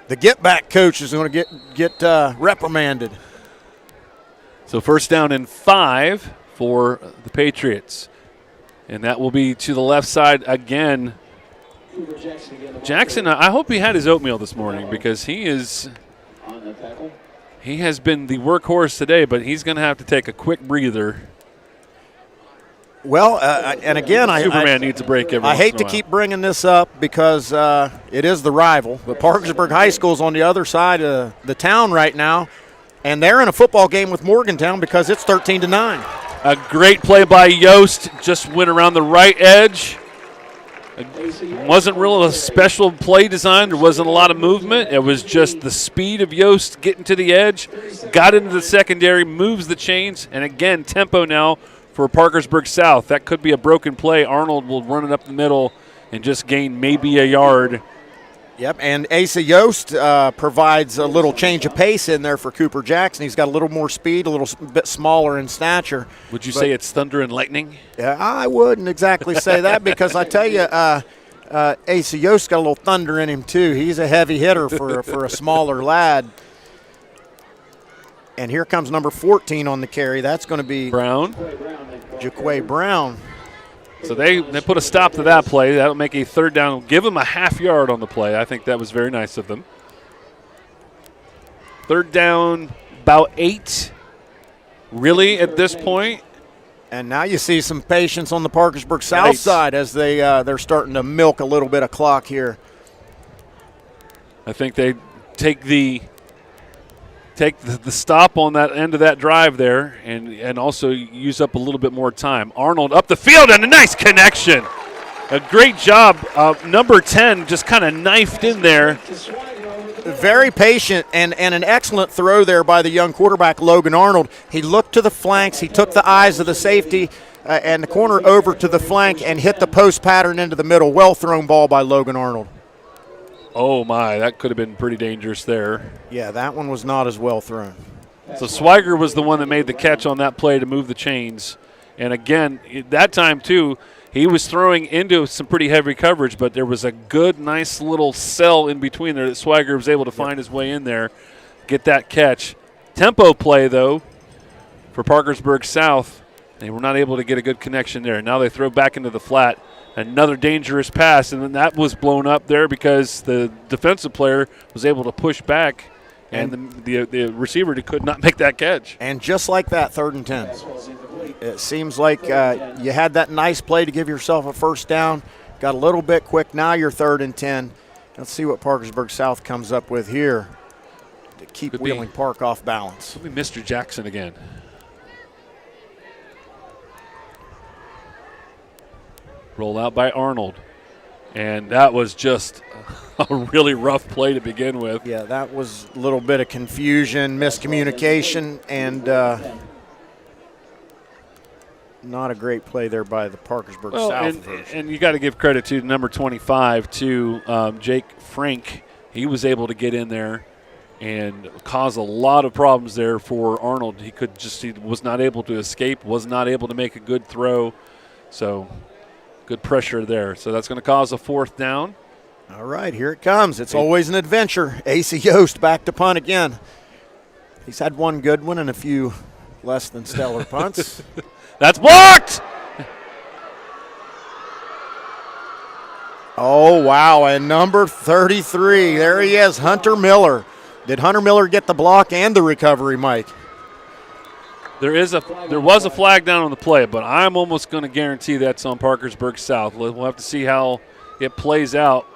The get-back coach is going to get reprimanded. So 1st down and 5 for the Patriots. And that will be to the left side again. Jackson, I hope he had his oatmeal this morning because he has been the workhorse today, but he's going to have to take a quick breather. Well, and again, Superman needs a break every I once hate in a to keep bringing this up because it is the rival, but Parkersburg High School is on the other side of the town right now, and they're in a football game with Morgantown because it's 13-9. A great play by Yost, just went around the right edge. It wasn't really a special play design. There wasn't a lot of movement. It was just the speed of Yost getting to the edge, got into the secondary, moves the chains, and again, tempo now for Parkersburg South. That could be a broken play. Arnold will run it up the middle and just gain maybe a yard. Yep, and Asa Yost provides a little change of pace in there for Cooper Jackson. He's got a little more speed, a little bit smaller in stature. Would you say it's thunder and lightning? Yeah, I wouldn't exactly say that because I tell you, Asa Yost got a little thunder in him too. He's a heavy hitter for a smaller lad. And here comes number 14 on the carry. That's going to be Brown. Jaquay Brown. So they put a stop to that play. That'll make a third down. Give them a half yard on the play. I think that was very nice of them. Third down, about 8, really, at this point. And now you see some patience on the Parkersburg South side as they're starting to milk a little bit of clock here. I think they take the stop on that end of that drive there and also use up a little bit more time. Arnold up the field and a nice connection. A great job. Number 10 just kind of knifed in there. Very patient and an excellent throw there by the young quarterback, Logan Arnold. He looked to the flanks. He took the eyes of the safety and the corner over to the flank and hit the post pattern into the middle. Well thrown ball by Logan Arnold. Oh, my, that could have been pretty dangerous there. Yeah, that one was not as well thrown. So Swiger was the one that made the catch on that play to move the chains. And again, that time, too, he was throwing into some pretty heavy coverage, but there was a good, nice little cell in between there that Swiger was able to find his way in there, get that catch. Tempo play, though, for Parkersburg South. They were not able to get a good connection there. Now they throw back into the flat. Another dangerous pass, and then that was blown up there because the defensive player was able to push back, and the receiver could not make that catch. And just like that, 3rd and 10. It seems like you had that nice play to give yourself a first down, got a little bit quick. Now you're 3rd and 10. Let's see what Parkersburg South comes up with here to keep Wheeling Park off balance. Could be Mr. Jackson again. Roll out by Arnold. And that was just a really rough play to begin with. Yeah, that was a little bit of confusion, miscommunication, and not a great play there by the Parkersburg South version. And you got to give credit to number 25, to Jake Frank. He was able to get in there and cause a lot of problems there for Arnold. He was not able to escape, was not able to make a good throw. So good pressure there. So that's going to cause a 4th down. All right, here it comes. It's always an adventure. Asa Yost back to punt again. He's had one good one and a few less than stellar punts. That's blocked! Oh, wow, and number 33, there he is, Hunter Miller. Did Hunter Miller get the block and the recovery, Mike? There was a flag down on the play, but I'm almost going to guarantee that's on Parkersburg South. We'll have to see how it plays out.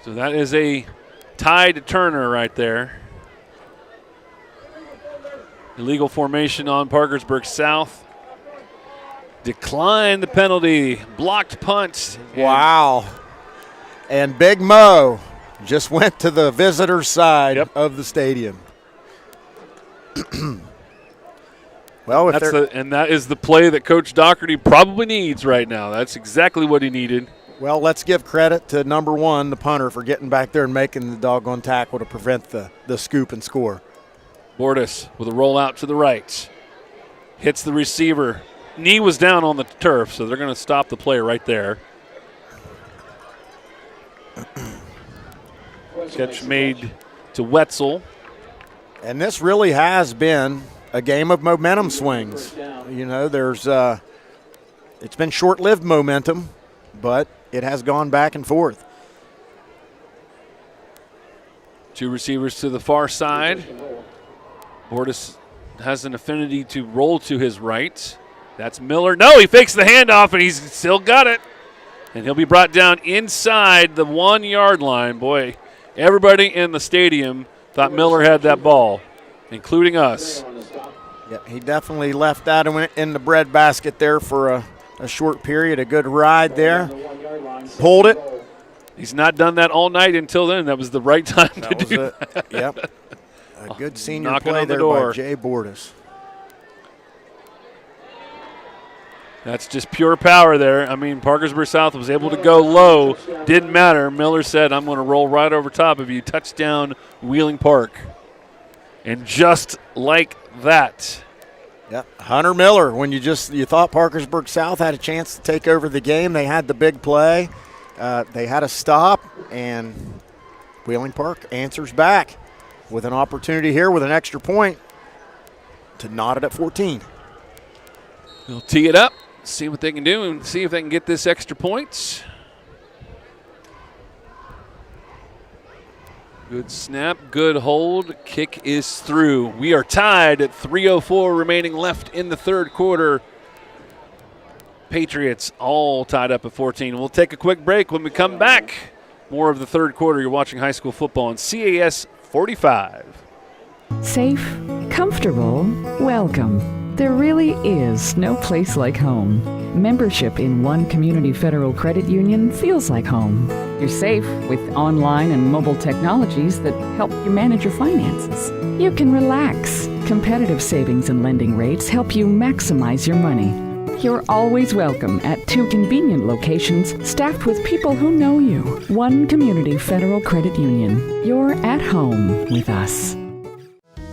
So that is a tied Turner right there. Illegal formation on Parkersburg South. Declined the penalty. Blocked punt. Wow. And Big Mo just went to the visitor side of the stadium. Well, and that is the play that Coach Doherty probably needs right now. That's exactly what he needed. Well, let's give credit to number 1, the punter, for getting back there and making the doggone tackle to prevent the scoop and score. Bordas with a rollout to the right. Hits the receiver. Knee was down on the turf, so they're going to stop the play right there. Catch made to Wetzel. And this really has been a game of momentum swings. You know, it's been short-lived momentum, but it has gone back and forth. Two receivers to the far side. Bordas has an affinity to roll to his right. That's Miller. No, he fakes the handoff, and he's still got it. And he'll be brought down inside the 1 yard line. Boy, everybody in the stadium thought Miller had that ball, including us. Yeah, he definitely left that in the breadbasket there for a short period. A good ride there. Pulled it. He's not done that all night until then. That was the right time to do that. Yep. A good senior Knocking play on the there door by Jay Bordas. That's just pure power there. I mean, Parkersburg South was able to go low. Didn't matter. Miller said, I'm going to roll right over top of you. Touchdown, Wheeling Park. And just like that. Yep, Hunter Miller. When you thought Parkersburg South had a chance to take over the game, they had the big play. They had a stop, and Wheeling Park answers back with an opportunity here with an extra point to knot it at 14. They'll tee it up, see what they can do, and see if they can get this extra points. Good snap, good hold. Kick is through. We are tied at 3:04 remaining left in the third quarter. Patriots all tied up at 14. We'll take a quick break. When we come back, more of the third quarter. You're watching high school football on CAS 45. Safe, comfortable, welcome. There really is no place like home. Membership in one community federal credit union feels like home. You're safe with online and mobile technologies that help you manage your finances. You can relax. Competitive savings and lending rates help you maximize your money. You're always welcome at 2 convenient locations staffed with people who know you. One community federal credit union. You're at home with us.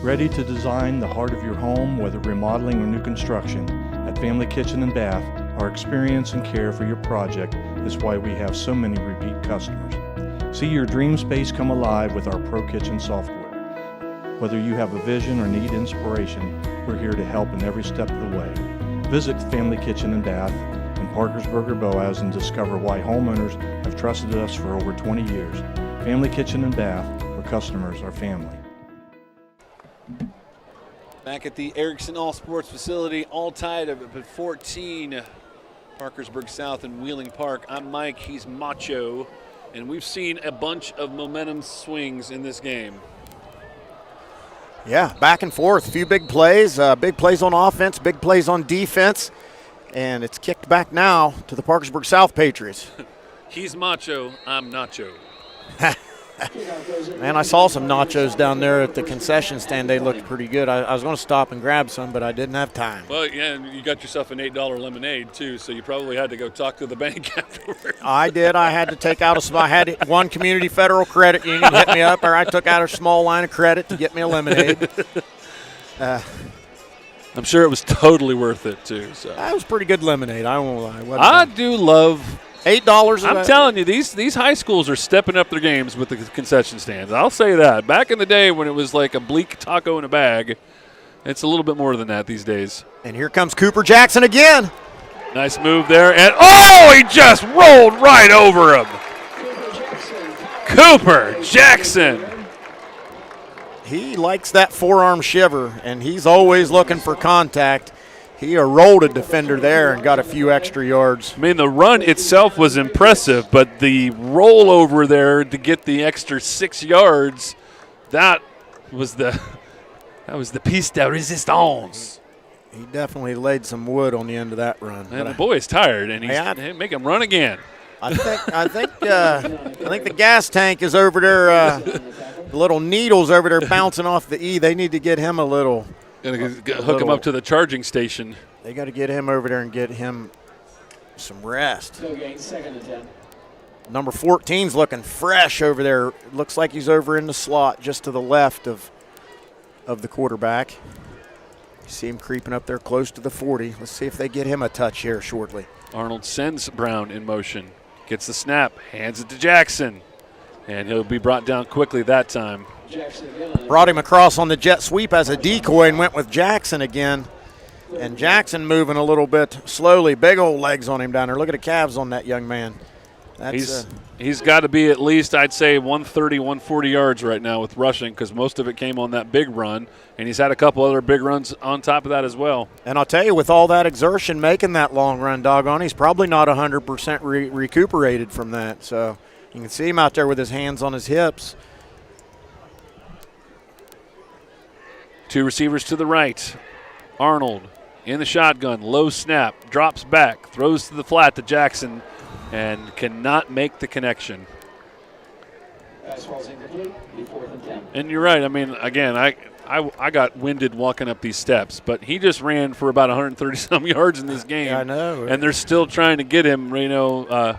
Ready to design the heart of your home, whether remodeling or new construction? At Family Kitchen and Bath, our experience and care for your project is why we have so many repeat customers. See your dream space come alive with our Pro Kitchen software. Whether you have a vision or need inspiration, we're here to help in every step of the way. Visit Family Kitchen and Bath in Parkersburg or Boaz and discover why homeowners have trusted us for over 20 years. Family Kitchen and Bath, where customers are family. Back at the Erickson All Sports Facility, all tied up at 14. Parkersburg South and Wheeling Park. I'm Mike, he's Macho, and we've seen a bunch of momentum swings in this game. Yeah, back and forth. A few big plays on offense, big plays on defense, and it's kicked back now to the Parkersburg South Patriots. He's Macho, I'm Nacho. Man, I saw some nachos down there at the concession stand. They looked pretty good. I was going to stop and grab some, but I didn't have time. Well, yeah, and you got yourself an $8 lemonade, too, so you probably had to go talk to the bank afterwards. I did. I had to take out I had one community federal credit union hit me up, or I took out a small line of credit to get me a lemonade. I'm sure it was totally worth it, too. So that was pretty good lemonade. I won't lie. I do love $8. I'm telling you, these high schools are stepping up their games with the concession stands. I'll say that. Back in the day when it was like a bleak taco in a bag, it's a little bit more than that these days. And here comes Cooper Jackson again. Nice move there. And, he just rolled right over him. Cooper Jackson. He likes that forearm shiver, and he's always looking for contact. He rolled a defender there and got a few extra yards. I mean, the run itself was impressive, but the rollover there to get the extra 6 yards, that was the piece de resistance. He definitely laid some wood on the end of that run. And the boy's tired, and he's make him run again. I think the gas tank is over there. The little needles over there bouncing off the E. They need to get him a little. Hook him up to the charging station. They got to get him over there and get him some rest. Second and 10. Number 14's looking fresh over there. Looks like he's over in the slot just to the left of the quarterback. You see him creeping up there close to the 40. Let's see if they get him a touch here shortly. Arnold sends Brown in motion. Gets the snap. Hands it to Jackson. And he'll be brought down quickly that time. Brought him across on the jet sweep as a decoy and went with Jackson again. And Jackson moving a little bit slowly. Big old legs on him down there. Look at the calves on that young man. He's got to be at least, I'd say, 130, 140 yards right now with rushing, because most of it came on that big run, and he's had a couple other big runs on top of that as well. And I'll tell you, with all that exertion making that long run, doggone, he's probably not 100% recuperated from that. So you can see him out there with his hands on his hips. Two receivers to the right. Arnold in the shotgun, low snap, drops back, throws to the flat to Jackson, and cannot make the connection. And you're right. I mean, again, I got winded walking up these steps, but he just ran for about 130-some yards in this game. Yeah, I know. And they're still trying to get him, I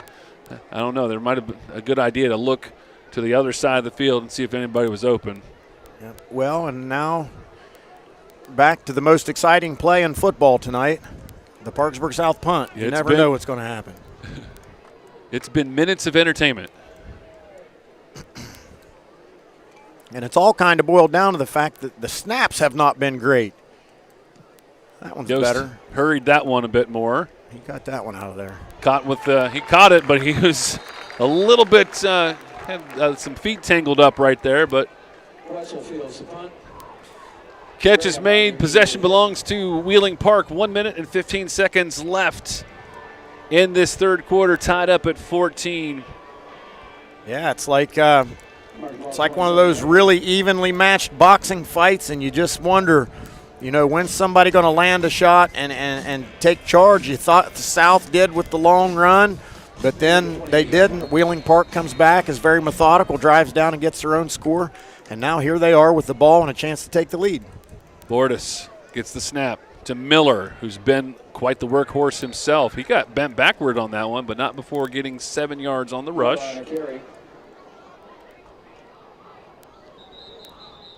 don't know. There might have been a good idea to look to the other side of the field and see if anybody was open. Yep. Well, and now back to the most exciting play in football tonight, the Parkersburg South punt. You never know what's going to happen. It's been minutes of entertainment. And it's all kind of boiled down to the fact that the snaps have not been great. That one's better. Hurried that one a bit more. He got that one out of there. He caught it, but he was a little bit had some feet tangled up right there. But catch is made. Possession belongs to Wheeling Park. 1 minute and 15 seconds left in this third quarter, tied up at 14. Yeah, it's like one of those really evenly matched boxing fights, and you just wonder, when's somebody going to land a shot and take charge? You thought the South did with the long run, but then they didn't. Wheeling Park comes back, is very methodical, drives down and gets their own score, and now here they are with the ball and a chance to take the lead. Bordas gets the snap to Miller, who's been quite the workhorse himself. He got bent backward on that one, but not before getting 7 yards on the rush.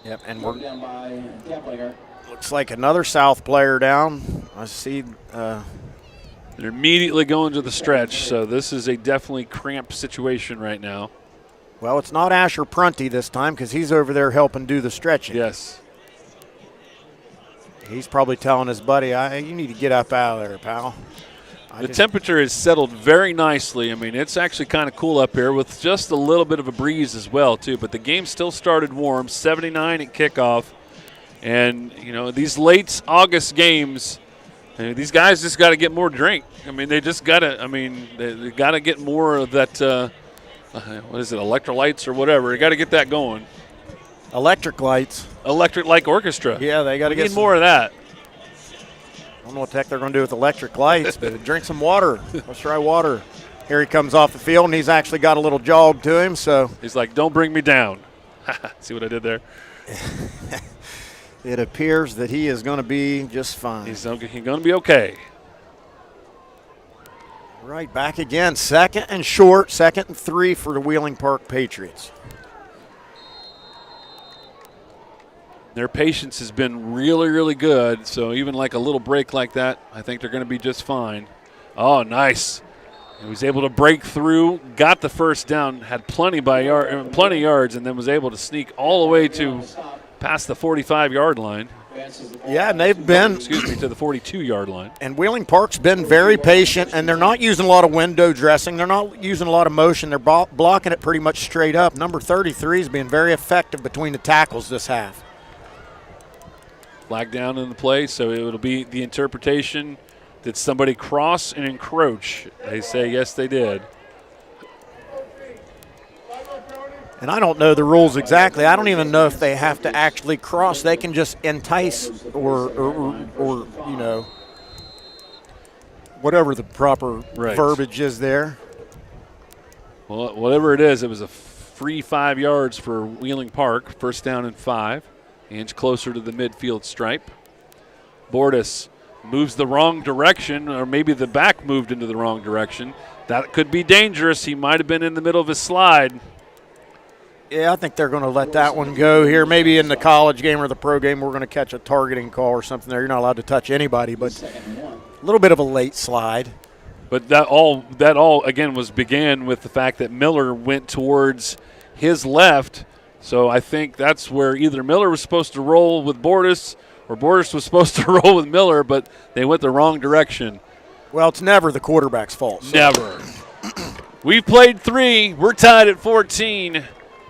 Yep, and looks like another South player down. I see. They're immediately going to the stretch, so this is a definitely cramped situation right now. Well, it's not Asher Prunty this time because he's over there helping do the stretching. Yes. He's probably telling his buddy, you need to get up out of there, pal. The temperature has settled very nicely. I mean, it's actually kind of cool up here with just a little bit of a breeze as well, too. But the game still started warm, 79 at kickoff. And, these late August games, these guys just got to get more drink. I mean, they just got to, they got to get more of that, what is it, electrolytes or whatever. They got to get that going. Electric lights. Electric Light Orchestra. Yeah, they got to get more of that. I don't know what the heck they're going to do with electric lights, but drink some water. Let's try water. Here he comes off the field, and he's actually got a little jog to him. So he's like, don't bring me down. See what I did there? It appears that he is going to be just fine. He's going to be okay. Right, back again. Second and short, 2nd and 3 for the Wheeling Park Patriots. Their patience has been really, really good. So even like a little break like that, I think they're going to be just fine. Oh, nice. He was able to break through, got the first down, had plenty yards, and then was able to sneak all the way to past the 45-yard line. Yeah, and they've been to the 42-yard line. And Wheeling Park's been very patient, and they're not using a lot of window dressing. They're not using a lot of motion. They're blocking it pretty much straight up. Number 33 is being very effective between the tackles this half. Flag down in the play, so it'll be the interpretation. Did somebody cross and encroach? They say yes, they did. And I don't know the rules exactly. I don't even know if they have to actually cross. They can just entice or whatever the proper verbiage is there. Well, whatever it is, it was a free 5 yards for Wheeling Park. First down and 5. Inch closer to the midfield stripe. Bordas moves the wrong direction, or maybe the back moved into the wrong direction. That could be dangerous. He might have been in the middle of his slide. Yeah, I think they're going to let that one go here. Maybe in the college game or the pro game, we're going to catch a targeting call or something there. You're not allowed to touch anybody, but a little bit of a late slide. But that all again began with the fact that Miller went towards his left. So I think that's where either Miller was supposed to roll with Bordas or Bordas was supposed to roll with Miller, but they went the wrong direction. Well, it's never the quarterback's fault. So. Never. We've played 3. We're tied at 14.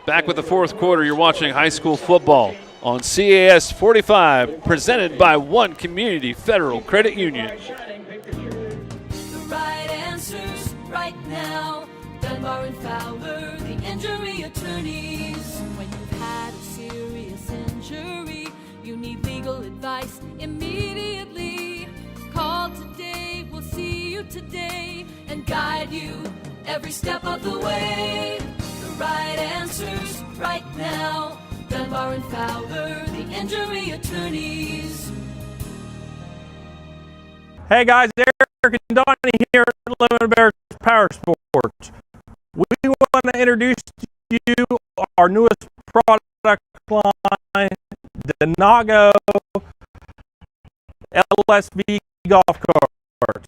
Back with the fourth quarter. You're watching high school football on CAS 45, presented by One Community Federal Credit Union. The right answers right now. Dunbar and Fowler, the injury attorneys. When you've had a serious injury, you need legal advice immediately. Call today, we'll see you today and guide you every step of the way. The right answers right now. Dunbar and Fowler, the injury attorneys. Hey guys, Eric and Donnie here at Lemon Bears Power Sports. We want to introduce to you our newest product line, the Nago LSB golf carts.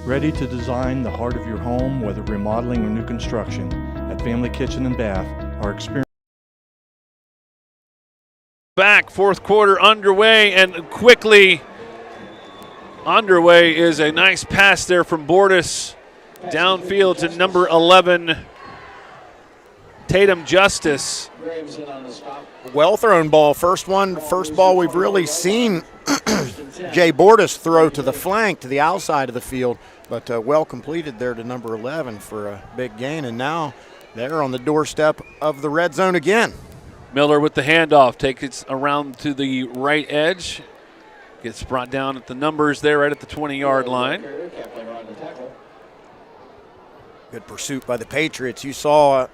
Ready to design the heart of your home, whether remodeling or new construction. At Family Kitchen and Bath, our experience. Back, fourth quarter underway, and quickly underway is a nice pass there from Bordas downfield to number 11, Tatum Justice. Well thrown ball. First ball we've really seen Jay Bordas throw to the flank, to the outside of the field, but well completed there to number 11 for a big gain, and now they're on the doorstep of the red zone again. Miller with the handoff, takes it around to the right edge, gets brought down at the numbers there right at the 20-yard line. Good pursuit by the Patriots. You saw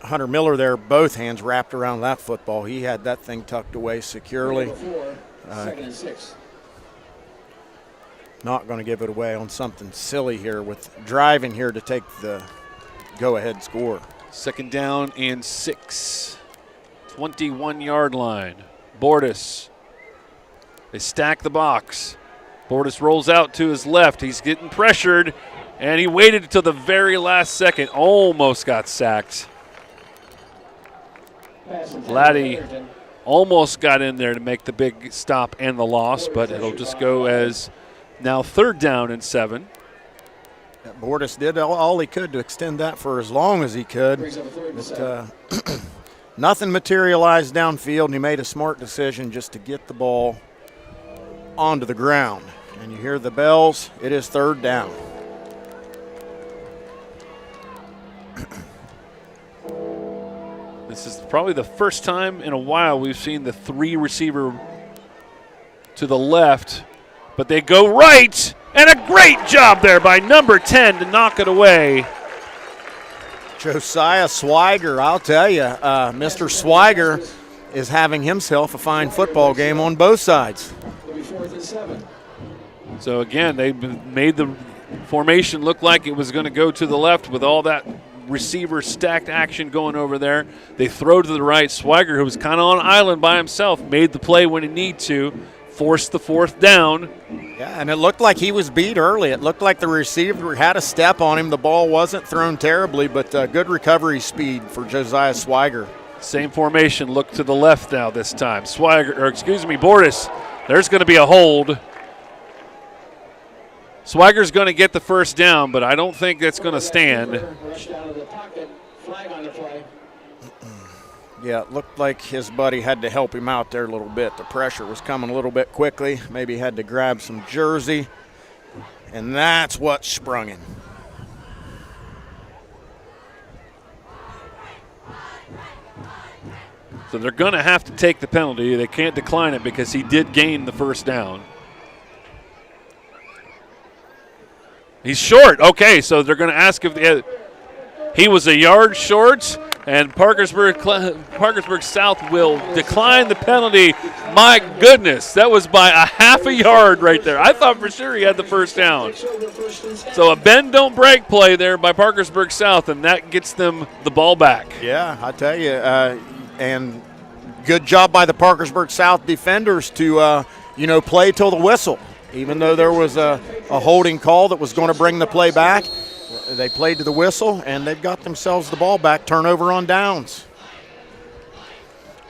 Hunter Miller there, both hands wrapped around that football. He had that thing tucked away securely. Second and 6. Not going to give it away on something silly here with driving here to take the go-ahead score. Second down and 6. 21-yard line. Bordas. They stack the box. Bordas rolls out to his left. He's getting pressured, and he waited until the very last second. Almost got sacked. Laddie almost got in there to make the big stop and the loss, but it'll just go as now 3rd down and 7. Bordas did all he could to extend that for as long as he could. But, nothing materialized downfield, and he made a smart decision just to get the ball onto the ground. And you hear the bells. It is 3rd down. This is probably the first time in a while we've seen the 3 receiver to the left, but they go right, and a great job there by number 10 to knock it away. Josiah Swiger, I'll tell you, Mr. Swiger is having himself a fine football game on both sides. So again, they made the formation look like it was going to go to the left with all that receiver stacked action going over there. They throw to the right. Swiger, who was kind of on an island by himself, made the play when he needed to, forced the 4th down. Yeah, and it looked like he was beat early. It looked like the receiver had a step on him. The ball wasn't thrown terribly, but good recovery speed for Josiah Swiger. Same formation. Look to the left now this time. Bordas. There's going to be a hold. Swiger's going to get the 1st down, but I don't think that's going to stand. Yeah, it looked like his buddy had to help him out there a little bit. The pressure was coming a little bit quickly. Maybe had to grab some jersey, and that's what sprung him. So they're going to have to take the penalty. They can't decline it because he did gain the 1st down. He's short. Okay, so they're going to ask if he was a yard short, and Parkersburg South will decline the penalty. My goodness, that was by a half a yard right there. I thought for sure he had the 1st down. So a bend don't break play there by Parkersburg South, and that gets them the ball back. Yeah, I tell you, and good job by the Parkersburg South defenders to play till the whistle. Even though there was a holding call that was going to bring the play back, they played to the whistle, and they've got themselves the ball back. Turnover on downs.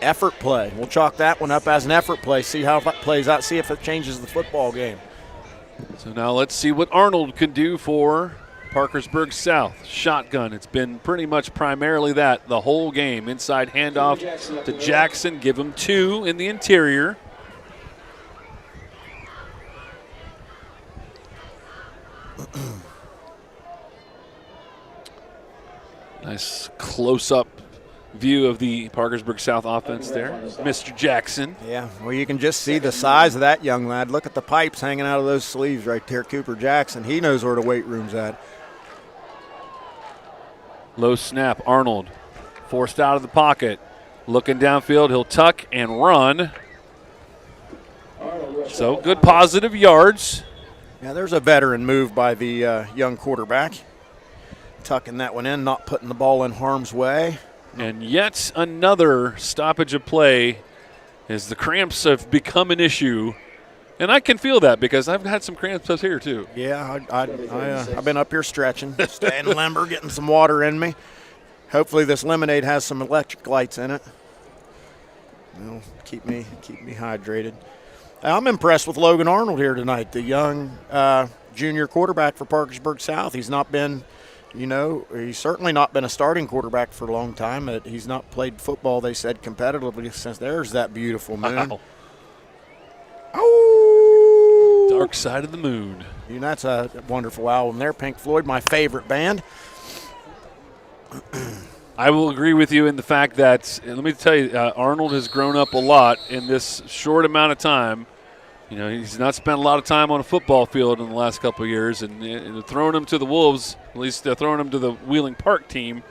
Effort play. We'll chalk that one up as an effort play, see how that plays out, see if it changes the football game. So now let's see what Arnold can do for Parkersburg South. Shotgun. It's been pretty much primarily that the whole game. Inside handoff to Jackson. Give him 2 in the interior. Nice close-up view of the Parkersburg South offense there. Mr. Jackson. Yeah, well, you can just see the size of that young lad. Look at the pipes hanging out of those sleeves right there. Cooper Jackson, he knows where the weight room's at. Low snap, Arnold forced out of the pocket. Looking downfield, he'll tuck and run. So good positive yards. Yeah, there's a veteran move by the young quarterback. Tucking that one in, not putting the ball in harm's way. And yet another stoppage of play as the cramps have become an issue. And I can feel that because I've had some cramps up here too. Yeah, I've been up here stretching, staying limber, getting some water in me. Hopefully this lemonade has some electric lights in it. It'll keep me hydrated. I'm impressed with Logan Arnold here tonight, the young junior quarterback for Parkersburg South. He's not been, he's certainly not been a starting quarterback for a long time. He's not played football, they said, competitively since there's that beautiful moon. Wow. Oh! Dark Side of the Moon. That's a wonderful album there. Pink Floyd, my favorite band. I will agree with you in the fact that, let me tell you, Arnold has grown up a lot in this short amount of time. He's not spent a lot of time on a football field in the last couple of years, and throwing him to the Wolves, at least throwing him to the Wheeling Park team.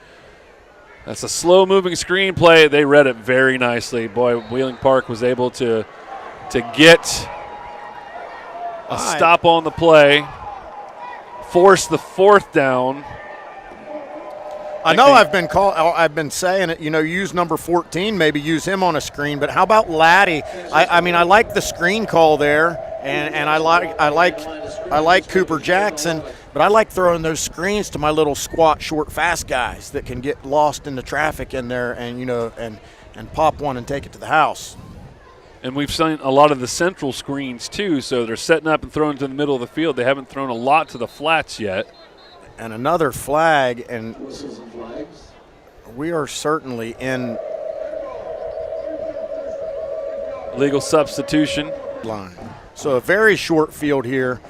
That's a slow-moving screenplay. They read it very nicely. Boy, Wheeling Park was able to get a stop on the play, force the 4th down. I know I've been saying it, use number 14, maybe use him on a screen, but how about Laddie? I mean, I like the screen call there, and I like Cooper Jackson, but I like throwing those screens to my little squat, short, fast guys that can get lost in the traffic in there and pop one and take it to the house. And we've seen a lot of the central screens too, so they're setting up and throwing to the middle of the field. They haven't thrown a lot to the flats yet. And another flag, and we are certainly in legal substitution line. So a very short field here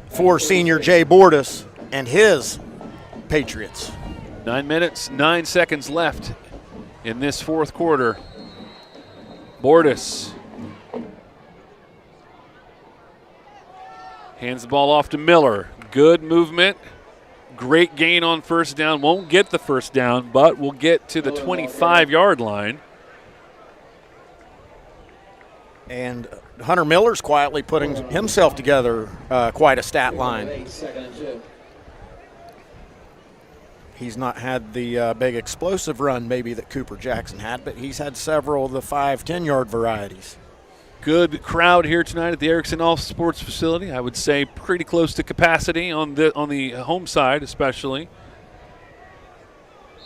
for senior Jay Bordis and his Patriots. 9 minutes, 9 seconds left in this 4th quarter. Bordis hands the ball off to Miller. Good movement. Great gain on first down. Won't get the first down, but will get to the 25-yard line. And Hunter Miller's quietly putting himself together quite a stat line. He's not had the big explosive run maybe that Cooper Jackson had, but he's had several of the 5, 10-yard varieties. Good crowd here tonight at the Erickson All Sports Facility. I would say pretty close to capacity on the home side, especially.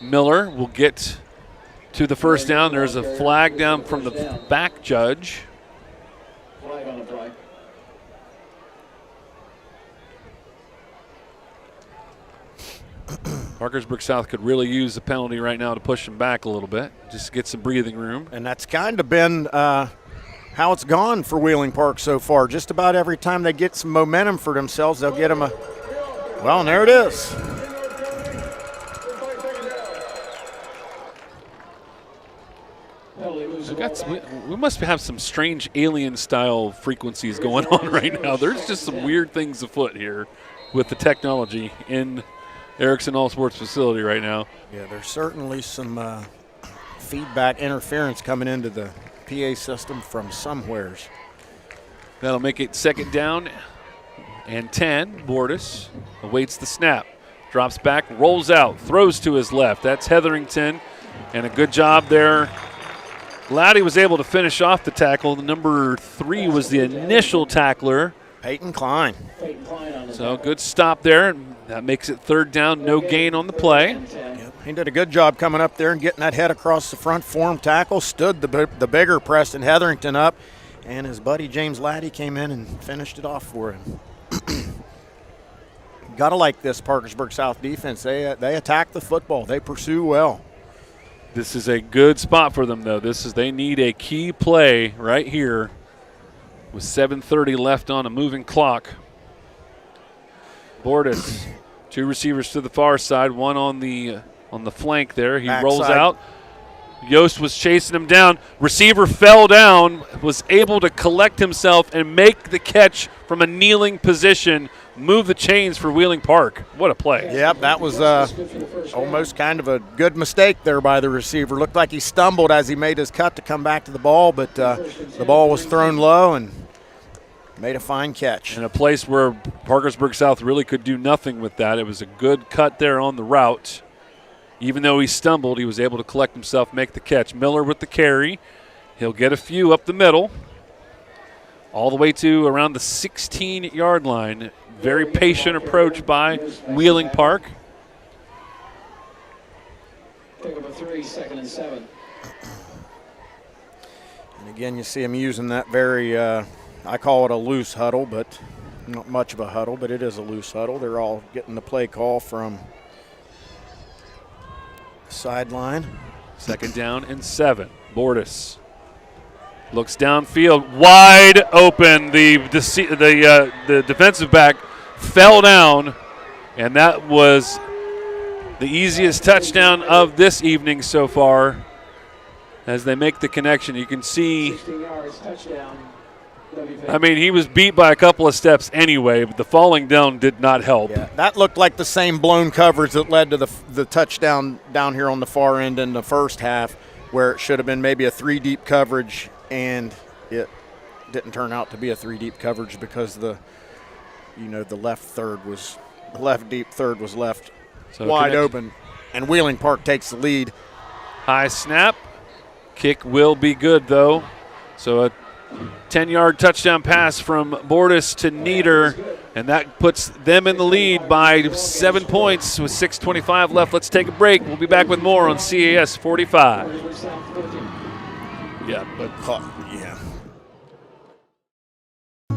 Miller will get to the first down. There's a flag down from the back judge. Flag on the play. Parkersburg South could really use the penalty right now to push them back a little bit, just to get some breathing room. And that's kind of been how it's gone for Wheeling Park so far. Just about every time they get some momentum for themselves, they'll get them well, and there it is. We must have some strange alien-style frequencies going on right now. There's just some weird things afoot here with the technology in Erickson All Sports Facility right now. Yeah, there's certainly some feedback interference coming into the PA system from somewheres. That'll make it 2nd down and 10. Bordis awaits the snap. Drops back, rolls out, throws to his left. That's Hetherington, and a good job there. Laddie was able to finish off the tackle. The number 3 was the initial tackler. Peyton Klein. So good stop there. That makes it 3rd down, no gain on the play. He did a good job coming up there and getting that head across the front, form tackle, stood the bigger Preston Hetherington up, and his buddy James Laddie came in and finished it off for him. Got to like this Parkersburg South defense. They attack the football. They pursue well. This is a good spot for them, though. They need a key play right here with 7:30 left on a moving clock. Bordas, 2 receivers to the far side, one on the flank there. He rolls out. Yost was chasing him down. Receiver fell down, was able to collect himself and make the catch from a kneeling position, move the chains for Wheeling Park. What a play. Yep, that was almost kind of a good mistake there by the receiver. Looked like he stumbled as he made his cut to come back to the ball, but the ball was thrown low and made a fine catch. In a place where Parkersburg South really could do nothing with that. It was a good cut there on the route. Even though he stumbled, he was able to collect himself, make the catch. Miller with the carry. He'll get a few up the middle, all the way to around the 16-yard line. Very patient approach by Wheeling Park. Pick up a 3, 2nd and 7. And again, you see him using that very, I call it a loose huddle, but not much of a huddle, but it is a loose huddle. They're all getting the play call from sideline. 2nd down and 7. Bordas looks downfield, wide open. The defensive back fell down, and that was the easiest touchdown of this evening so far. As they make the connection, you can see. 16 yards, touchdown. I mean, he was beat by a couple of steps anyway, but the falling down did not help. Yeah, that looked like the same blown coverage that led to the touchdown down here on the far end in the first half, where it should have been maybe a 3-deep coverage, and it didn't turn out to be a 3-deep coverage because the left deep third was left wide open, and Wheeling Park takes the lead. High snap. Kick will be good, though. So a 10-yard touchdown pass from Bordas to Nieder, and that puts them in the lead by 7 points with 6:25 left. Let's take a break. We'll be back with more on CAS 45. Yeah, but yeah.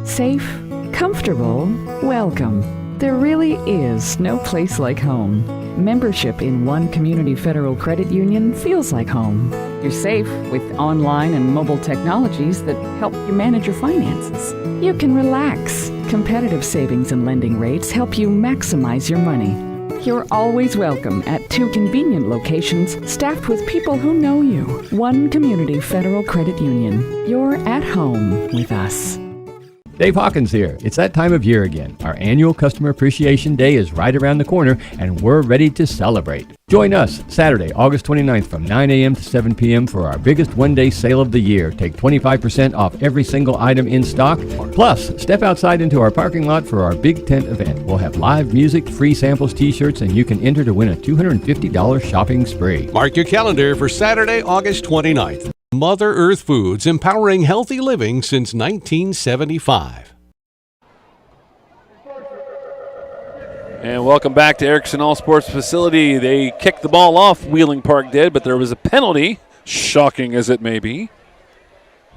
Safe, comfortable, welcome. There really is no place like home. Membership in one community federal credit union feels like home. You're safe with online and mobile technologies that help you manage your finances. You can relax. Competitive savings and lending rates help you maximize your money. You're always welcome at 2 convenient locations staffed with people who know you. One community federal credit union. You're at home with us. Dave Hawkins here. It's that time of year again. Our annual Customer Appreciation Day is right around the corner, and we're ready to celebrate. Join us Saturday, August 29th from 9 a.m. to 7 p.m. for our biggest one-day sale of the year. Take 25% off every single item in stock. Plus, step outside into our parking lot for our big tent event. We'll have live music, free samples, t-shirts, and you can enter to win a $250 shopping spree. Mark your calendar for Saturday, August 29th. Mother Earth Foods, empowering healthy living since 1975. And welcome back to Erickson All Sports Facility. They kicked the ball off, Wheeling Park did, but there was a penalty, shocking as it may be.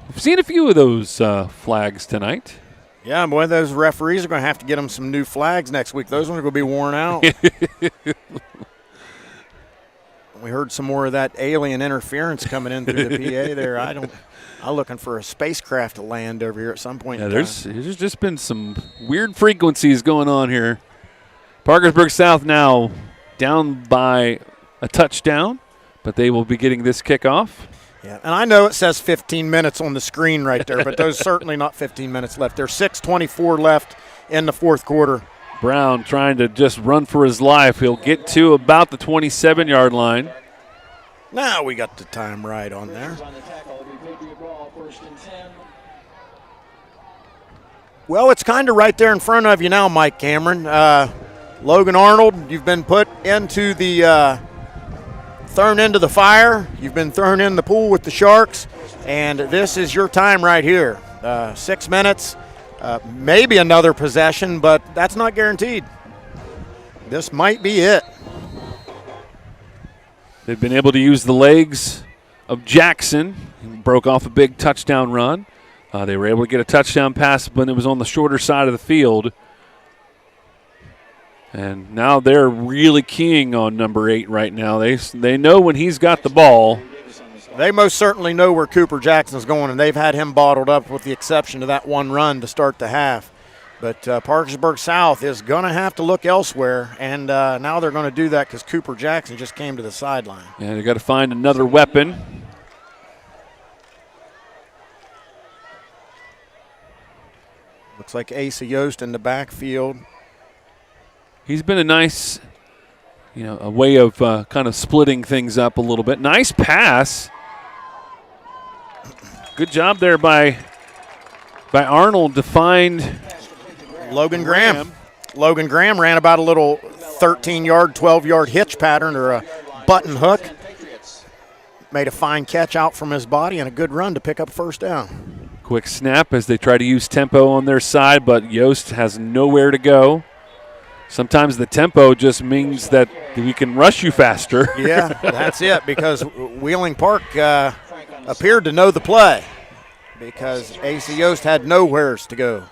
We've seen a few of those flags tonight. Yeah, boy, those referees are going to have to get them some new flags next week. Those ones are going to be worn out. We heard some more of that alien interference coming in through the PA there. I'm looking for a spacecraft to land over here at some point. Yeah, there's just been some weird frequencies going on here. Parkersburg South now down by a touchdown, but they will be getting this kickoff. Yeah, and I know it says 15 minutes on the screen right there, but there's certainly not 15 minutes left. There's 6:24 left in the fourth quarter. Brown trying to just run for his life. He'll get to about the 27-yard line. Now we got the time right on there. Well, it's kind of right there in front of you now, Mike Cameron. Logan Arnold, you've been put into the thrown into the fire. You've been thrown in the pool with the Sharks, and this is your time right here. 6 minutes maybe another possession, but that's not guaranteed. This might be it. They've been able to use the legs of Jackson. He broke off a big touchdown run. They were able to get a touchdown pass, but it was on the shorter side of the field. And now they're really keying on number 8 right now. They know when he's got the ball. They most certainly know where Cooper Jackson's going, and they've had him bottled up with the exception of that one run to start the half. But Parkersburg South is going to have to look elsewhere, and now they're going to do that because Cooper Jackson just came to the sideline. Yeah, they've got to find another weapon. Looks like Asa Yost in the backfield. He's been a nice, a way of kind of splitting things up a little bit. Nice pass. Good job there by Arnold to find Logan Graham. Logan Graham ran about a little 13-yard, 12-yard hitch pattern or a button hook. Made a fine catch out from his body and a good run to pick up first down. Quick snap as they try to use tempo on their side, but Yost has nowhere to go. Sometimes the tempo just means that we can rush you faster. Yeah, that's it, because Wheeling Park appeared to know the play because Asa Yost had nowheres to go.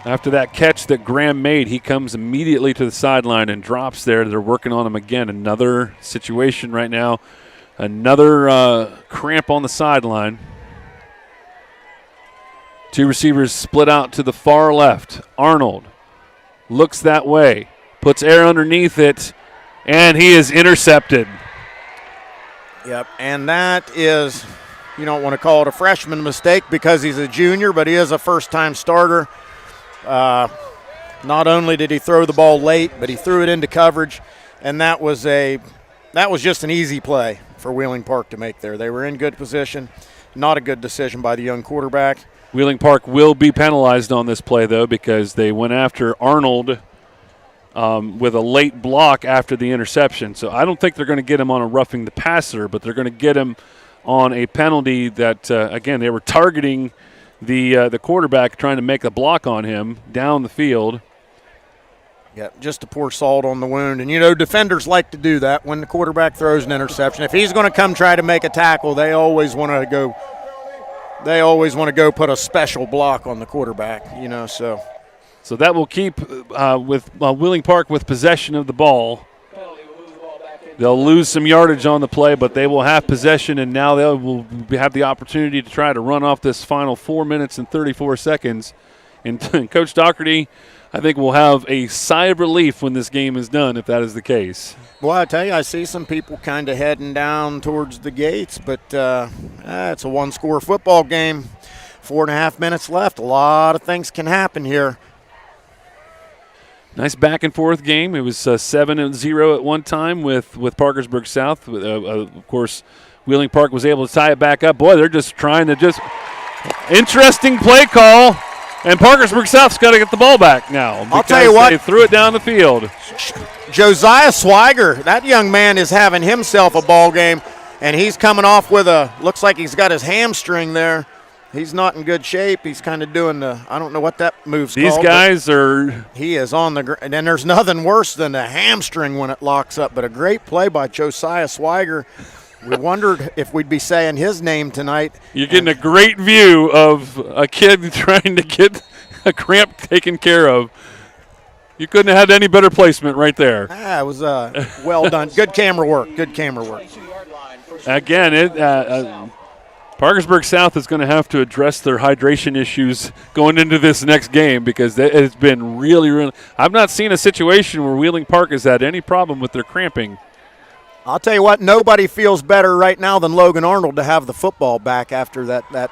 After that catch that Graham made, he comes immediately to the sideline and drops there. They're working on him again. Another situation right now. Another cramp on the sideline. Two receivers split out to the far left. Arnold looks that way, puts air underneath it, and he is intercepted. Yep, and that is, you don't want to call it a freshman mistake because he's a junior, but he is a first-time starter. Not only did he throw the ball late, but he threw it into coverage, and that was just an easy play for Wheeling Park to make there. They were in good position. Not a good decision by the young quarterback. Wheeling Park will be penalized on this play, though, because they went after Arnold with a late block after the interception. So I don't think they're going to get him on a roughing the passer, but they're going to get him on a penalty that, again, they were targeting the quarterback trying to make a block on him down the field. Yeah, just to pour salt on the wound. And, defenders like to do that when the quarterback throws an interception. If he's going to come try to make a tackle, they always want to go put a special block on the quarterback, so. So that will keep with Wheeling Park with possession of the ball. They'll lose some yardage on the play, but they will have possession, and now they will have the opportunity to try to run off this final 4 minutes and 34 seconds. And Coach Doherty, I think, will have a sigh of relief when this game is done, if that is the case. Well, I tell you, I see some people kind of heading down towards the gates, but it's a one-score football game. 4.5 minutes left. A lot of things can happen here. Nice back-and-forth game. It was 7-0 at one time with Parkersburg South. Of course, Wheeling Park was able to tie it back up. Boy, they're just trying to interesting play call. And Parkersburg South's got to get the ball back now. I'll tell you what. They threw it down the field. Josiah Swiger, that young man is having himself a ball game, and he's coming off with looks like he's got his hamstring there. He's not in good shape. He's kind of doing I don't know what that move's called. These guys are. He is on the ground, and there's nothing worse than a hamstring when it locks up. But a great play by Josiah Swiger. We wondered if we'd be saying his name tonight. You're getting a great view of a kid trying to get a cramp taken care of. You couldn't have had any better placement right there. It was well done. Good camera work. Good camera work. Again, Parkersburg South is going to have to address their hydration issues going into this next game because it's been really, really – I've not seen a situation where Wheeling Park has had any problem with their cramping. I'll tell you what, nobody feels better right now than Logan Arnold to have the football back after that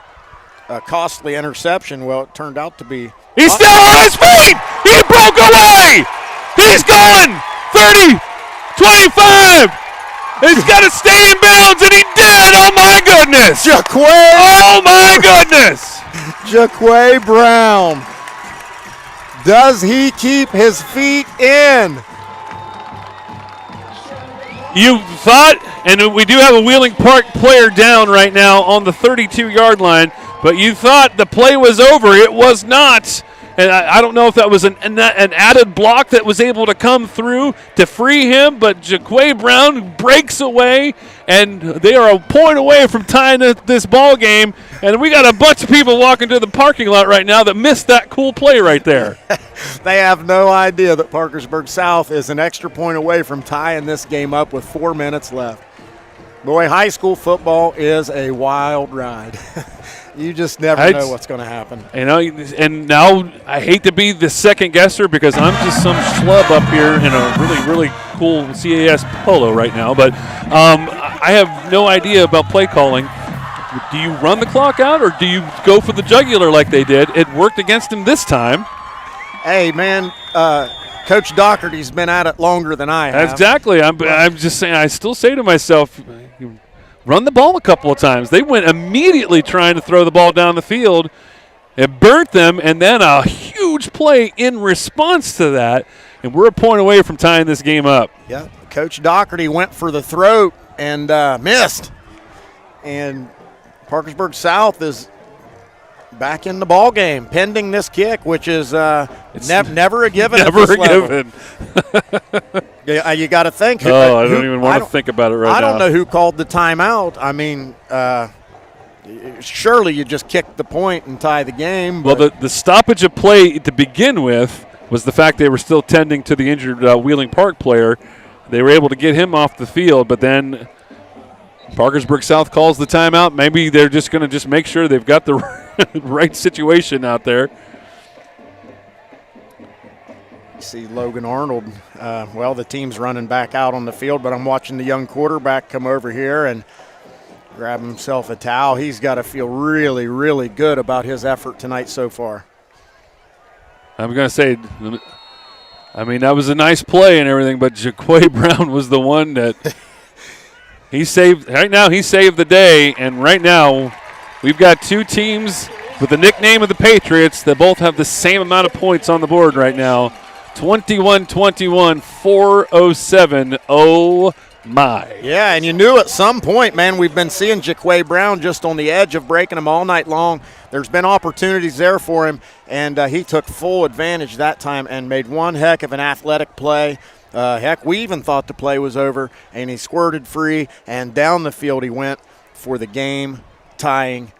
costly interception. Well, it turned out to be – He's still on his feet! He broke away! He's gone! 30, 25! He's got to stay in bounds, and he did! Oh, my goodness! Jaquay! Oh, my goodness! Jaquay Brown. Does he keep his feet in? You thought, and we do have a Wheeling Park player down right now on the 32-yard line, but you thought the play was over. It was not. And I don't know if that was an added block that was able to come through to free him, but Jaquay Brown breaks away, and they are a point away from tying this ball game. And we got a bunch of people walking to the parking lot right now that missed that cool play right there. They have no idea that Parkersburg South is an extra point away from tying this game up with 4 minutes left. Boy, high school football is a wild ride. You just never know what's going to happen. You know, and now I hate to be the second guesser because I'm just some schlub up here in a really, really cool CAS polo right now. But I have no idea about play calling. Do you run the clock out or do you go for the jugular like they did? It worked against him this time. Hey, man, Coach Doherty's been at it longer than I have. Exactly. I'm just saying, I still say to myself, run the ball a couple of times. They went immediately trying to throw the ball down the field. It burnt them, and then a huge play in response to that, and we're a point away from tying this game up. Yeah, Coach Doherty went for the throat and missed. And Parkersburg South is back in the ball game, pending this kick, which is never a given. Never at this a given. Yeah, you got to think. I don't even want to think about it right now. I don't know who called the timeout. I mean, surely you just kick the point and tie the game. Well, the stoppage of play to begin with was the fact they were still tending to the injured Wheeling Park player. They were able to get him off the field, but then Parkersburg South calls the timeout. Maybe they're just going to just make sure they've got the right situation out there. See Logan Arnold. The team's running back out on the field, but I'm watching the young quarterback come over here and grab himself a towel. He's got to feel really, really good about his effort tonight so far. I'm going to say, that was a nice play and everything, but Jaquay Brown was the one that he saved. Right now, he saved the day, and right now we've got two teams with the nickname of the Patriots that both have the same amount of points on the board right now. 21-21, 4:07. Oh, my. Yeah, and you knew at some point, man, we've been seeing Jaquay Brown just on the edge of breaking him all night long. There's been opportunities there for him, and he took full advantage that time and made one heck of an athletic play. We even thought the play was over, and he squirted free, and down the field he went for the game-tying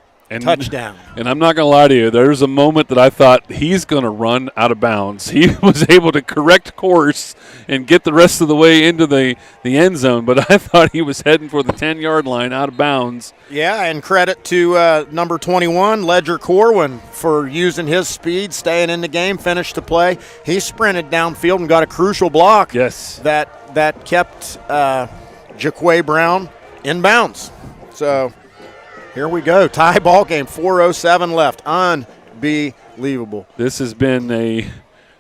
touchdown. And I'm not going to lie to you, there's a moment that I thought he's going to run out of bounds. He was able to correct course and get the rest of the way into the end zone, but I thought he was heading for the 10-yard line out of bounds. Yeah, and credit to number 21, Ledger Corwin, for using his speed, staying in the game, finished the play. He sprinted downfield and got a crucial block. Yes. That kept Jaquay Brown in bounds. So here we go. Tie ball game, 4:07 left. Unbelievable. This has been a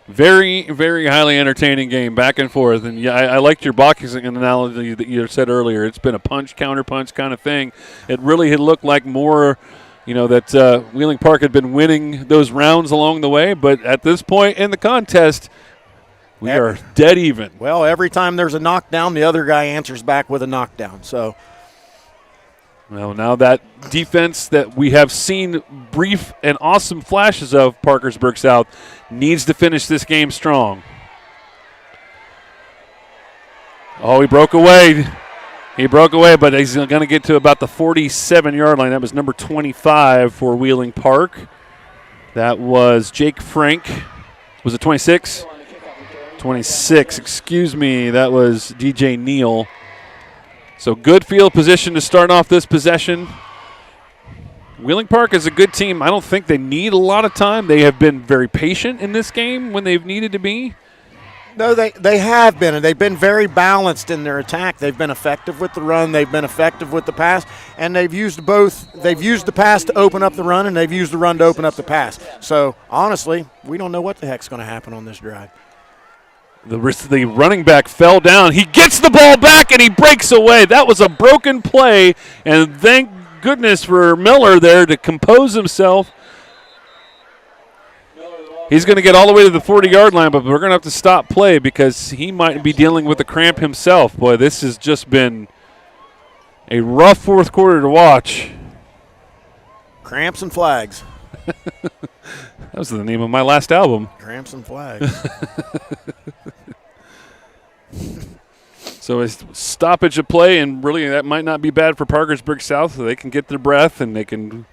very, very highly entertaining game, back and forth. And yeah, I liked your boxing analogy that you said earlier. It's been a punch, counter-punch kind of thing. It really had looked like more, that Wheeling Park had been winning those rounds along the way. But at this point in the contest, we are dead even. Well, every time there's a knockdown, the other guy answers back with a knockdown. So. Well, now that defense that we have seen brief and awesome flashes of Parkersburg South needs to finish this game strong. Oh, he broke away. But he's going to get to about the 47-yard line. That was number 25 for Wheeling Park. That was Jake Frank. Was it 26? 26, excuse me. That was DJ Neal. So good field position to start off this possession. Wheeling Park is a good team. I don't think they need a lot of time. They have been very patient in this game when they've needed to be. No, they have been, and they've been very balanced in their attack. They've been effective with the run. They've been effective with the pass, and they've used both. They've used the pass to open up the run, and they've used the run to open up the pass. So, honestly, we don't know what the heck's going to happen on this drive. The running back fell down. He gets the ball back, and he breaks away. That was a broken play, and thank goodness for Miller there to compose himself. He's going to get all the way to the 40-yard line, but we're going to have to stop play because he might be dealing with the cramp himself. Boy, this has just been a rough fourth quarter to watch. Cramps and Flags. That was the name of my last album. Cramps and Flags. So a stoppage of play, and really that might not be bad for Parkersburg South. So they can get their breath and they can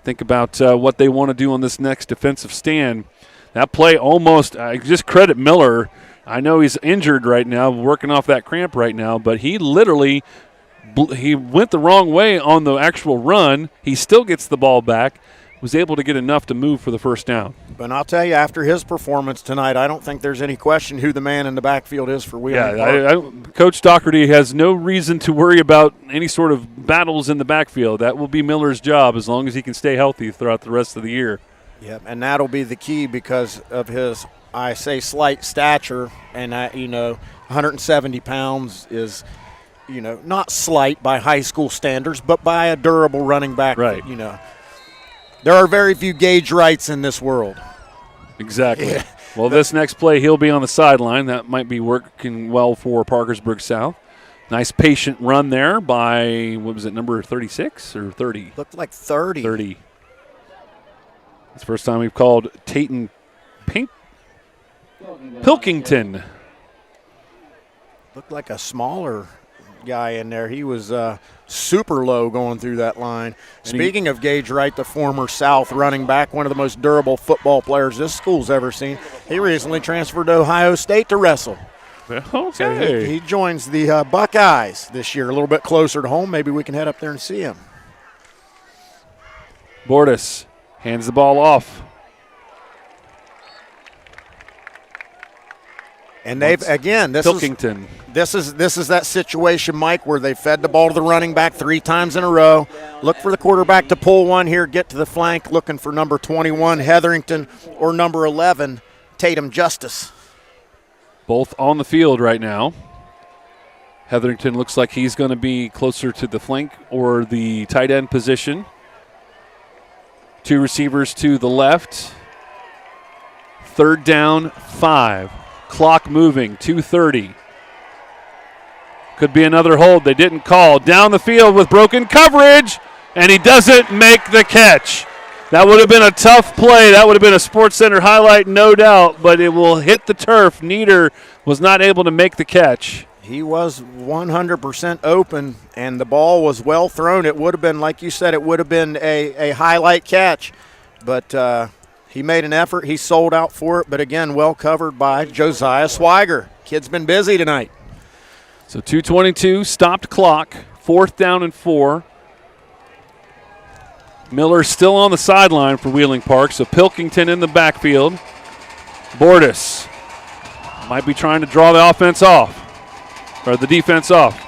think about what they want to do on this next defensive stand. That play almost, I just credit Miller. I know he's injured right now, working off that cramp right now, but he literally he went the wrong way on the actual run. He still gets the ball back, was able to get enough to move for the first down. But I'll tell you, after his performance tonight, I don't think there's any question who the man in the backfield is for Wheeling Park. Coach Doherty has no reason to worry about any sort of battles in the backfield. That will be Miller's job as long as he can stay healthy throughout the rest of the year. Yep, and that'll be the key because of his, I say, slight stature. And, 170 pounds is, not slight by high school standards, but by a durable running back. Right. There are very few Gage Wrights in this world. Exactly. Yeah. Well, this next play, he'll be on the sideline. That might be working well for Parkersburg South. Nice patient run there by, number 36 or 30? Looked like 30. 30. It's the first time we've called Tayton Pilkington. Looked like a smaller guy in there. He was super low going through that line. Speaking of Gage Wright, the former South running back, one of the most durable football players this school's ever seen, he recently transferred to Ohio State to wrestle. Okay. So he joins the Buckeyes this year, a little bit closer to home. Maybe we can head up there and see him. Bordas hands the ball off. And they've Pilkington. This is that situation, Mike, where they fed the ball to the running back 3 times in a row. Look for the quarterback to pull one here, get to the flank, looking for number 21, Hetherington, or number 11, Tatum Justice. Both on the field right now. Hetherington looks like he's going to be closer to the flank or the tight end position. 2 receivers to the left. 3rd down, 5. Clock moving, 2:30. Could be another hold they didn't call. Down the field with broken coverage, and he doesn't make the catch. That would have been a tough play. That would have been a Sports Center highlight, no doubt, but it will hit the turf. Nieder was not able to make the catch. He was 100% open, and the ball was well thrown. It would have been, like you said, it would have been a highlight catch. But he made an effort. He sold out for it, but again, well covered by Josiah Swiger. Kid's been busy tonight. So 2:22, stopped clock, 4th down and 4. Miller still on the sideline for Wheeling Park, so Pilkington in the backfield. Bordas might be trying to draw the offense off, or the defense off.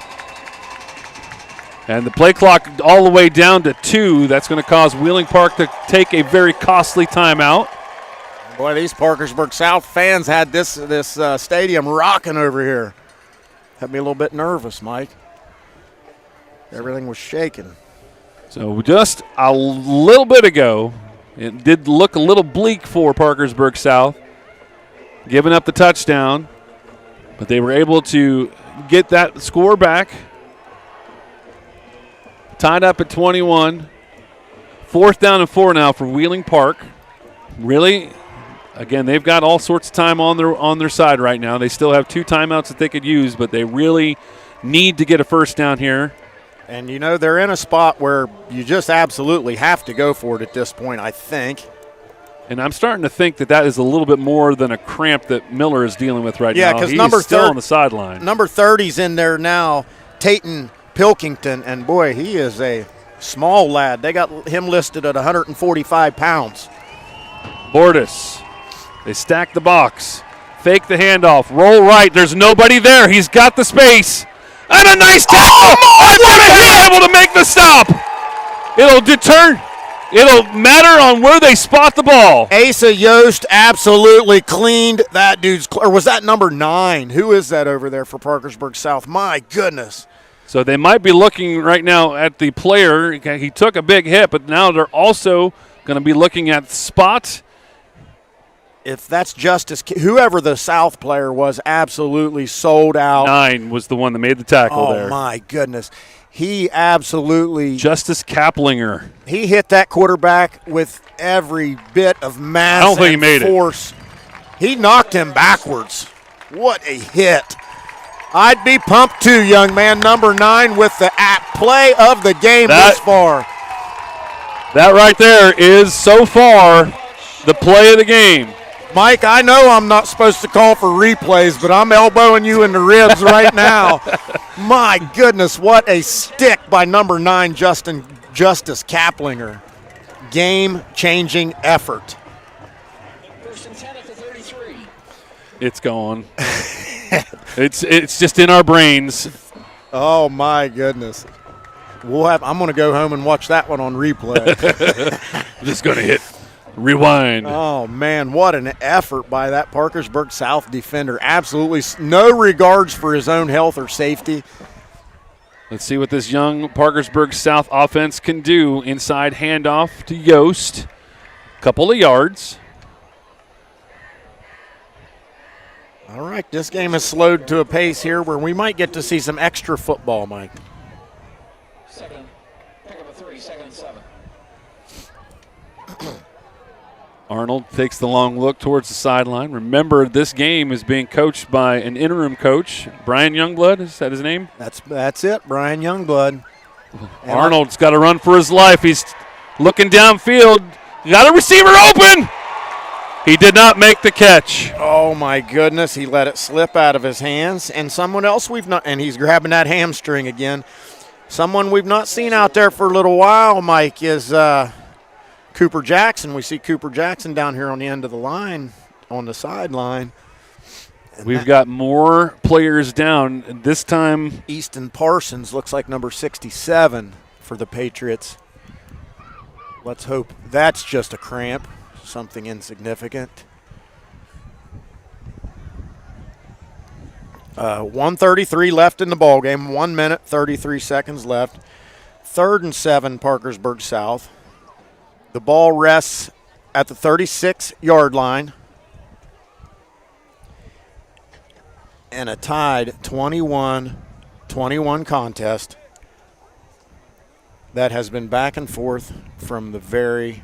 And the play clock all the way down to 2. That's going to cause Wheeling Park to take a very costly timeout. Boy, these Parkersburg South fans had this stadium rocking over here. Had me a little bit nervous, Mike. Everything was shaking. So just a little bit ago, it did look a little bleak for Parkersburg South, giving up the touchdown, but they were able to get that score back. Tied up at 21. 4th down and 4 now for Wheeling Park. Really, again, they've got all sorts of time on their side right now. They still have 2 timeouts that they could use, but they really need to get a first down here. And, they're in a spot where you just absolutely have to go for it at this point, I think. And I'm starting to think that is a little bit more than a cramp that Miller is dealing with right now. Yeah, because number still on the sideline. Number 30's in there now, Tayton Pilkington, and boy, he is a small lad. They got him listed at 145 pounds. Bordas. They stack the box. Fake the handoff. Roll right. There's nobody there. He's got the space. And a nice tackle. Oh, he's able to make the stop. It'll matter on where they spot the ball. Asa Yost absolutely cleaned that dude's, or was that number 9? Who is that over there for Parkersburg South? My goodness. So they might be looking right now at the player. He took a big hit, but now they're also going to be looking at spot if that's Justice, whoever the South player was, absolutely sold out. 9 was the one that made the tackle there. Oh, my goodness. He absolutely. Justice Kaplinger. He hit that quarterback with every bit of mass I don't think he and made force. He knocked him backwards. What a hit. I'd be pumped too, young man. Number 9 with the play of the game thus far. That right there is, so far, the play of the game. Mike, I know I'm not supposed to call for replays, but I'm elbowing you in the ribs right now. My goodness, what a stick by number 9, Justice Kaplinger. Game-changing effort. It's gone. It's just in our brains. Oh, my goodness. I'm going to go home and watch that one on replay. I'm just going to hit rewind. Oh, man, what an effort by that Parkersburg South defender. Absolutely no regards for his own health or safety. Let's see what this young Parkersburg South offense can do. Inside handoff to Yost. Couple of yards. All right, this game has slowed to a pace here where we might get to see some extra football, Mike. Second, pick up a 3, second and 7. Arnold takes the long look towards the sideline. Remember, this game is being coached by an interim coach, Brian Youngblood. Is that his name? That's it, Brian Youngblood. Arnold's got to run for his life. He's looking downfield. Got a receiver open. He did not make the catch. Oh, my goodness. He let it slip out of his hands. And someone else and he's grabbing that hamstring again. Someone we've not seen out there for a little while, Mike, is Cooper Jackson. We see Cooper Jackson down here on the end of the line, on the sideline. We've got more players down. This time, Easton Parsons looks like number 67 for the Patriots. Let's hope that's just a cramp. Something insignificant. 1:33 left in the ball game. 1 minute, 33 seconds left. 3rd and 7, Parkersburg South. The ball rests at the 36-yard line. And a tied 21-21 contest that has been back and forth from the very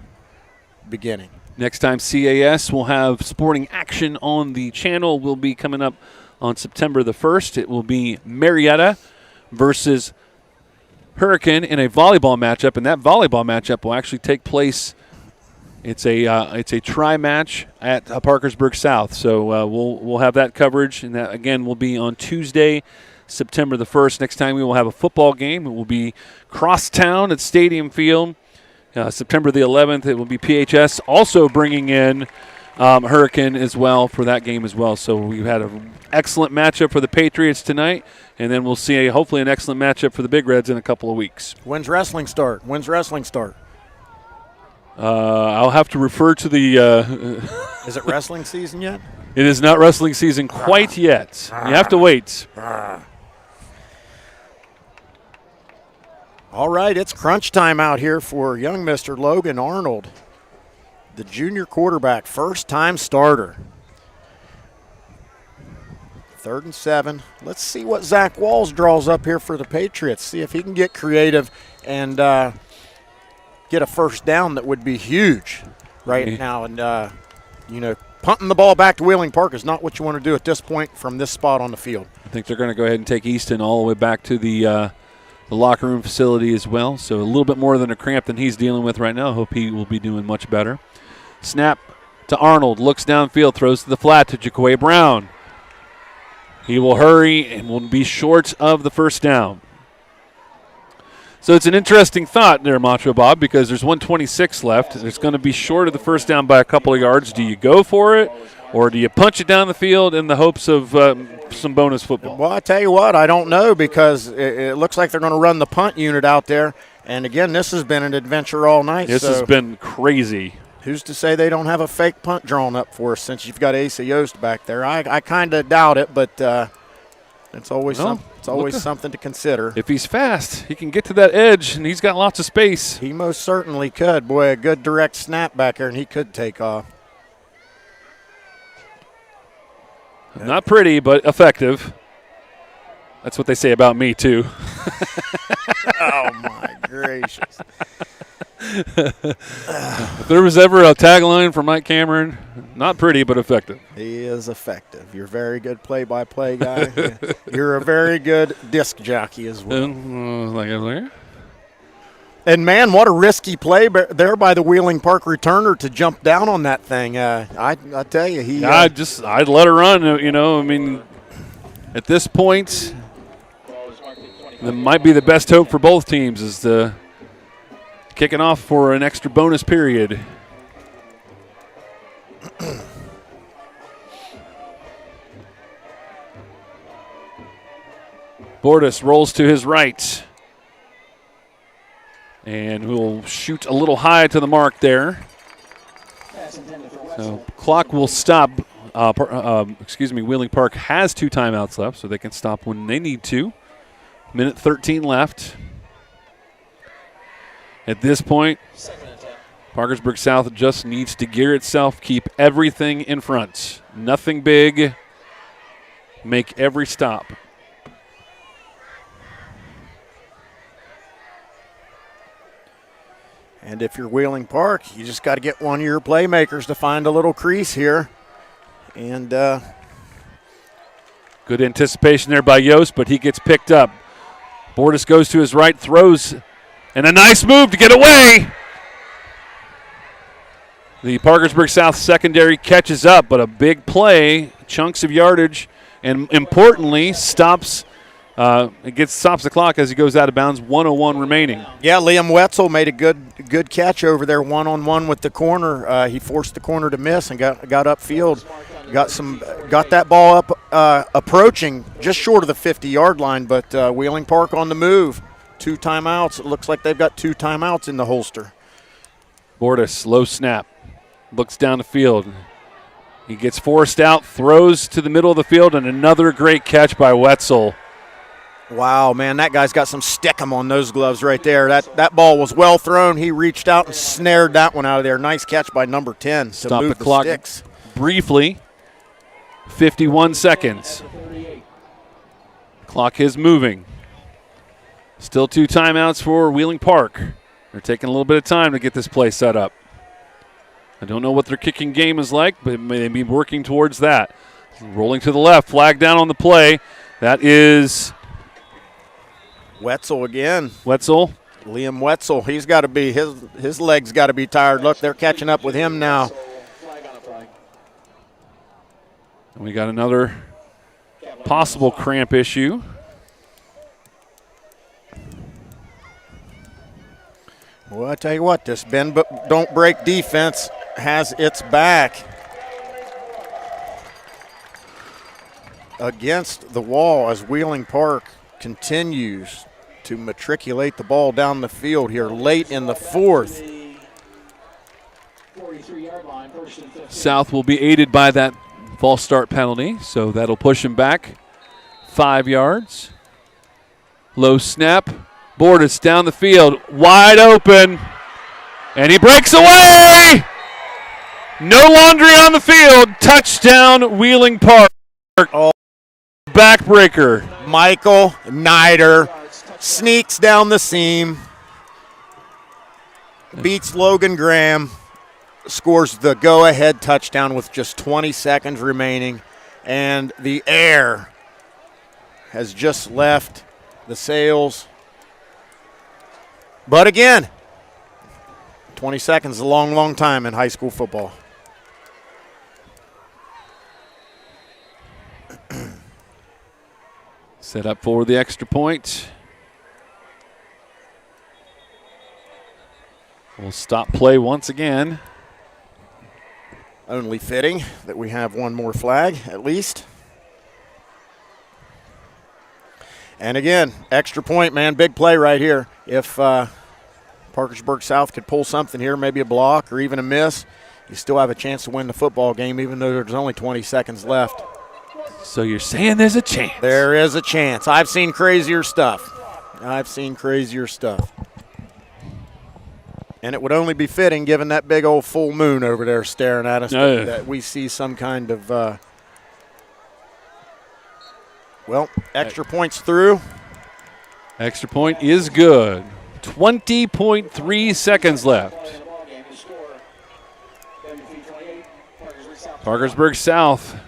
beginning. next time CAS will have sporting action on the channel will be coming up on September the 1st. It will be Marietta versus Hurricane in a volleyball matchup, and that volleyball matchup will actually take place. It's a tri match at Parkersburg South, so we'll have that coverage, and that again will be on Tuesday, September the 1st. Next time we will have a football game. It will be crosstown at Stadium Field. September the 11th, it will be PHS also bringing in Hurricane as well for that game as well. So we've had an excellent matchup for the Patriots tonight, and then we'll see hopefully an excellent matchup for the Big Reds in a couple of weeks. When's wrestling start? I'll have to refer to the Is it wrestling season yet? It is not wrestling season quite yet. You have to wait. All right, it's crunch time out here for young Mr. Logan Arnold, the junior quarterback, first-time starter. 3rd and 7. Let's see what Zach Walls draws up here for the Patriots. See if he can get creative and get a first down that would be huge right now. And, punting the ball back to Wheeling Park is not what you want to do at this point from this spot on the field. I think they're going to go ahead and take Easton all the way back to the locker room facility as well. So a little bit more than a cramp than he's dealing with right now. Hope he will be doing much better. Snap to Arnold. Looks downfield. Throws to the flat to Jaquay Brown. He will hurry and will be short of the first down. So it's an interesting thought there, Macho Bob, because there's 1:26 left. It's going to be short of the first down by a couple of yards. Do you go for it, or do you punch it down the field in the hopes of some bonus football? Well, I tell you what, I don't know, because it looks like they're going to run the punt unit out there. And, again, this has been an adventure all night. This has been crazy. Who's to say they don't have a fake punt drawn up for us since you've got Asa Yost back there? I kind of doubt it, but it's always something to consider. If he's fast, he can get to that edge, and he's got lots of space. He most certainly could. Boy, a good direct snap back there, and he could take off. Not pretty, but effective. That's what they say about me, too. Oh, my gracious. If there was ever a tagline for Mike Cameron, not pretty, but effective. He is effective. You're a very good play-by-play guy. You're a very good disc jockey as well. And, man, what a risky play there by the Wheeling Park returner to jump down on that thing. I tell you, I'd let her run, I mean, at this point, that might be the best hope for both teams is the kicking off for an extra bonus period. Bordas rolls to his right. And we'll shoot a little high to the mark there. So clock will stop. Wheeling Park has 2 timeouts left, so they can stop when they need to. Minute 13 left. At this point, Parkersburg South just needs to gear itself, keep everything in front. Nothing big. Make every stop. And if you're Wheeling Park, you just got to get one of your playmakers to find a little crease here. And good anticipation there by Yost, but he gets picked up. Bordas goes to his right, throws, and a nice move to get away. The Parkersburg South secondary catches up, but a big play, chunks of yardage, and importantly, stops the clock as he goes out of bounds, 1:01 remaining. Yeah, Liam Wetzel made a good catch over there, one-on-one with the corner. He forced the corner to miss and got upfield. Got that ball up, approaching just short of the 50-yard line, but Wheeling Park on the move. 2 timeouts. It looks like they've got 2 timeouts in the holster. Bordas, low snap, looks down the field. He gets forced out, throws to the middle of the field, and another great catch by Wetzel. Wow, man, that guy's got some stickum on those gloves right there. That ball was well thrown. He reached out and snared that one out of there. Nice catch by number 10 to Stop move the clock sticks. Briefly. 51 seconds. Clock is moving. Still 2 timeouts for Wheeling Park. They're taking a little bit of time to get this play set up. I don't know what their kicking game is like, but they may be working towards that. Rolling to the left, flag down on the play. That is Wetzel again. Wetzel. Liam Wetzel. He's got to be, his legs got to be tired. Look, they're catching up with him now. And we got another possible cramp issue. Well, I tell you what, this bend but don't break defense has its back against the wall as Wheeling Park continues to matriculate the ball down the field here late in the 4th. South will be aided by that false start penalty, so that'll push him back 5 yards. Low snap. Bordas down the field, wide open, and he breaks away! No laundry on the field. Touchdown, Wheeling Park. Oh. Backbreaker. Michael Nider sneaks down the seam, beats Logan Graham, scores the go-ahead touchdown with just 20 seconds remaining, and the air has just left the sails. But again, 20 seconds is a long, long time in high school football. Set up for the extra point. We'll stop play once again. Only fitting that we have one more flag at least. And again, extra point, man, big play right here. If Parkersburg South could pull something here, maybe a block or even a miss, you still have a chance to win the football game even though there's only 20 seconds left. So you're saying there's a chance? There is a chance. I've seen crazier stuff. And it would only be fitting, given that big old full moon over there staring at us, that we see some kind of Well, extra points through. Extra point is good. 20.3 seconds left. Parkersburg South.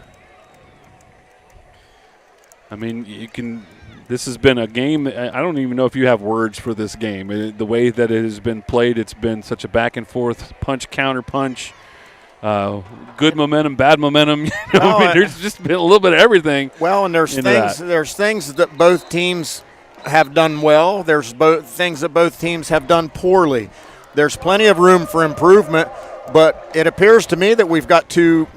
I mean, this has been a game. I don't even know if you have words for this game. The way that it has been played, it's been such a back and forth punch, counter punch. Good momentum, bad momentum. I mean, there's just been a little bit of everything. Well, and there's things that both teams have done well. There's things that both teams have done poorly. There's plenty of room for improvement, but it appears to me that we've got two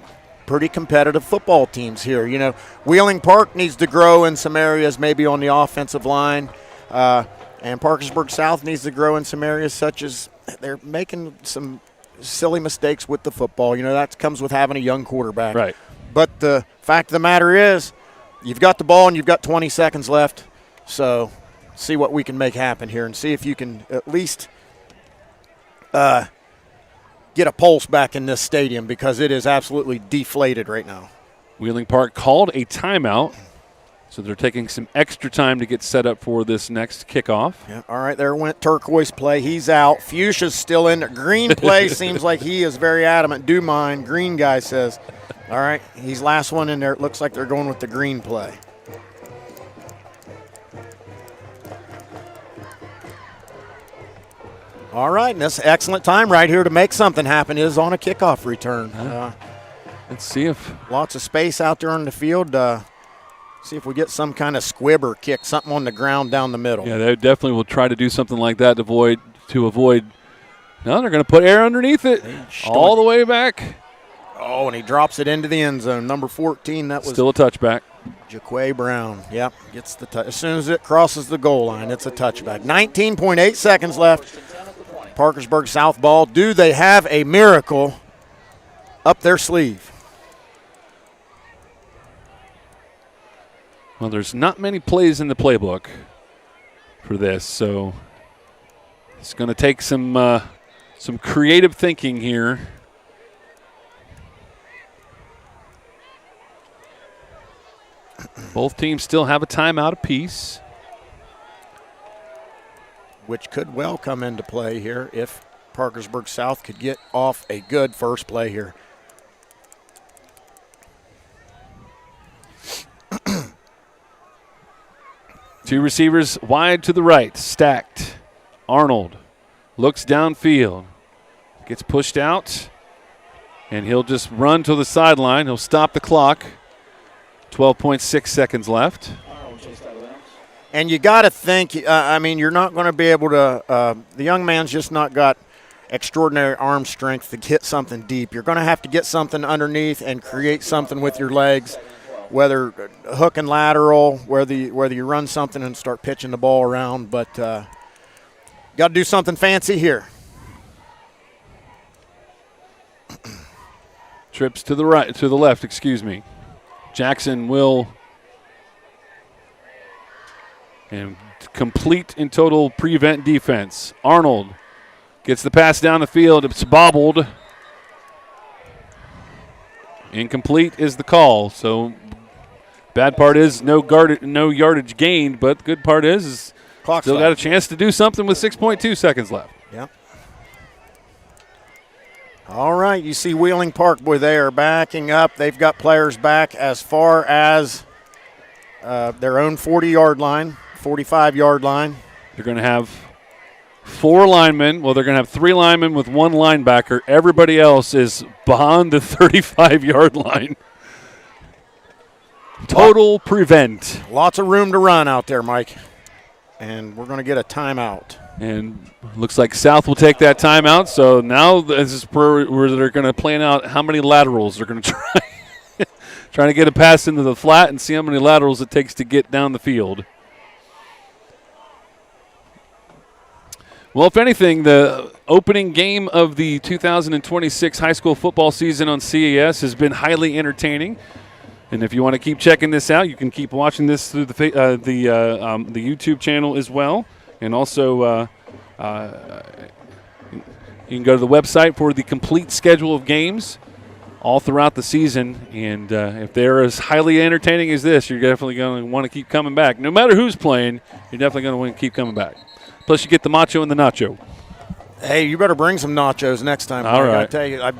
pretty competitive football teams here. You know, Wheeling Park needs to grow in some areas, maybe on the offensive line, and Parkersburg South needs to grow in some areas such as they're making some silly mistakes with the football. You know, that comes with having a young quarterback. Right. But the fact of the matter is, you've got the ball and you've got 20 seconds left. So see what we can make happen here and see if you can at least get a pulse back in this stadium, because it is absolutely deflated right now. Wheeling Park called a timeout, so they're taking some extra time to get set up for this next kickoff. Yeah, all right, there went turquoise play. He's out. Fuchsia's still in there. Green play seems like he is very adamant. Do mine, green guy says. All right, he's last one in there. It looks like they're going with the green play. All right, and this excellent time right here to make something happen is on a kickoff return. Let's see if lots of space out there on the field. See if we get some kind of squib or kick, something on the ground down the middle. Yeah, they definitely will try to do something like that to avoid. No, they're going to put air underneath it all the way back. Oh, and he drops it into the end zone. Number 14, that was still a touchback. Jaquay Brown. Yep, gets the touch. As soon as it crosses the goal line, it's a touchback. 19.8 seconds left. Parkersburg South ball. Do they have a miracle up their sleeve? Well, there's not many plays in the playbook for this, so it's going to take some creative thinking here. Both teams still have a timeout apiece, which could well come into play here if Parkersburg South could get off a good first play here. Two receivers wide to the right, stacked. Arnold looks downfield, gets pushed out, and he'll just run to the sideline. He'll stop the clock. 12.6 seconds left. And you got to think, I mean, you're not going to be able to, the young man's just not got extraordinary arm strength to hit something deep. You're going to have to get something underneath and create something with your legs, whether hook and lateral, whether you run something and start pitching the ball around. But got to do something fancy here. Trips to the right, to the left, excuse me. Jackson will and complete in total prevent defense. Arnold gets the pass down the field. It's bobbled. Incomplete is the call. So bad part is no yardage gained, but the good part is still got a chance to do something with 6.2 seconds left. Yep. All right, you see Wheeling Park, boy, they are backing up. They've got players back as far as their own 40-yard line, 45-yard line. They're going to have 4 linemen. Well, they're going to have 3 linemen with 1 linebacker. Everybody else is beyond the 35-yard line. Total prevent. Lots of room to run out there, Mike. And we're going to get a timeout. And looks like South will take that timeout. So now this is where they're going to plan out how many laterals they're going to try. Trying to get a pass into the flat and see how many laterals it takes to get down the field. Well, if anything, the opening game of the 2026 high school football season on CAS has been highly entertaining. And if you want to keep checking this out, you can keep watching this through the YouTube channel as well. And also, you can go to the website for the complete schedule of games. all throughout the season. And if they're as highly entertaining as this, you're definitely going to want to keep coming back. No matter who's playing, you're definitely going to want to keep coming back. Plus, you get the macho and the nacho. Hey, you better bring some nachos next time. All right. I tell you,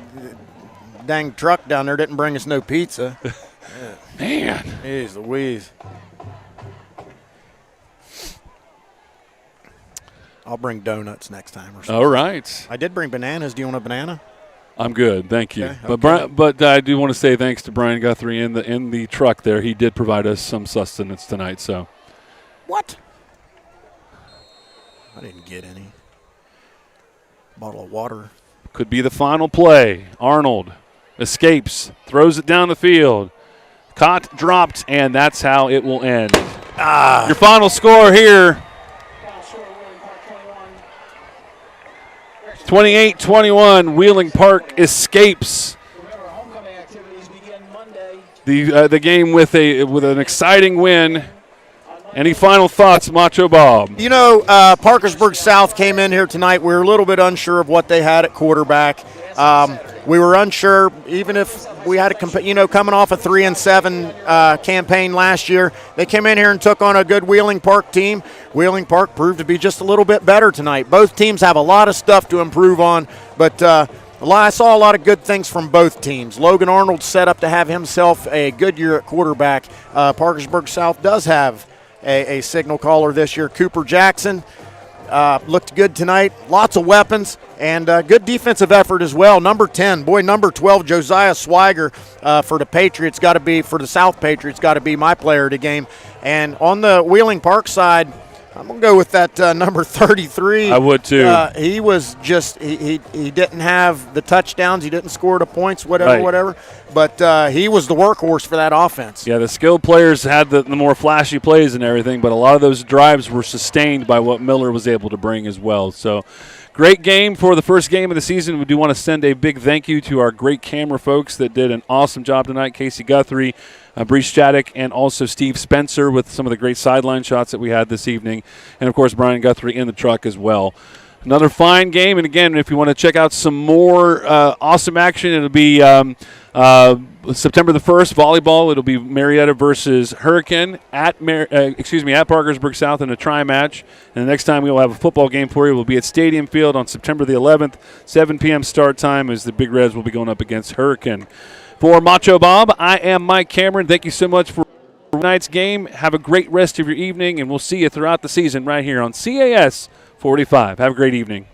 dang truck down there didn't bring us no pizza. Man. Jeez Louise. I'll bring donuts next time or something. All right. I did bring bananas. Do you want a banana? I'm good, thank you. Okay, But I do want to say thanks to Brian Guthrie in the truck there. He did provide us some sustenance tonight. So. What? I didn't get any. Bottle of water. Could be the final play. Arnold escapes, throws it down the field. Caught, dropped, and that's how it will end. Your final score here, 28-21. Wheeling Park escapes the game with an exciting win. Any final thoughts, Macho Bob? You know, Parkersburg South came in here tonight. We were a little bit unsure of what they had at quarterback. We were unsure, even if we had to coming off a 3-7 campaign last year. They came in here and took on a good Wheeling Park team. Wheeling Park proved to be just a little bit better tonight. Both teams have a lot of stuff to improve on, but I saw a lot of good things from both teams. Logan Arnold set up to have himself a good year at quarterback. Parkersburg South does have a signal caller this year. Cooper Jackson looked good tonight. Lots of weapons and good defensive effort as well. Number 10, number 12, Josiah Swiger for the Patriots for the South Patriots got to be my player of the game. And on the Wheeling Park side, I'm going to go with that number 33. I would too. He was just he didn't have the touchdowns. He didn't score the points, whatever. But he was the workhorse for that offense. Yeah, the skilled players had the more flashy plays and everything, but a lot of those drives were sustained by what Miller was able to bring as well. So great game for the first game of the season. We do want to send a big thank you to our great camera folks that did an awesome job tonight. Casey Guthrie, Brees Chaddick, and also Steve Spencer with some of the great sideline shots that we had this evening. And, of course, Brian Guthrie in the truck as well. Another fine game. And, again, if you want to check out some more awesome action, it'll be September the 1st, volleyball. It'll be Marietta versus Hurricane at Parkersburg South in a tri-match. And the next time we will have a football game for you will be at Stadium Field on September the 11th, 7 p.m. start time, as the Big Reds will be going up against Hurricane. For Macho Bob, I am Mike Cameron. Thank you so much for tonight's game. Have a great rest of your evening, and we'll see you throughout the season right here on CAS 45. Have a great evening.